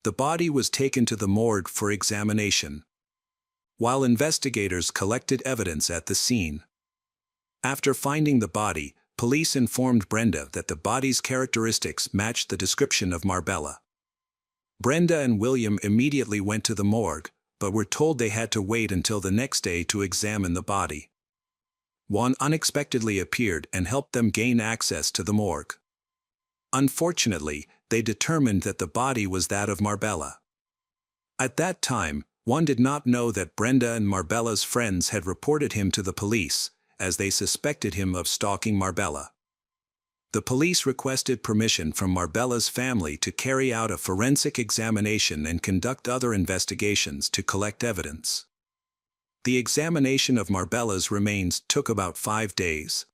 The body was taken to the morgue for examination, while investigators collected evidence at the scene. After finding the body, police informed Brenda that the body's characteristics matched the description of Marbella. Brenda and William immediately went to the morgue, but were told they had to wait until the next day to examine the body. Juan unexpectedly appeared and helped them gain access to the morgue. Unfortunately, they determined that the body was that of Marbella. At that time, Juan did not know that Brenda and Marbella's friends had reported him to the police, as they suspected him of stalking Marbella. The police requested permission from Marbella's family to carry out a forensic examination and conduct other investigations to collect evidence. The examination of Marbella's remains took about 5 days.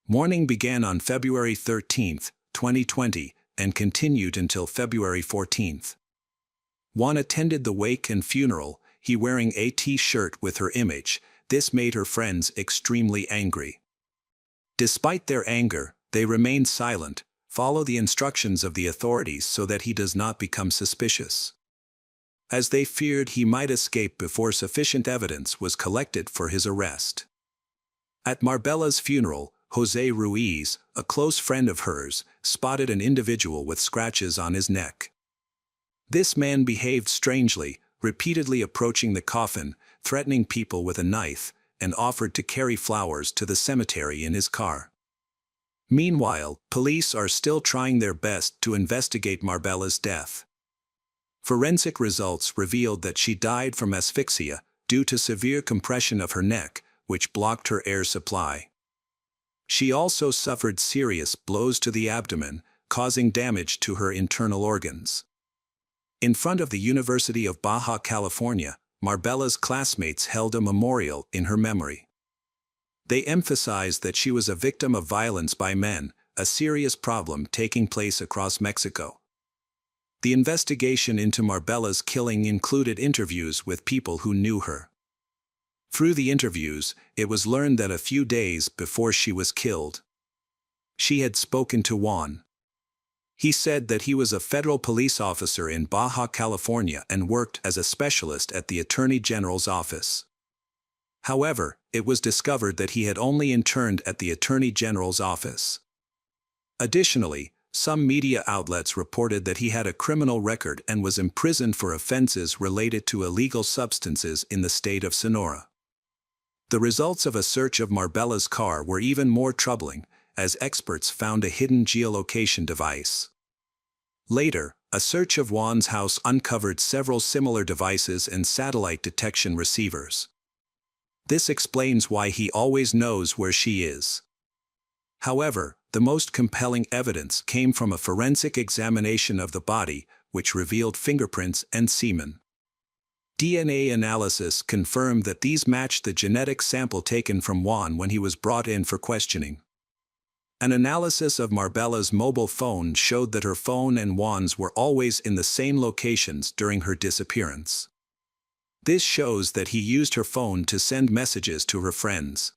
Mourning began on February 13, 2020, and continued until February 14. Juan attended the wake and funeral, he wearing a T-shirt with her image. This made her friends extremely angry. Despite their anger, they remained silent, follow the instructions of the authorities so that he does not become suspicious, as they feared he might escape before sufficient evidence was collected for his arrest. At Marbella's funeral, Jose Ruiz, a close friend of hers, spotted an individual with scratches on his neck. This man behaved strangely, repeatedly approaching the coffin, threatening people with a knife, and offered to carry flowers to the cemetery in his car. Meanwhile, police are still trying their best to investigate Marbella's death. Forensic results revealed that she died from asphyxia due to severe compression of her neck, which blocked her air supply. She also suffered serious blows to the abdomen, causing damage to her internal organs. In front of the University of Baja California, Marbella's classmates held a memorial in her memory. They emphasized that she was a victim of violence by men, a serious problem taking place across Mexico. The investigation into Marbella's killing included interviews with people who knew her. Through the interviews, it was learned that a few days before she was killed, she had spoken to Juan. He said that he was a federal police officer in Baja California and worked as a specialist at the Attorney General's office. However, it was discovered that he had only interned at the Attorney General's office. Additionally, some media outlets reported that he had a criminal record and was imprisoned for offenses related to illegal substances in the state of Sonora. The results of a search of Marbella's car were even more troubling, as experts found a hidden geolocation device. Later, a search of Juan's house uncovered several similar devices and satellite detection receivers. This explains why he always knows where she is. However, the most compelling evidence came from a forensic examination of the body, which revealed fingerprints and semen. DNA analysis confirmed that these matched the genetic sample taken from Juan when he was brought in for questioning. An analysis of Marbella's mobile phone showed that her phone and Juan's were always in the same locations during her disappearance. This shows that he used her phone to send messages to her friends.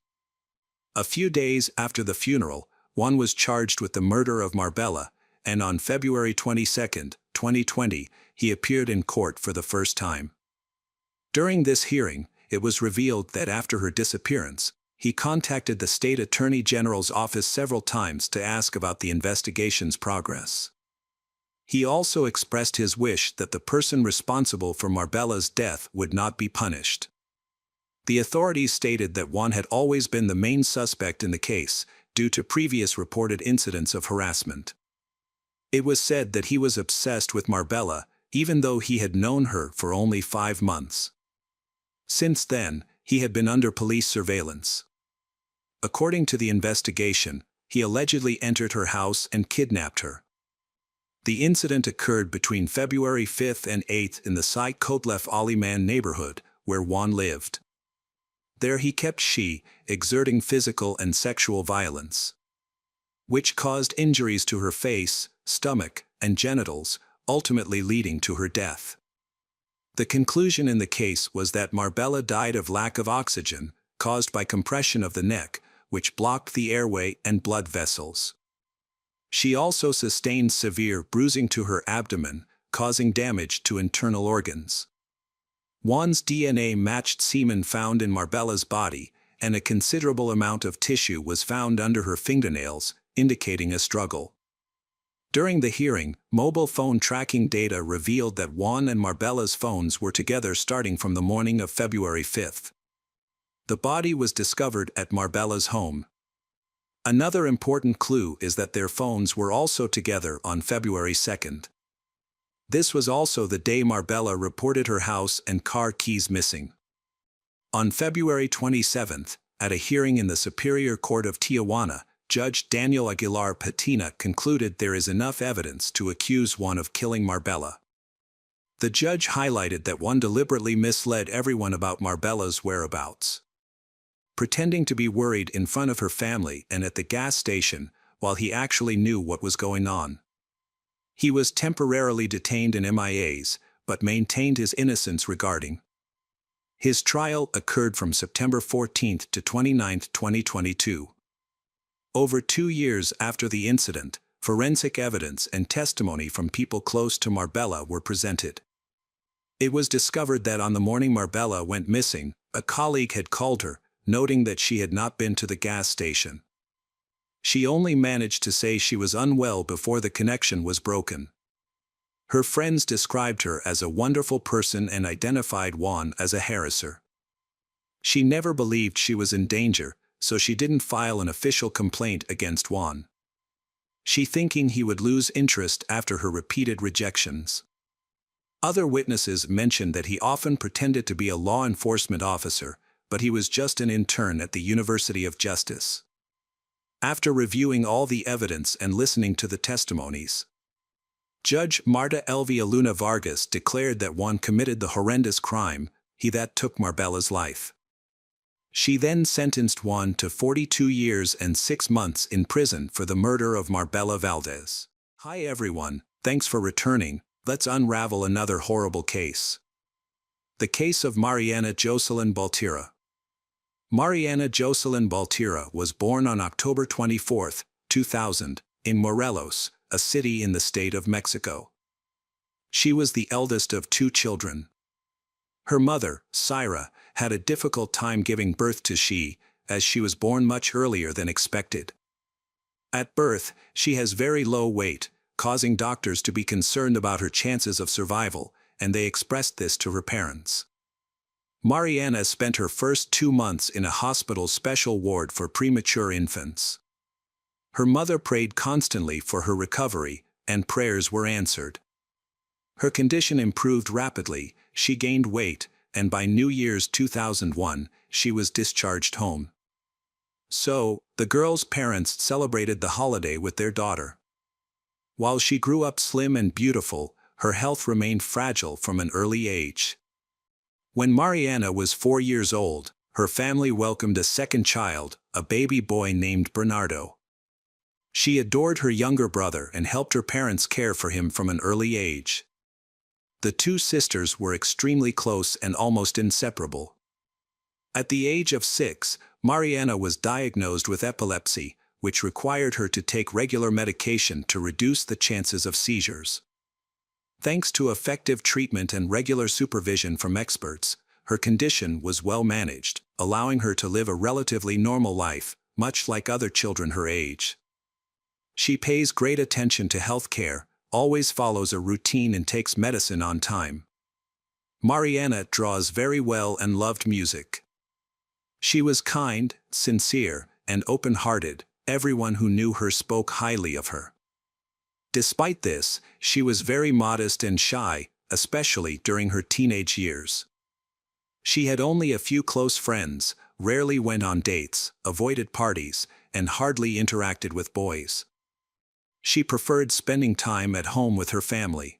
A few days after the funeral, Juan was charged with the murder of Marbella, and on February 22, 2020, he appeared in court for the first time. During this hearing, it was revealed that after her disappearance, he contacted the state attorney general's office several times to ask about the investigation's progress. He also expressed his wish that the person responsible for Marbella's death would not be punished. The authorities stated that Juan had always been the main suspect in the case, due to previous reported incidents of harassment. It was said that he was obsessed with Marbella, even though he had known her for only 5 months. Since then, he had been under police surveillance. According to the investigation, he allegedly entered her house and kidnapped her. The incident occurred between February 5th and 8th in the Sai Kotlef Aliman neighborhood, where Juan lived. There he kept she, exerting physical and sexual violence, which caused injuries to her face, stomach, and genitals, ultimately leading to her death. The conclusion in the case was that Marbella died of lack of oxygen, caused by compression of the neck, which blocked the airway and blood vessels. She also sustained severe bruising to her abdomen, causing damage to internal organs. Juan's DNA matched semen found in Marbella's body, and a considerable amount of tissue was found under her fingernails, indicating a struggle. During the hearing, mobile phone tracking data revealed that Juan and Marbella's phones were together starting from the morning of February 5th. The body was discovered at Marbella's home. Another important clue is that their phones were also together on February 2nd. This was also the day Marbella reported her house and car keys missing. On February 27th, at a hearing in the Superior Court of Tijuana, Judge Daniel Aguilar Patina concluded there is enough evidence to accuse Juan of killing Marbella. The judge highlighted that Juan deliberately misled everyone about Marbella's whereabouts, pretending to be worried in front of her family and at the gas station, while he actually knew what was going on. He was temporarily detained in MIAs, but maintained his innocence regarding. His trial occurred from September 14 to 29, 2022. Over 2 years after the incident, forensic evidence and testimony from people close to Marbella were presented. It was discovered that on the morning Marbella went missing, a colleague had called her, noting that she had not been to the gas station. She only managed to say she was unwell before the connection was broken. Her friends described her as a wonderful person and identified Juan as a harasser. She never believed she was in danger, so she didn't file an official complaint against Juan, she thinking he would lose interest after her repeated rejections. Other witnesses mentioned that he often pretended to be a law enforcement officer, but he was just an intern at the University of Justice. After reviewing all the evidence and listening to the testimonies, Judge Marta Elvia Luna Vargas declared that Juan committed the horrendous crime, he that took Marbella's life. She then sentenced Juan to 42 years and 6 months in prison for the murder of Marbella Valdez. Hi everyone, thanks for returning. Let's unravel another horrible case. The case of Mariana Jocelyn Baltira. Mariana Jocelyn Baltira was born on October 24, 2000, in Morelos, a city in the state of Mexico. She was the eldest of 2 children. Her mother, Syra, had a difficult time giving birth to she, as she was born much earlier than expected. At birth, she has very low weight, causing doctors to be concerned about her chances of survival, and they expressed this to her parents. Mariana spent her first 2 months in a hospital's special ward for premature infants. Her mother prayed constantly for her recovery, and prayers were answered. Her condition improved rapidly, she gained weight, and by New Year's 2001, she was discharged home. So, the girl's parents celebrated the holiday with their daughter. While she grew up slim and beautiful, her health remained fragile from an early age. When Mariana was 4 years old, her family welcomed a second child, a baby boy named Bernardo. She adored her younger brother and helped her parents care for him from an early age. The 2 sisters were extremely close and almost inseparable. At the age of 6, Mariana was diagnosed with epilepsy, which required her to take regular medication to reduce the chances of seizures. Thanks to effective treatment and regular supervision from experts, her condition was well managed, allowing her to live a relatively normal life, much like other children her age. She pays great attention to health care, always follows a routine and takes medicine on time. Mariana draws very well and loved music. She was kind, sincere, and open-hearted. Everyone who knew her spoke highly of her. Despite this, she was very modest and shy, especially during her teenage years. She had only a few close friends, rarely went on dates, avoided parties, and hardly interacted with boys. She preferred spending time at home with her family.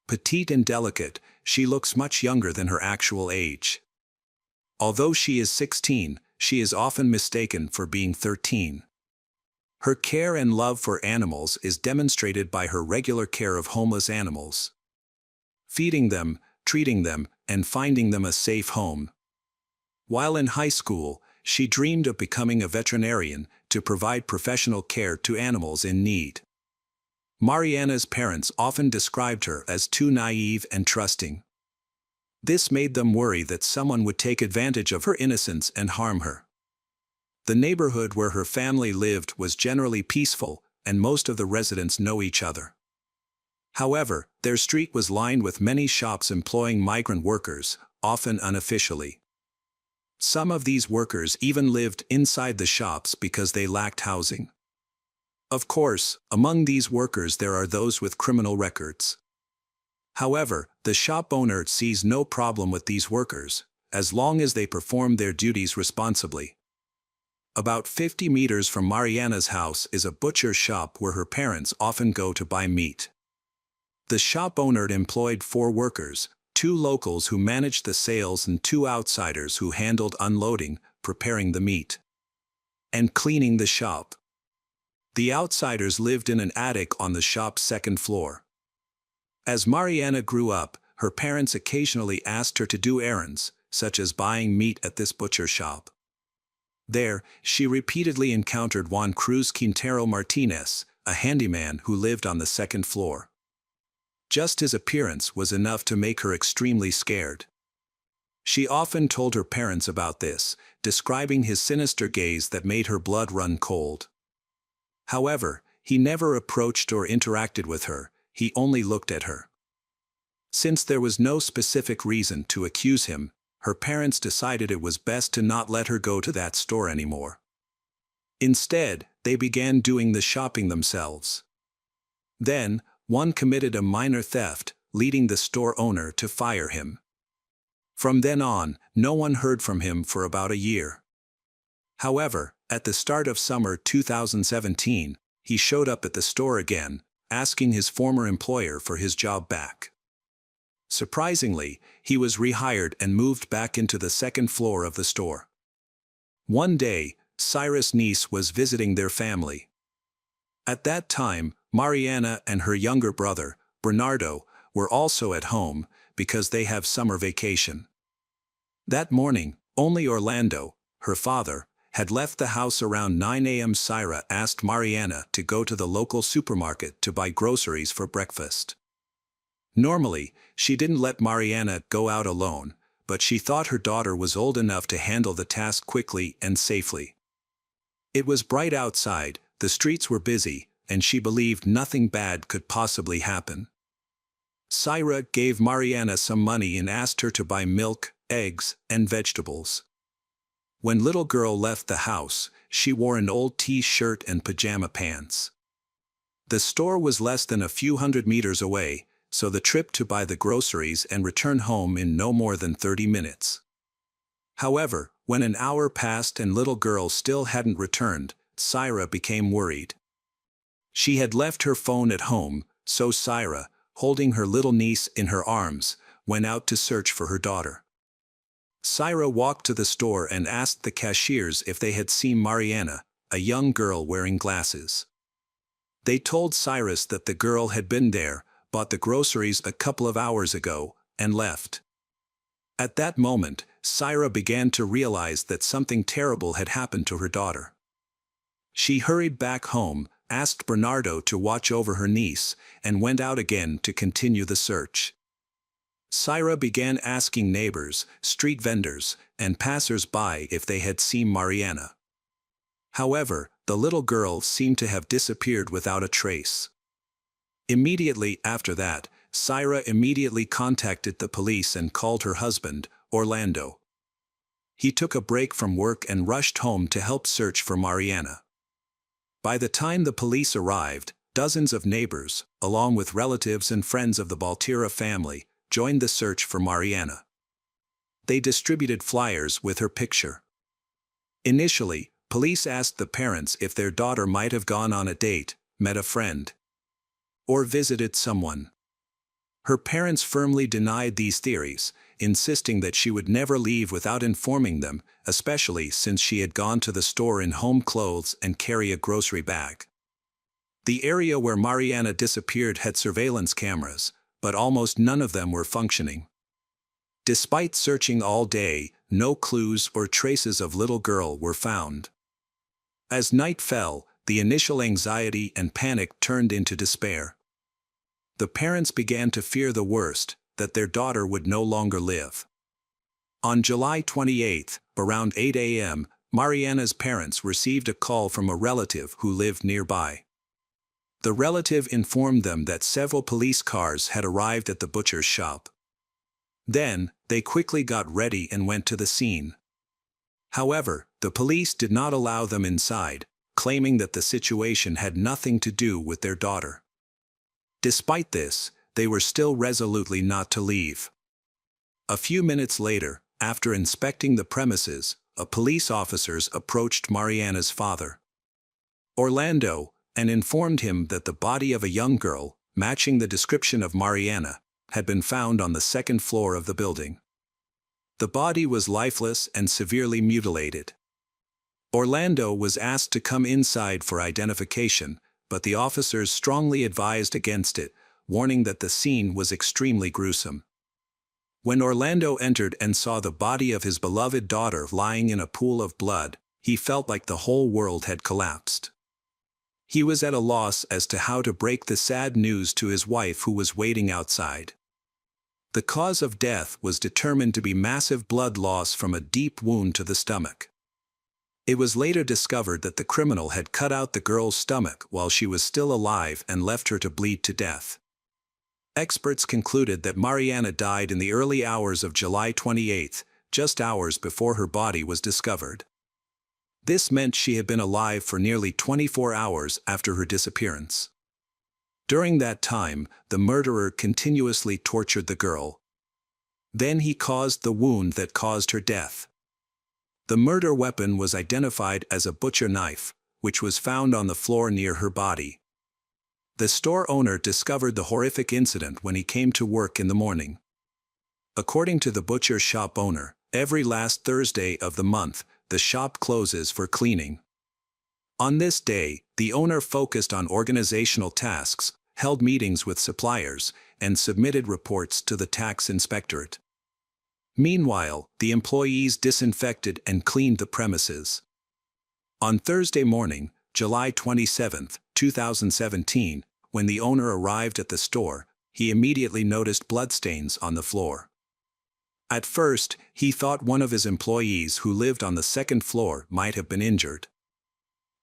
Petite and delicate, she looks much younger than her actual age. Although she is 16, she is often mistaken for being 13. Her care and love for animals is demonstrated by her regular care of homeless animals, feeding them, treating them, and finding them a safe home. While in high school, she dreamed of becoming a veterinarian to provide professional care to animals in need. Mariana's parents often described her as too naive and trusting. This made them worry that someone would take advantage of her innocence and harm her. The neighborhood where her family lived was generally peaceful, and most of the residents know each other. However, their street was lined with many shops employing migrant workers, often unofficially. Some of these workers even lived inside the shops because they lacked housing. Of course, among these workers there are those with criminal records. However, the shop owner sees no problem with these workers, as long as they perform their duties responsibly. About 50 meters from Mariana's house is a butcher shop where her parents often go to buy meat. The shop owner employed 4 workers, 2 locals who managed the sales and 2 outsiders who handled unloading, preparing the meat, and cleaning the shop. The outsiders lived in an attic on the shop's 2nd floor. As Mariana grew up, her parents occasionally asked her to do errands, such as buying meat at this butcher shop. There, she repeatedly encountered Juan Cruz Quintero Martinez, a handyman who lived on the 2nd floor. Just his appearance was enough to make her extremely scared. She often told her parents about this, describing his sinister gaze that made her blood run cold. However, he never approached or interacted with her, he only looked at her. Since there was no specific reason to accuse him, her parents decided it was best to not let her go to that store anymore. Instead, they began doing the shopping themselves. Then, one committed a minor theft, leading the store owner to fire him. From then on, no one heard from him for about a year. However, at the start of summer 2017, he showed up at the store again, asking his former employer for his job back. Surprisingly, he was rehired and moved back into the 2nd floor of the store. One day, Cyrus' niece was visiting their family. At that time, Mariana and her younger brother, Bernardo, were also at home because they have summer vacation. That morning, only Orlando, her father, had left the house around 9 a.m. Syra asked Mariana to go to the local supermarket to buy groceries for breakfast. Normally, she didn't let Mariana go out alone, but she thought her daughter was old enough to handle the task quickly and safely. It was bright outside, the streets were busy, and she believed nothing bad could possibly happen. Syra gave Mariana some money and asked her to buy milk, eggs, and vegetables. When little girl left the house, she wore an old t-shirt and pajama pants. The store was less than a few hundred meters away, so the trip to buy the groceries and return home in no more than 30 minutes. However, when an hour passed and little girl still hadn't returned, Syra became worried. She had left her phone at home, so Syra, holding her little niece in her arms, went out to search for her daughter. Syra walked to the store and asked the cashiers if they had seen Mariana, a young girl wearing glasses. They told Cyrus that the girl had been there, bought the groceries a couple of hours ago, and left. At that moment, Syra began to realize that something terrible had happened to her daughter. She hurried back home, asked Bernardo to watch over her niece, and went out again to continue the search. Syra began asking neighbors, street vendors, and passers-by if they had seen Mariana. However, the little girl seemed to have disappeared without a trace. Immediately after that, Syra immediately contacted the police and called her husband, Orlando. He took a break from work and rushed home to help search for Mariana. By the time the police arrived, dozens of neighbors, along with relatives and friends of the Baltira family, joined the search for Mariana. They distributed flyers with her picture. Initially, police asked the parents if their daughter might have gone on a date, met a friend, or visited someone. Her parents firmly denied these theories, insisting that she would never leave without informing them, especially since she had gone to the store in home clothes and carry a grocery bag. The area where Mariana disappeared had surveillance cameras, but almost none of them were functioning. Despite searching all day, no clues or traces of little girl were found. As night fell, the initial anxiety and panic turned into despair. The parents began to fear the worst, that their daughter would no longer live. On July 28, around 8 a.m., Mariana's parents received a call from a relative who lived nearby. The relative informed them that several police cars had arrived at the butcher's shop. Then, they quickly got ready and went to the scene. However, the police did not allow them inside, claiming that the situation had nothing to do with their daughter. Despite this, they were still resolutely not to leave. A few minutes later, after inspecting the premises, a police officer approached Mariana's father, Orlando, and informed him that the body of a young girl, matching the description of Mariana, had been found on the second floor of the building. The body was lifeless and severely mutilated. Orlando was asked to come inside for identification, but the officers strongly advised against it, warning that the scene was extremely gruesome. When Orlando entered and saw the body of his beloved daughter lying in a pool of blood, he felt like the whole world had collapsed. He was at a loss as to how to break the sad news to his wife, who was waiting outside. The cause of death was determined to be massive blood loss from a deep wound to the stomach. It was later discovered that the criminal had cut out the girl's stomach while she was still alive and left her to bleed to death. Experts concluded that Mariana died in the early hours of July 28, just hours before her body was discovered. This meant she had been alive for nearly 24 hours after her disappearance. During that time, the murderer continuously tortured the girl. Then he caused the wound that caused her death. The murder weapon was identified as a butcher knife, which was found on the floor near her body. The store owner discovered the horrific incident when he came to work in the morning. According to the butcher shop owner, every last Thursday of the month, the shop closes for cleaning. On this day, the owner focused on organizational tasks, held meetings with suppliers, and submitted reports to the tax inspectorate. Meanwhile, the employees disinfected and cleaned the premises. On Thursday morning, July 27, 2017, when the owner arrived at the store, he immediately noticed bloodstains on the floor. At first, he thought one of his employees who lived on the second floor might have been injured.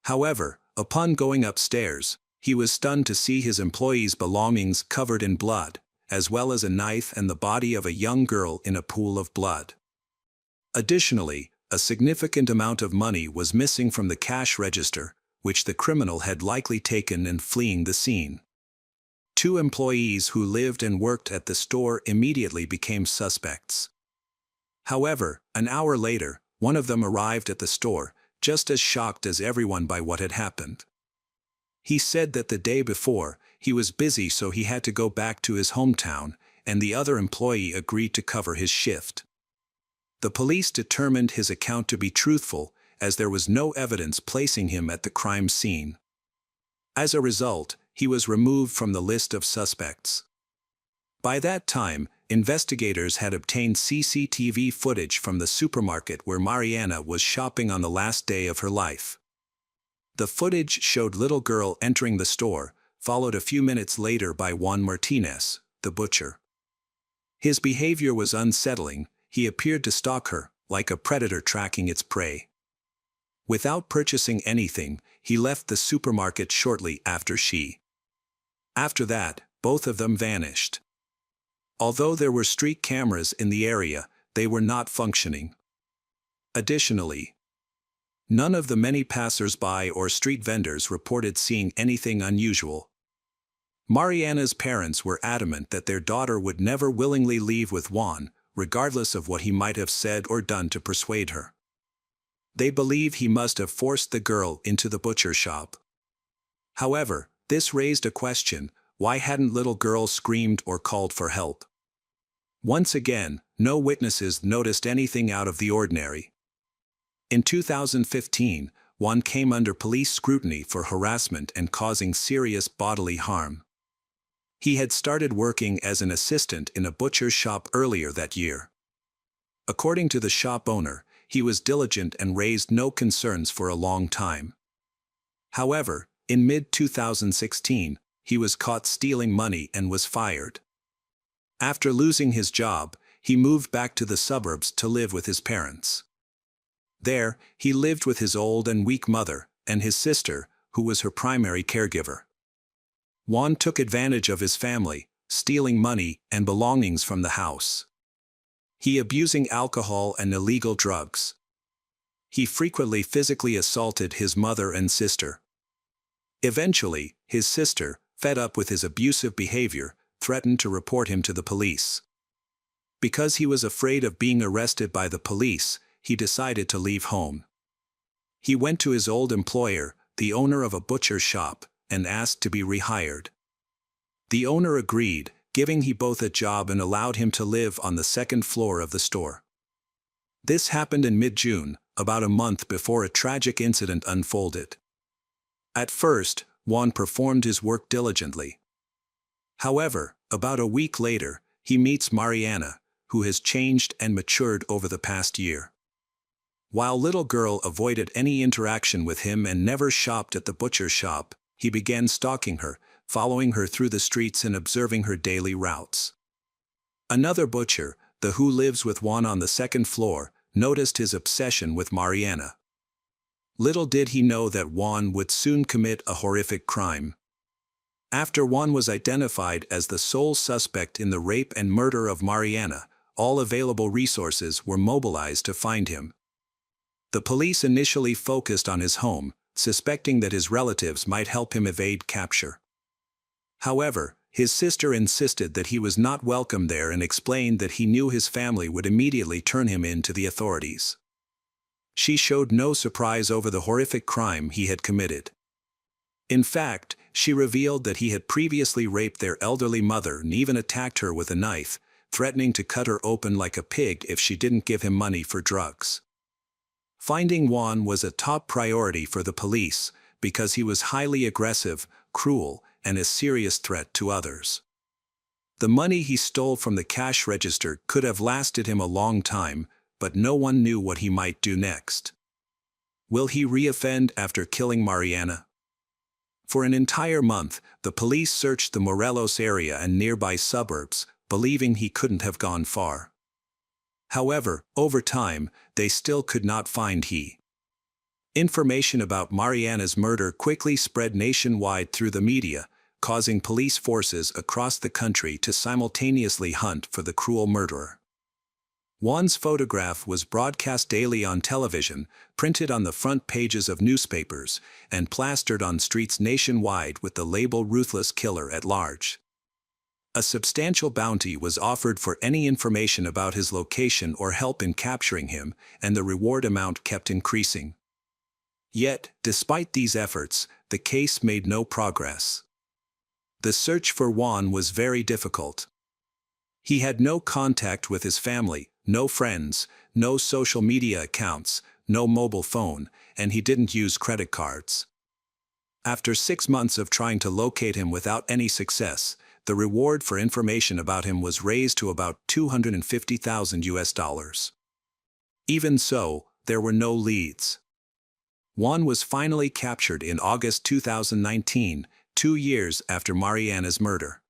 However, upon going upstairs, he was stunned to see his employee's belongings covered in blood, as well as a knife and the body of a young girl in a pool of blood. Additionally, a significant amount of money was missing from the cash register, which the criminal had likely taken in fleeing the scene. Two employees who lived and worked at the store immediately became suspects. However, an hour later, one of them arrived at the store, just as shocked as everyone by what had happened. He said that the day before, he was busy, so he had to go back to his hometown, and the other employee agreed to cover his shift. The police determined his account to be truthful, as there was no evidence placing him at the crime scene. As a result, he was removed from the list of suspects. By that time, investigators had obtained CCTV footage from the supermarket where Mariana was shopping on the last day of her life. The footage showed little girl entering the store, followed a few minutes later by Juan Martinez, the butcher. His behavior was unsettling. He appeared to stalk her, like a predator tracking its prey. Without purchasing anything, he left the supermarket shortly after she After that, both of them vanished. Although there were street cameras in the area, they were not functioning. Additionally, none of the many passers-by or street vendors reported seeing anything unusual. Mariana's parents were adamant that their daughter would never willingly leave with Juan, regardless of what he might have said or done to persuade her. They believe he must have forced the girl into the butcher shop. However, this raised a question: why hadn't little girl screamed or called for help? Once again, no witnesses noticed anything out of the ordinary. In 2015, Juan came under police scrutiny for harassment and causing serious bodily harm. He had started working as an assistant in a butcher's shop earlier that year. According to the shop owner, he was diligent and raised no concerns for a long time. However, in mid-2016, he was caught stealing money and was fired. After losing his job, he moved back to the suburbs to live with his parents. There, he lived with his old and weak mother and his sister, who was her primary caregiver. Juan took advantage of his family, stealing money and belongings from the house. He abusing alcohol and illegal drugs. He frequently physically assaulted his mother and sister. Eventually, his sister, fed up with his abusive behavior, threatened to report him to the police. Because he was afraid of being arrested by the police, he decided to leave home. He went to his old employer, the owner of a butcher's shop, and asked to be rehired. The owner agreed, giving him both a job and allowed him to live on the second floor of the store. This happened in mid-June, about a month before a tragic incident unfolded. At first, Juan performed his work diligently. However, about a week later, he meets Mariana, who has changed and matured over the past year. While little girl avoided any interaction with him and never shopped at the butcher's shop, he began stalking her, following her through the streets and observing her daily routes. Another butcher, the who lives with Juan on the second floor, noticed his obsession with Mariana. Little did he know that Juan would soon commit a horrific crime. After Juan was identified as the sole suspect in the rape and murder of Mariana, all available resources were mobilized to find him. The police initially focused on his home, suspecting that his relatives might help him evade capture. However, his sister insisted that he was not welcome there and explained that he knew his family would immediately turn him in to the authorities. She showed no surprise over the horrific crime he had committed. In fact, she revealed that he had previously raped their elderly mother and even attacked her with a knife, threatening to cut her open like a pig if she didn't give him money for drugs. Finding Juan was a top priority for the police because he was highly aggressive, cruel, and a serious threat to others. The money he stole from the cash register could have lasted him a long time, but no one knew what he might do next. Will he reoffend after killing Mariana? For an entire month, the police searched the Morelos area and nearby suburbs, believing he couldn't have gone far. However, over time, they still could not find he. Information about Mariana's murder quickly spread nationwide through the media, causing police forces across the country to simultaneously hunt for the cruel murderer. Juan's photograph was broadcast daily on television, printed on the front pages of newspapers, and plastered on streets nationwide with the label "Ruthless Killer at Large." A substantial bounty was offered for any information about his location or help in capturing him, and the reward amount kept increasing. Yet, despite these efforts, the case made no progress. The search for Juan was very difficult. He had no contact with his family, no friends, no social media accounts, no mobile phone, and he didn't use credit cards. After 6 months of trying to locate him without any success, the reward for information about him was raised to about $250,000. Even so, there were no leads. Juan was finally captured in August 2019, 2 years after Mariana's murder.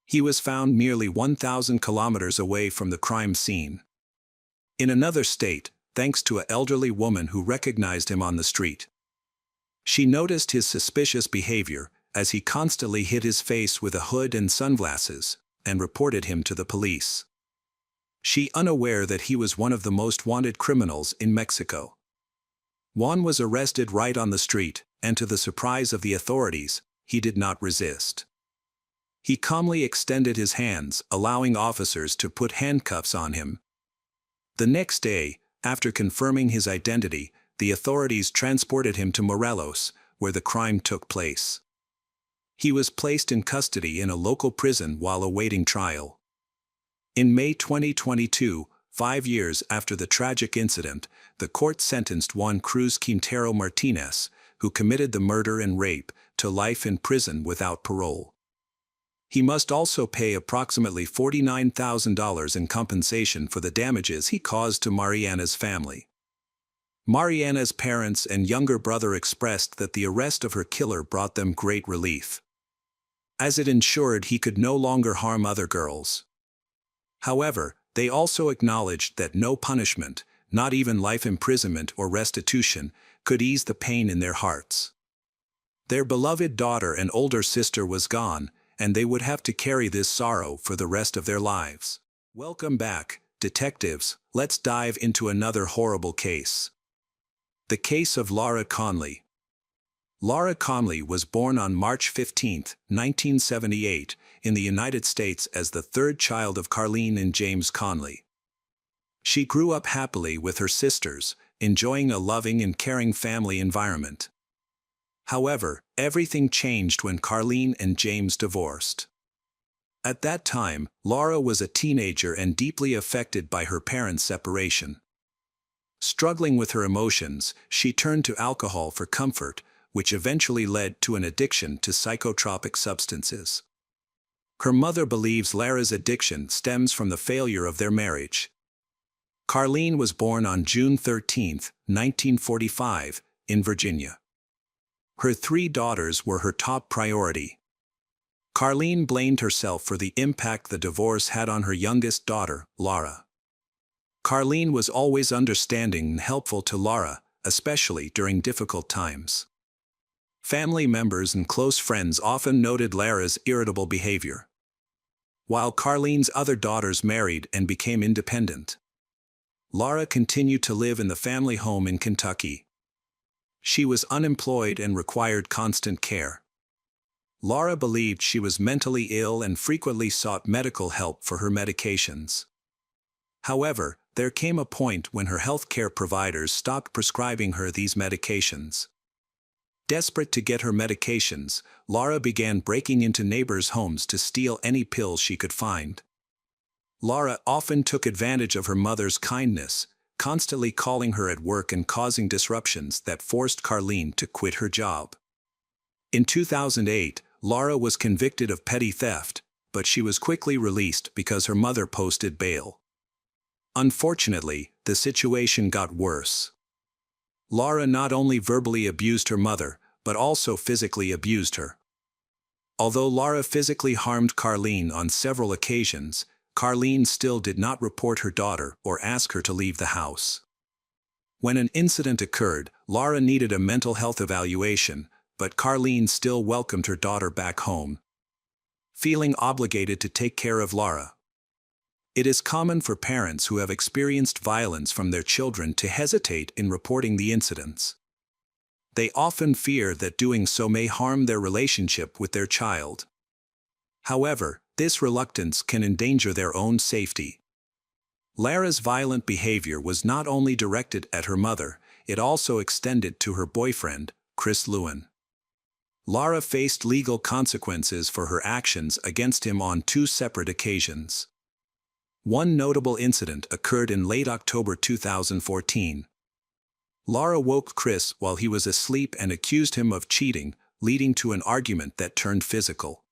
He was found nearly 1,000 kilometers away from the crime scene. In another state, thanks to an elderly woman who recognized him on the street. She noticed his suspicious behavior, as he constantly hid his face with a hood and sunglasses, and reported him to the police. She unaware that he was one of the most wanted criminals in Mexico. Juan was arrested right on the street, and to the surprise of the authorities, he did not resist. He calmly extended his hands, allowing officers to put handcuffs on him. The next day, after confirming his identity, the authorities transported him to Morelos, where the crime took place. He was placed in custody in a local prison while awaiting trial. In May 2022, 5 years after the tragic incident, the court sentenced Juan Cruz Quintero Martinez, who committed the murder and rape, to life in prison without parole. He must also pay approximately $49,000 in compensation for the damages he caused to Mariana's family. Mariana's parents and younger brother expressed that the arrest of her killer brought them great relief, as it ensured he could no longer harm other girls. However, they also acknowledged that no punishment, not even life imprisonment or restitution, could ease the pain in their hearts. Their beloved daughter and older sister was gone, and they would have to carry this sorrow for the rest of their lives. Welcome back, detectives. Let's dive into another horrible case. The case of Laura Conley. Laura Conley was born on March 15, 1978, in the United States as the third child of Carlene and James Conley. She grew up happily with her sisters, enjoying a loving and caring family environment. However, everything changed when Carlene and James divorced. At that time, Laura was a teenager and deeply affected by her parents' separation. Struggling with her emotions, she turned to alcohol for comfort, which eventually led to an addiction to psychotropic substances. Her mother believes Laura's addiction stems from the failure of their marriage. Carlene was born on June 13, 1945, in Virginia. Her 3 daughters were her top priority. Carlene blamed herself for the impact the divorce had on her youngest daughter, Laura. Carlene was always understanding and helpful to Laura, especially during difficult times. Family members and close friends often noted Laura's irritable behavior, while Carlene's other daughters married and became independent. Laura continued to live in the family home in Kentucky. She was unemployed and required constant care. Laura believed she was mentally ill and frequently sought medical help for her medications. However, there came a point when her healthcare providers stopped prescribing her these medications. Desperate to get her medications, Laura began breaking into neighbors' homes to steal any pills she could find. Laura often took advantage of her mother's kindness, constantly calling her at work and causing disruptions that forced Carlene to quit her job. In 2008, Laura was convicted of petty theft, but she was quickly released because her mother posted bail. Unfortunately, the situation got worse. Laura not only verbally abused her mother, but also physically abused her. Although Laura physically harmed Carlene on several occasions, Carlene still did not report her daughter or ask her to leave the house. When an incident occurred, Laura needed a mental health evaluation, but Carlene still welcomed her daughter back home, feeling obligated to take care of Laura. It is common for parents who have experienced violence from their children to hesitate in reporting the incidents. They often fear that doing so may harm their relationship with their child. However, this reluctance can endanger their own safety. Laura's violent behavior was not only directed at her mother, it also extended to her boyfriend, Chris Lewin. Laura faced legal consequences for her actions against him on 2 separate occasions. One notable incident occurred in late October 2014. Laura woke Chris while he was asleep and accused him of cheating, leading to an argument that turned physical.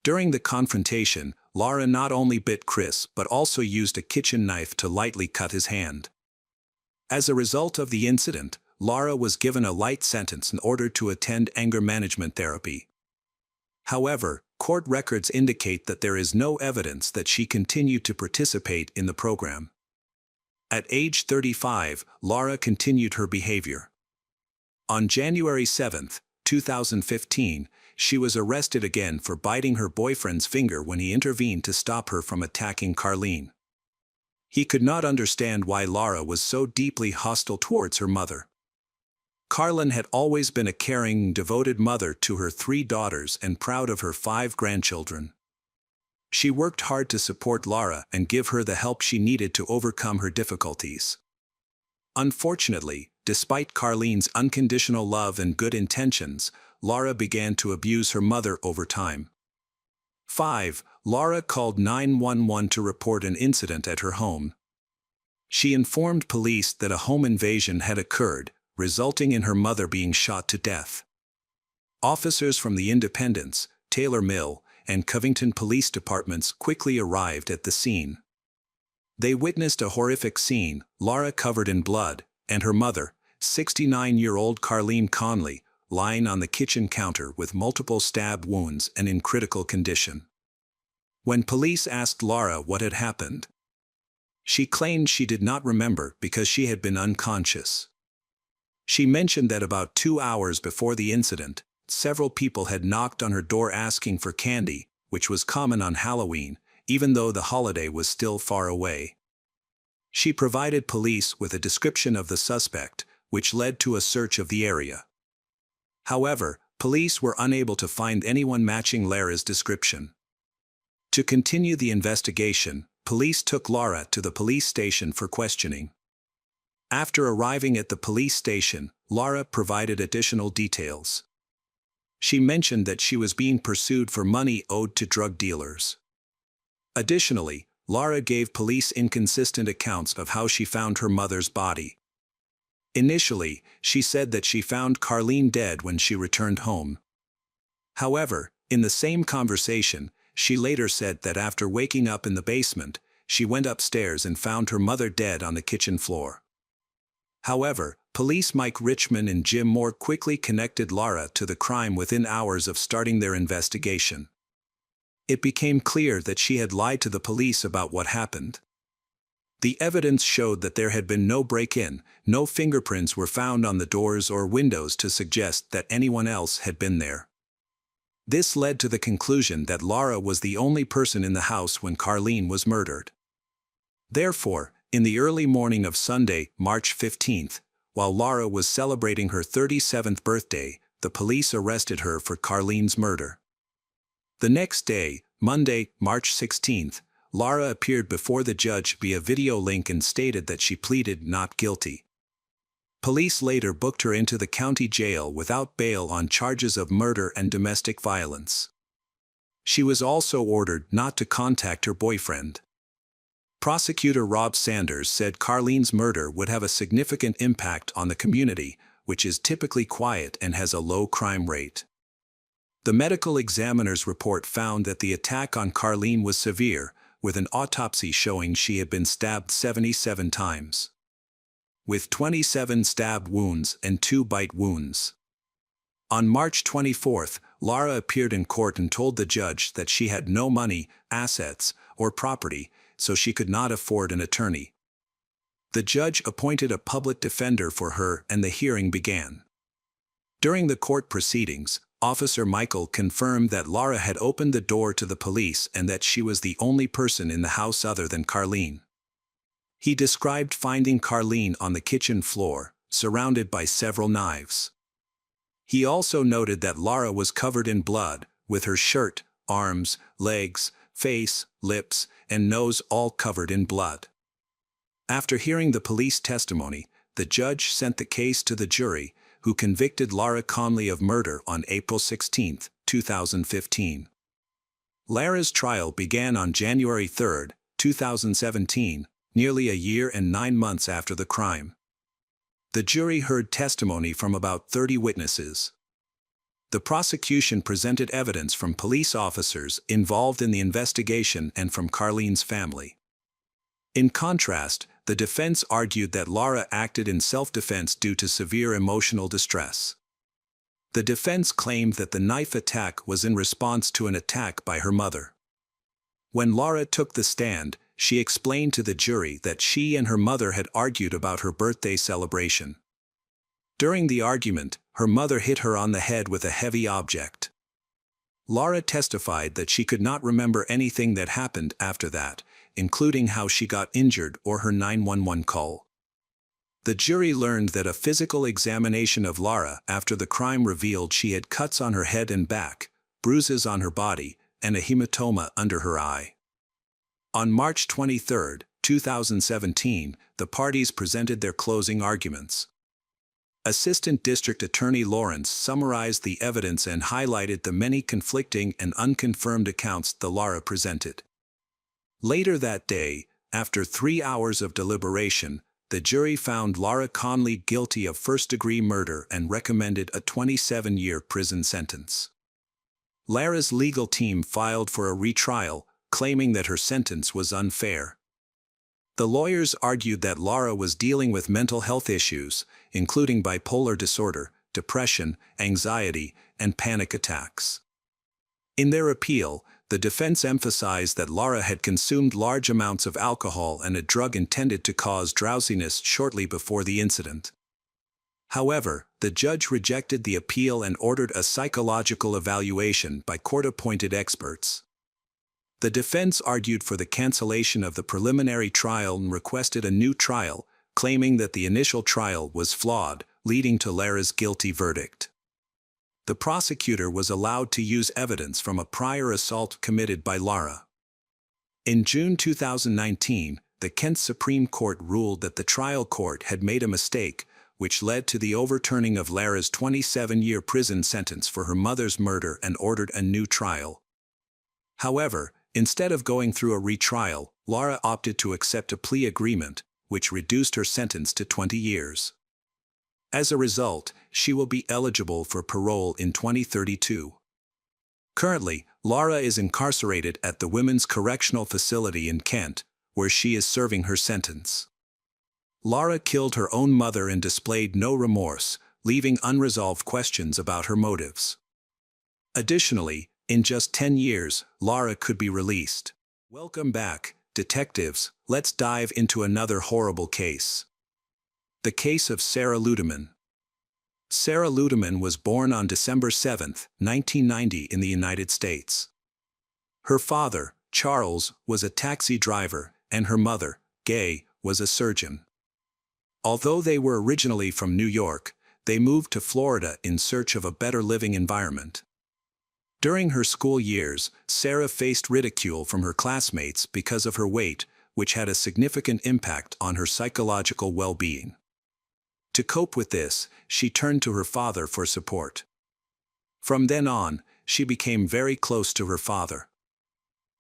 During the confrontation, Laura not only bit Chris but also used a kitchen knife to lightly cut his hand. As a result of the incident, Laura was given a light sentence in order to attend anger management therapy. However, court records indicate that there is no evidence that she continued to participate in the program. At age 35, Laura continued her behavior. On January 7, 2015, she was arrested again for biting her boyfriend's finger when he intervened to stop her from attacking Carlene. He could not understand why Lara was so deeply hostile towards her mother. Carlene had always been a caring, devoted mother to her 3 daughters and proud of her 5 grandchildren. She worked hard to support Lara and give her the help she needed to overcome her difficulties. Unfortunately, despite Carlene's unconditional love and good intentions, Lara began to abuse her mother over time. 5. Lara called 911 to report an incident at her home. She informed police that a home invasion had occurred, resulting in her mother being shot to death. Officers from the Independence, Taylor Mill, and Covington police departments quickly arrived at the scene. They witnessed a horrific scene, Lara covered in blood, and her mother, 69-year-old Carlene Conley, lying on the kitchen counter with multiple stab wounds and in critical condition. When police asked Lara what had happened, she claimed she did not remember because she had been unconscious. She mentioned that about 2 hours before the incident, several people had knocked on her door asking for candy, which was common on Halloween, even though the holiday was still far away. She provided police with a description of the suspect, which led to a search of the area. However, police were unable to find anyone matching Lara's description. To continue the investigation, police took Lara to the police station for questioning. After arriving at the police station, Lara provided additional details. She mentioned that she was being pursued for money owed to drug dealers. Additionally, Lara gave police inconsistent accounts of how she found her mother's body. Initially, she said that she found Carlene dead when she returned home. However, in the same conversation, she later said that after waking up in the basement, she went upstairs and found her mother dead on the kitchen floor. However, police Mike Richmond and Jim Moore quickly connected Lara to the crime within hours of starting their investigation. It became clear that she had lied to the police about what happened. The evidence showed that there had been no break-in, no fingerprints were found on the doors or windows to suggest that anyone else had been there. This led to the conclusion that Lara was the only person in the house when Carlene was murdered. Therefore, in the early morning of Sunday, March 15th, while Lara was celebrating her 37th birthday, the police arrested her for Carlene's murder. The next day, Monday, March 16th, Lara appeared before the judge via video link and stated that she pleaded not guilty. Police later booked her into the county jail without bail on charges of murder and domestic violence. She was also ordered not to contact her boyfriend. Prosecutor Rob Sanders said Carlene's murder would have a significant impact on the community, which is typically quiet and has a low crime rate. The medical examiner's report found that the attack on Carlene was severe, with an autopsy showing she had been stabbed 77 times, with 27 stab wounds and 2 bite wounds. On March 24th, Lara appeared in court and told the judge that she had no money, assets, or property, so she could not afford an attorney. The judge appointed a public defender for her and the hearing began. During the court proceedings, Officer Michael confirmed that Lara had opened the door to the police and that she was the only person in the house other than Carlene. He described finding Carlene on the kitchen floor, surrounded by several knives. He also noted that Lara was covered in blood, with her shirt, arms, legs, face, lips, and nose all covered in blood. After hearing the police testimony, the judge sent the case to the jury, who convicted Lara Conley of murder on April 16, 2015. Lara's trial began on January 3, 2017, nearly a year and 9 months after the crime. The jury heard testimony from about 30 witnesses. The prosecution presented evidence from police officers involved in the investigation and from Carlene's family. In contrast, the defense argued that Lara acted in self-defense due to severe emotional distress. The defense claimed that the knife attack was in response to an attack by her mother. When Lara took the stand, she explained to the jury that she and her mother had argued about her birthday celebration. During the argument, her mother hit her on the head with a heavy object. Laura testified that she could not remember anything that happened after that, including how she got injured or her 911 call. The jury learned that a physical examination of Laura after the crime revealed she had cuts on her head and back, bruises on her body, and a hematoma under her eye. On March 23, 2017, the parties presented their closing arguments. Assistant District Attorney Lawrence summarized the evidence and highlighted the many conflicting and unconfirmed accounts the Laura presented. Later that day, after 3 hours of deliberation, the jury found Laura Conley guilty of first-degree murder and recommended a 27-year prison sentence. Laura's legal team filed for a retrial, claiming that her sentence was unfair. The lawyers argued that Laura was dealing with mental health issues, including bipolar disorder, depression, anxiety, and panic attacks. In their appeal, the defense emphasized that Laura had consumed large amounts of alcohol and a drug intended to cause drowsiness shortly before the incident. However, the judge rejected the appeal and ordered a psychological evaluation by court-appointed experts. The defense argued for the cancellation of the preliminary trial and requested a new trial, claiming that the initial trial was flawed, leading to Laura's guilty verdict. The prosecutor was allowed to use evidence from a prior assault committed by Laura. In June 2019, the Kent Supreme Court ruled that the trial court had made a mistake, which led to the overturning of Laura's 27-year prison sentence for her mother's murder and ordered a new trial. However, instead of going through a retrial, Laura opted to accept a plea agreement, which reduced her sentence to 20 years. As a result, she will be eligible for parole in 2032. Currently, Laura is incarcerated at the Women's Correctional Facility in Kent, where she is serving her sentence. Laura killed her own mother and displayed no remorse, leaving unresolved questions about her motives. Additionally, in just 10 years, Laura could be released. Welcome back, detectives. Let's dive into another horrible case. The case of Sarah Ludeman. Sarah Ludeman was born on December 7, 1990 in the United States. Her father, Charles, was a taxi driver, and her mother, Gay, was a surgeon. Although they were originally from New York, they moved to Florida in search of a better living environment. During her school years, Sarah faced ridicule from her classmates because of her weight, which had a significant impact on her psychological well-being. To cope with this, she turned to her father for support. From then on, she became very close to her father.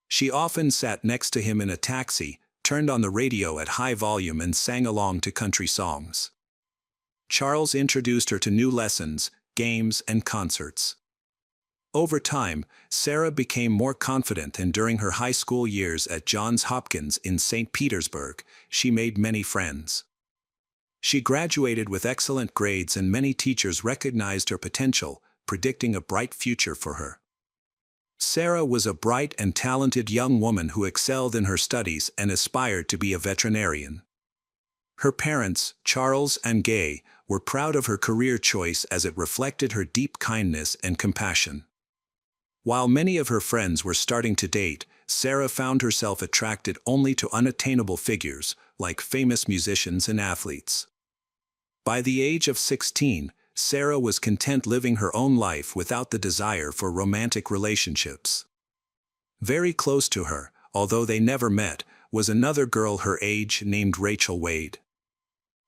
She often sat next to him in a taxi, turned on the radio at high volume and sang along to country songs. Charles introduced her to new lessons, games, and concerts. Over time, Sarah became more confident, and during her high school years at Johns Hopkins in St. Petersburg, she made many friends. She graduated with excellent grades, and many teachers recognized her potential, predicting a bright future for her. Sarah was a bright and talented young woman who excelled in her studies and aspired to be a veterinarian. Her parents, Charles and Gay, were proud of her career choice as it reflected her deep kindness and compassion. While many of her friends were starting to date, Sarah found herself attracted only to unattainable figures, like famous musicians and athletes. By the age of 16, Sarah was content living her own life without the desire for romantic relationships. Very close to her, although they never met, was another girl her age named Rachel Wade.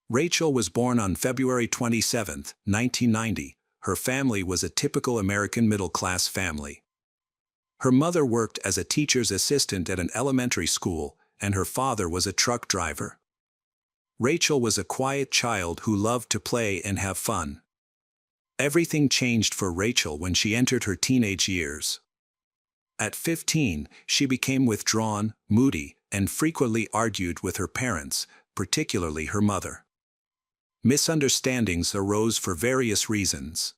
Rachel was born on February 27, 1990. Her family was a typical American middle-class family. Her mother worked as a teacher's assistant at an elementary school, and her father was a truck driver. Rachel was a quiet child who loved to play and have fun. Everything changed for Rachel when she entered her teenage years. At 15, she became withdrawn, moody, and frequently argued with her parents, particularly her mother. Misunderstandings arose for various reasons,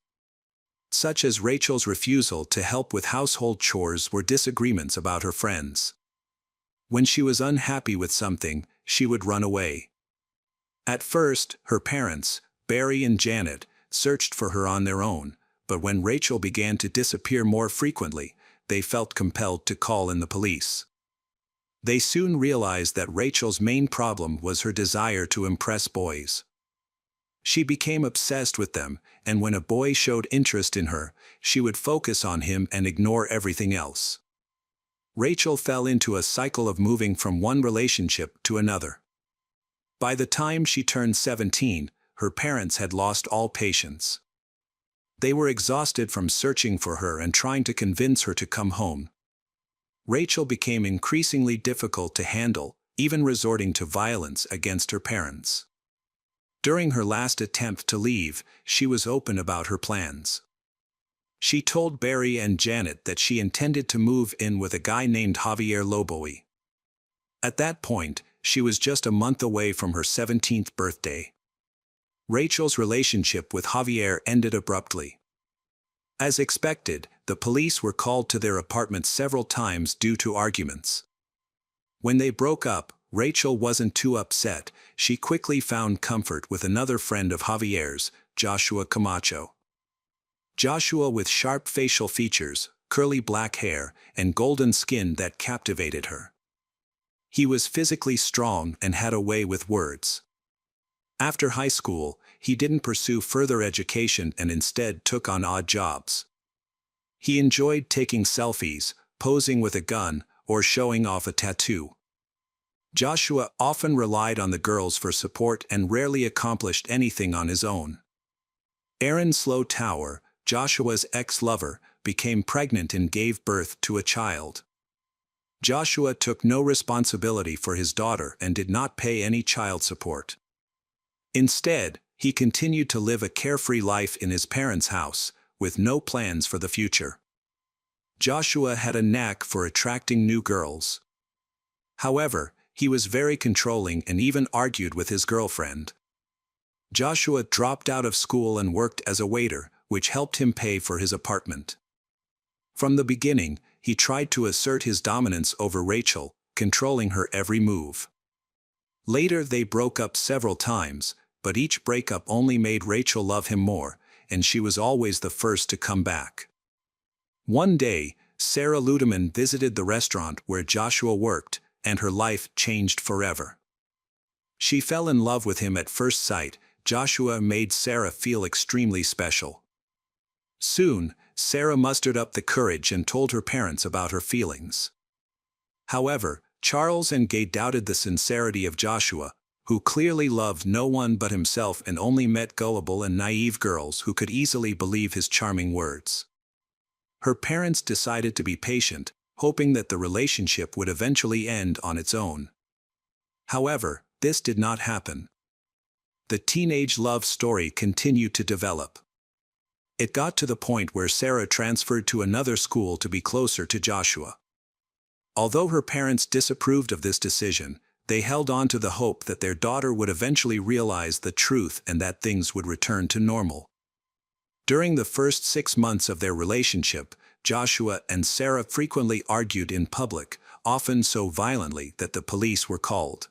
such as Rachel's refusal to help with household chores or disagreements about her friends. When she was unhappy with something, she would run away. At first, her parents, Barry and Janet, searched for her on their own, but when Rachel began to disappear more frequently, they felt compelled to call in the police. They soon realized that Rachel's main problem was her desire to impress boys. She became obsessed with them, and when a boy showed interest in her, she would focus on him and ignore everything else. Rachel fell into a cycle of moving from one relationship to another. By the time she turned 17, her parents had lost all patience. They were exhausted from searching for her and trying to convince her to come home. Rachel became increasingly difficult to handle, even resorting to violence against her parents. During her last attempt to leave, she was open about her plans. She told Barry and Janet that she intended to move in with a guy named Javier Loboe. At that point, she was just a month away from her 17th birthday. Rachel's relationship with Javier ended abruptly. As expected, the police were called to their apartment several times due to arguments. When they broke up, Rachel wasn't too upset. She quickly found comfort with another friend of Javier's, Joshua Camacho. Joshua, with sharp facial features, curly black hair, and golden skin that captivated her. He was physically strong and had a way with words. After high school, he didn't pursue further education and instead took on odd jobs. He enjoyed taking selfies, posing with a gun, or showing off a tattoo. Joshua often relied on the girls for support and rarely accomplished anything on his own. Erin Slow Tower, Joshua's ex-lover, became pregnant and gave birth to a child. Joshua took no responsibility for his daughter and did not pay any child support. Instead, he continued to live a carefree life in his parents' house, with no plans for the future. Joshua had a knack for attracting new girls. However, he was very controlling and even argued with his girlfriend. Joshua dropped out of school and worked as a waiter, which helped him pay for his apartment. From the beginning, he tried to assert his dominance over Rachel, controlling her every move. Later they broke up several times, but each breakup only made Rachel love him more, and she was always the first to come back. One day, Sarah Ludeman visited the restaurant where Joshua worked, and her life changed forever. She fell in love with him at first sight. Joshua made Sarah feel extremely special. Soon, Sarah mustered up the courage and told her parents about her feelings. However, Charles and Gay doubted the sincerity of Joshua, who clearly loved no one but himself and only met gullible and naive girls who could easily believe his charming words. Her parents decided to be patient, hoping that the relationship would eventually end on its own. However, this did not happen. The teenage love story continued to develop. It got to the point where Sarah transferred to another school to be closer to Joshua. Although her parents disapproved of this decision, they held on to the hope that their daughter would eventually realize the truth and that things would return to normal. During the first 6 months of their relationship, Joshua and Sarah frequently argued in public, often so violently that the police were called.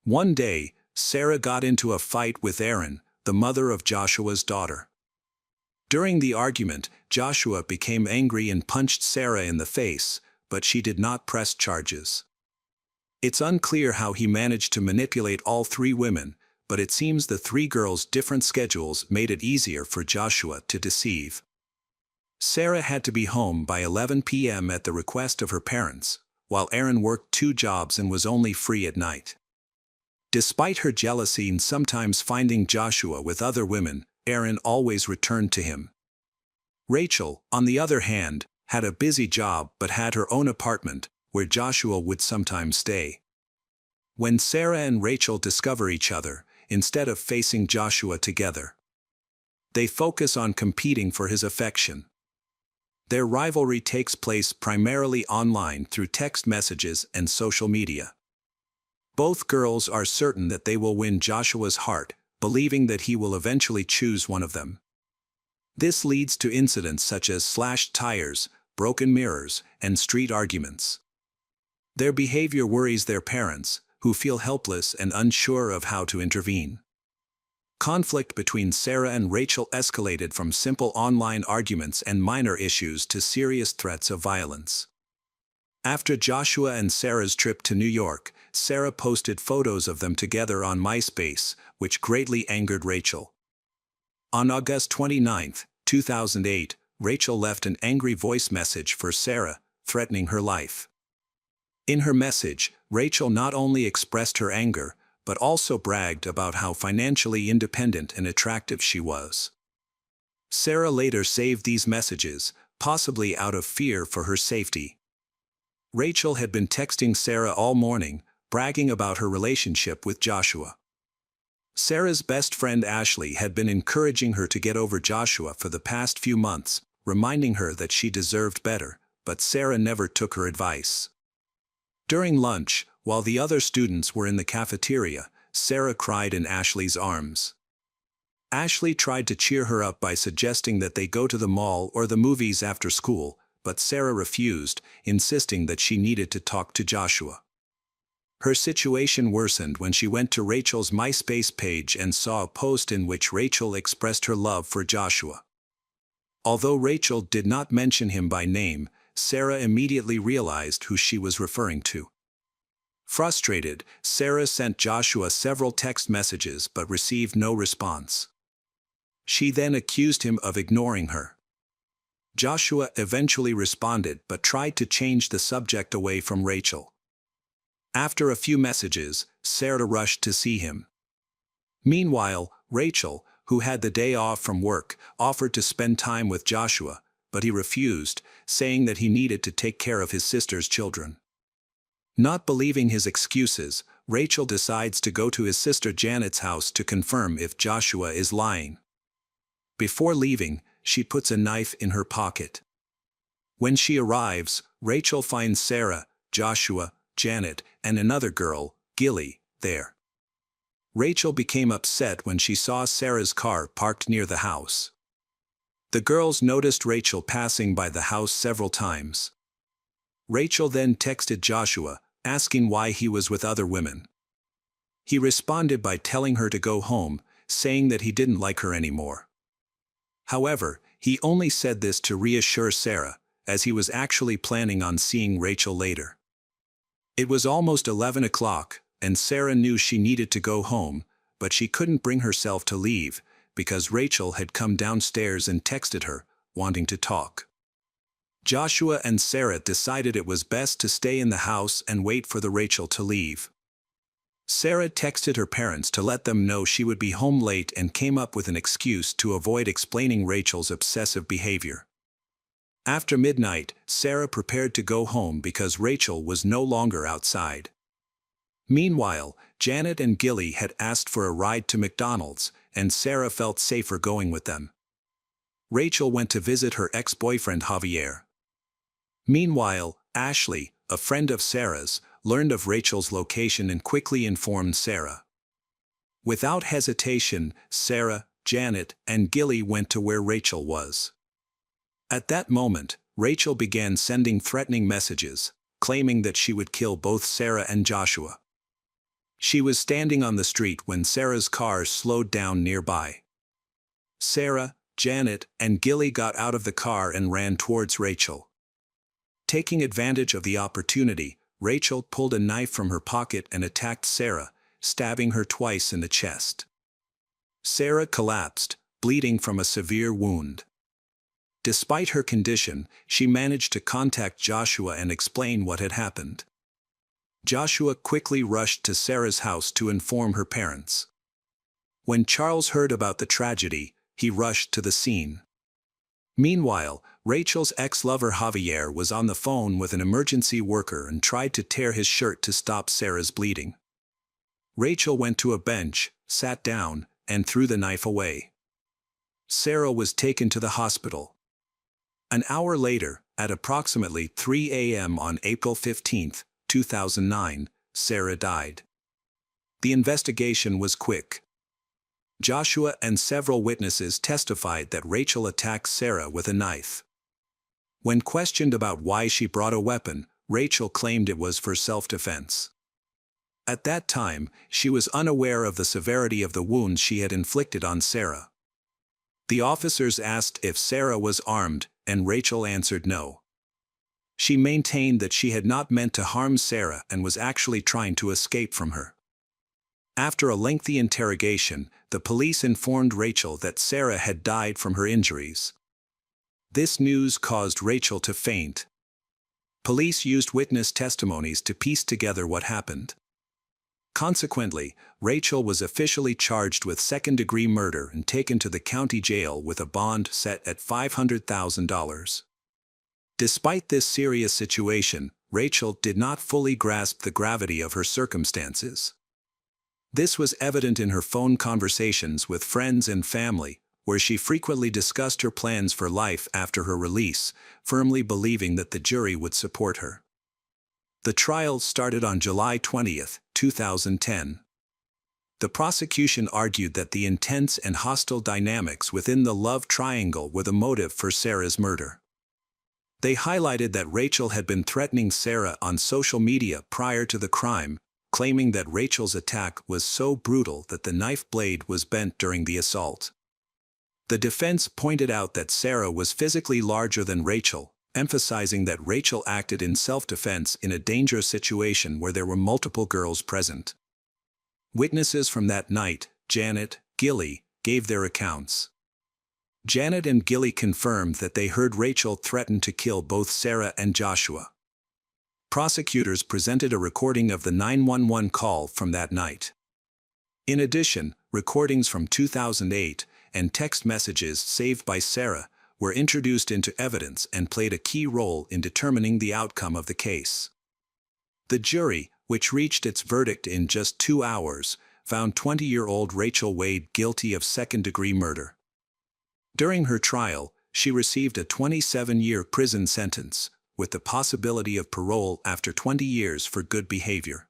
One day, Sarah got into a fight with Erin, the mother of Joshua's daughter. During the argument, Joshua became angry and punched Sarah in the face, but she did not press charges. It's unclear how he managed to manipulate all 3 women, but it seems the 3 girls' different schedules made it easier for Joshua to deceive. Sarah had to be home by 11 p.m. at the request of her parents, while Erin worked 2 jobs and was only free at night. Despite her jealousy and sometimes finding Joshua with other women, Erin always returned to him. Rachel, on the other hand, had a busy job but had her own apartment, where Joshua would sometimes stay. When Sarah and Rachel discover each other, instead of facing Joshua together, they focus on competing for his affection. Their rivalry takes place primarily online through text messages and social media. Both girls are certain that they will win Joshua's heart, believing that he will eventually choose one of them. This leads to incidents such as slashed tires, broken mirrors, and street arguments. Their behavior worries their parents, who feel helpless and unsure of how to intervene. Conflict between Sarah and Rachel escalated from simple online arguments and minor issues to serious threats of violence. After Joshua and Sarah's trip to New York, Sarah posted photos of them together on MySpace, which greatly angered Rachel. On August 29, 2008, Rachel left an angry voice message for Sarah, threatening her life. In her message, Rachel not only expressed her anger, but also bragged about how financially independent and attractive she was. Sarah later saved these messages, possibly out of fear for her safety. Rachel had been texting Sarah all morning, bragging about her relationship with Joshua. Sarah's best friend Ashley had been encouraging her to get over Joshua for the past few months, reminding her that she deserved better, but Sarah never took her advice. During lunch, while the other students were in the cafeteria, Sarah cried in Ashley's arms. Ashley tried to cheer her up by suggesting that they go to the mall or the movies after school, but Sarah refused, insisting that she needed to talk to Joshua. Her situation worsened when she went to Rachel's MySpace page and saw a post in which Rachel expressed her love for Joshua. Although Rachel did not mention him by name, Sarah immediately realized who she was referring to. Frustrated, Sarah sent Joshua several text messages but received no response. She then accused him of ignoring her. Joshua eventually responded but tried to change the subject away from Rachel. After a few messages, Sarah rushed to see him. Meanwhile, Rachel, who had the day off from work, offered to spend time with Joshua, but he refused, saying that he needed to take care of his sister's children. Not believing his excuses, Rachel decides to go to his sister Janet's house to confirm if Joshua is lying. Before leaving, she puts a knife in her pocket. When she arrives, Rachel finds Sarah, Joshua, Janet, and another girl, Gilly, there. Rachel became upset when she saw Sarah's car parked near the house. The girls noticed Rachel passing by the house several times. Rachel then texted Joshua, asking why he was with other women. He responded by telling her to go home, saying that he didn't like her anymore. However, he only said this to reassure Sarah, as he was actually planning on seeing Rachel later. It was almost 11 o'clock, and Sarah knew she needed to go home, but she couldn't bring herself to leave, because Rachel had come downstairs and texted her, wanting to talk. Joshua and Sarah decided it was best to stay in the house and wait for the Rachel to leave. Sarah texted her parents to let them know she would be home late and came up with an excuse to avoid explaining Rachel's obsessive behavior. After midnight, Sarah prepared to go home because Rachel was no longer outside. Meanwhile, Janet and Gilly had asked for a ride to McDonald's, and Sarah felt safer going with them. Rachel went to visit her ex-boyfriend Javier. Meanwhile, Ashley, a friend of Sarah's, learned of Rachel's location and quickly informed Sarah. Without hesitation, Sarah, Janet, and Gilly went to where Rachel was. At that moment, Rachel began sending threatening messages, claiming that she would kill both Sarah and Joshua. She was standing on the street when Sarah's car slowed down nearby. Sarah, Janet, and Gilly got out of the car and ran towards Rachel. Taking advantage of the opportunity, Rachel pulled a knife from her pocket and attacked Sarah, stabbing her twice in the chest. Sarah collapsed, bleeding from a severe wound. Despite her condition, she managed to contact Joshua and explain what had happened. Joshua quickly rushed to Sarah's house to inform her parents. When Charles heard about the tragedy, he rushed to the scene. Meanwhile, Rachel's ex-lover Javier was on the phone with an emergency worker and tried to tear his shirt to stop Sarah's bleeding. Rachel went to a bench, sat down, and threw the knife away. Sarah was taken to the hospital. An hour later, at approximately 3 a.m. on April 15, 2009, Sarah died. The investigation was quick. Joshua and several witnesses testified that Rachel attacked Sarah with a knife. When questioned about why she brought a weapon, Rachel claimed it was for self-defense. At that time, she was unaware of the severity of the wounds she had inflicted on Sarah. The officers asked if Sarah was armed, and Rachel answered no. She maintained that she had not meant to harm Sarah and was actually trying to escape from her. After a lengthy interrogation, the police informed Rachel that Sarah had died from her injuries. This news caused Rachel to faint. Police used witness testimonies to piece together what happened. Consequently, Rachel was officially charged with second-degree murder and taken to the county jail with a bond set at $500,000. Despite this serious situation, Rachel did not fully grasp the gravity of her circumstances. This was evident in her phone conversations with friends and family, where she frequently discussed her plans for life after her release, firmly believing that the jury would support her. The trial started on July 20, 2010. The prosecution argued that the intense and hostile dynamics within the love triangle were the motive for Sarah's murder. They highlighted that Rachel had been threatening Sarah on social media prior to the crime, claiming that Rachel's attack was so brutal that the knife blade was bent during the assault. The defense pointed out that Sarah was physically larger than Rachel, emphasizing that Rachel acted in self-defense in a dangerous situation where there were multiple girls present. Witnesses from that night, Janet, Gilly, gave their accounts. Janet and Gilly confirmed that they heard Rachel threaten to kill both Sarah and Joshua. Prosecutors presented a recording of the 911 call from that night. In addition, recordings from 2008 and text messages saved by Sarah were introduced into evidence and played a key role in determining the outcome of the case. The jury, which reached its verdict in just 2 hours, found 20-year-old Rachel Wade guilty of second-degree murder. During her trial, she received a 27-year prison sentence, with the possibility of parole after 20 years for good behavior.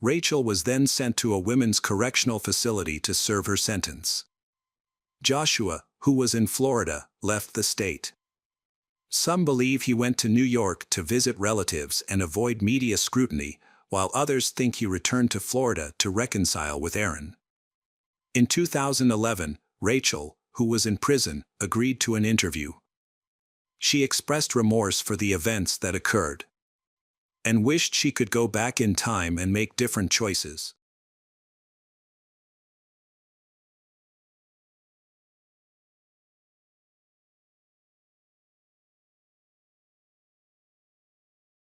Rachel was then sent to a women's correctional facility to serve her sentence. Joshua, who was in Florida, left the state. Some believe he went to New York to visit relatives and avoid media scrutiny, while others think he returned to Florida to reconcile with Aaron. In 2011, Rachel, who was in prison, agreed to an interview. She expressed remorse for the events that occurred and wished she could go back in time and make different choices.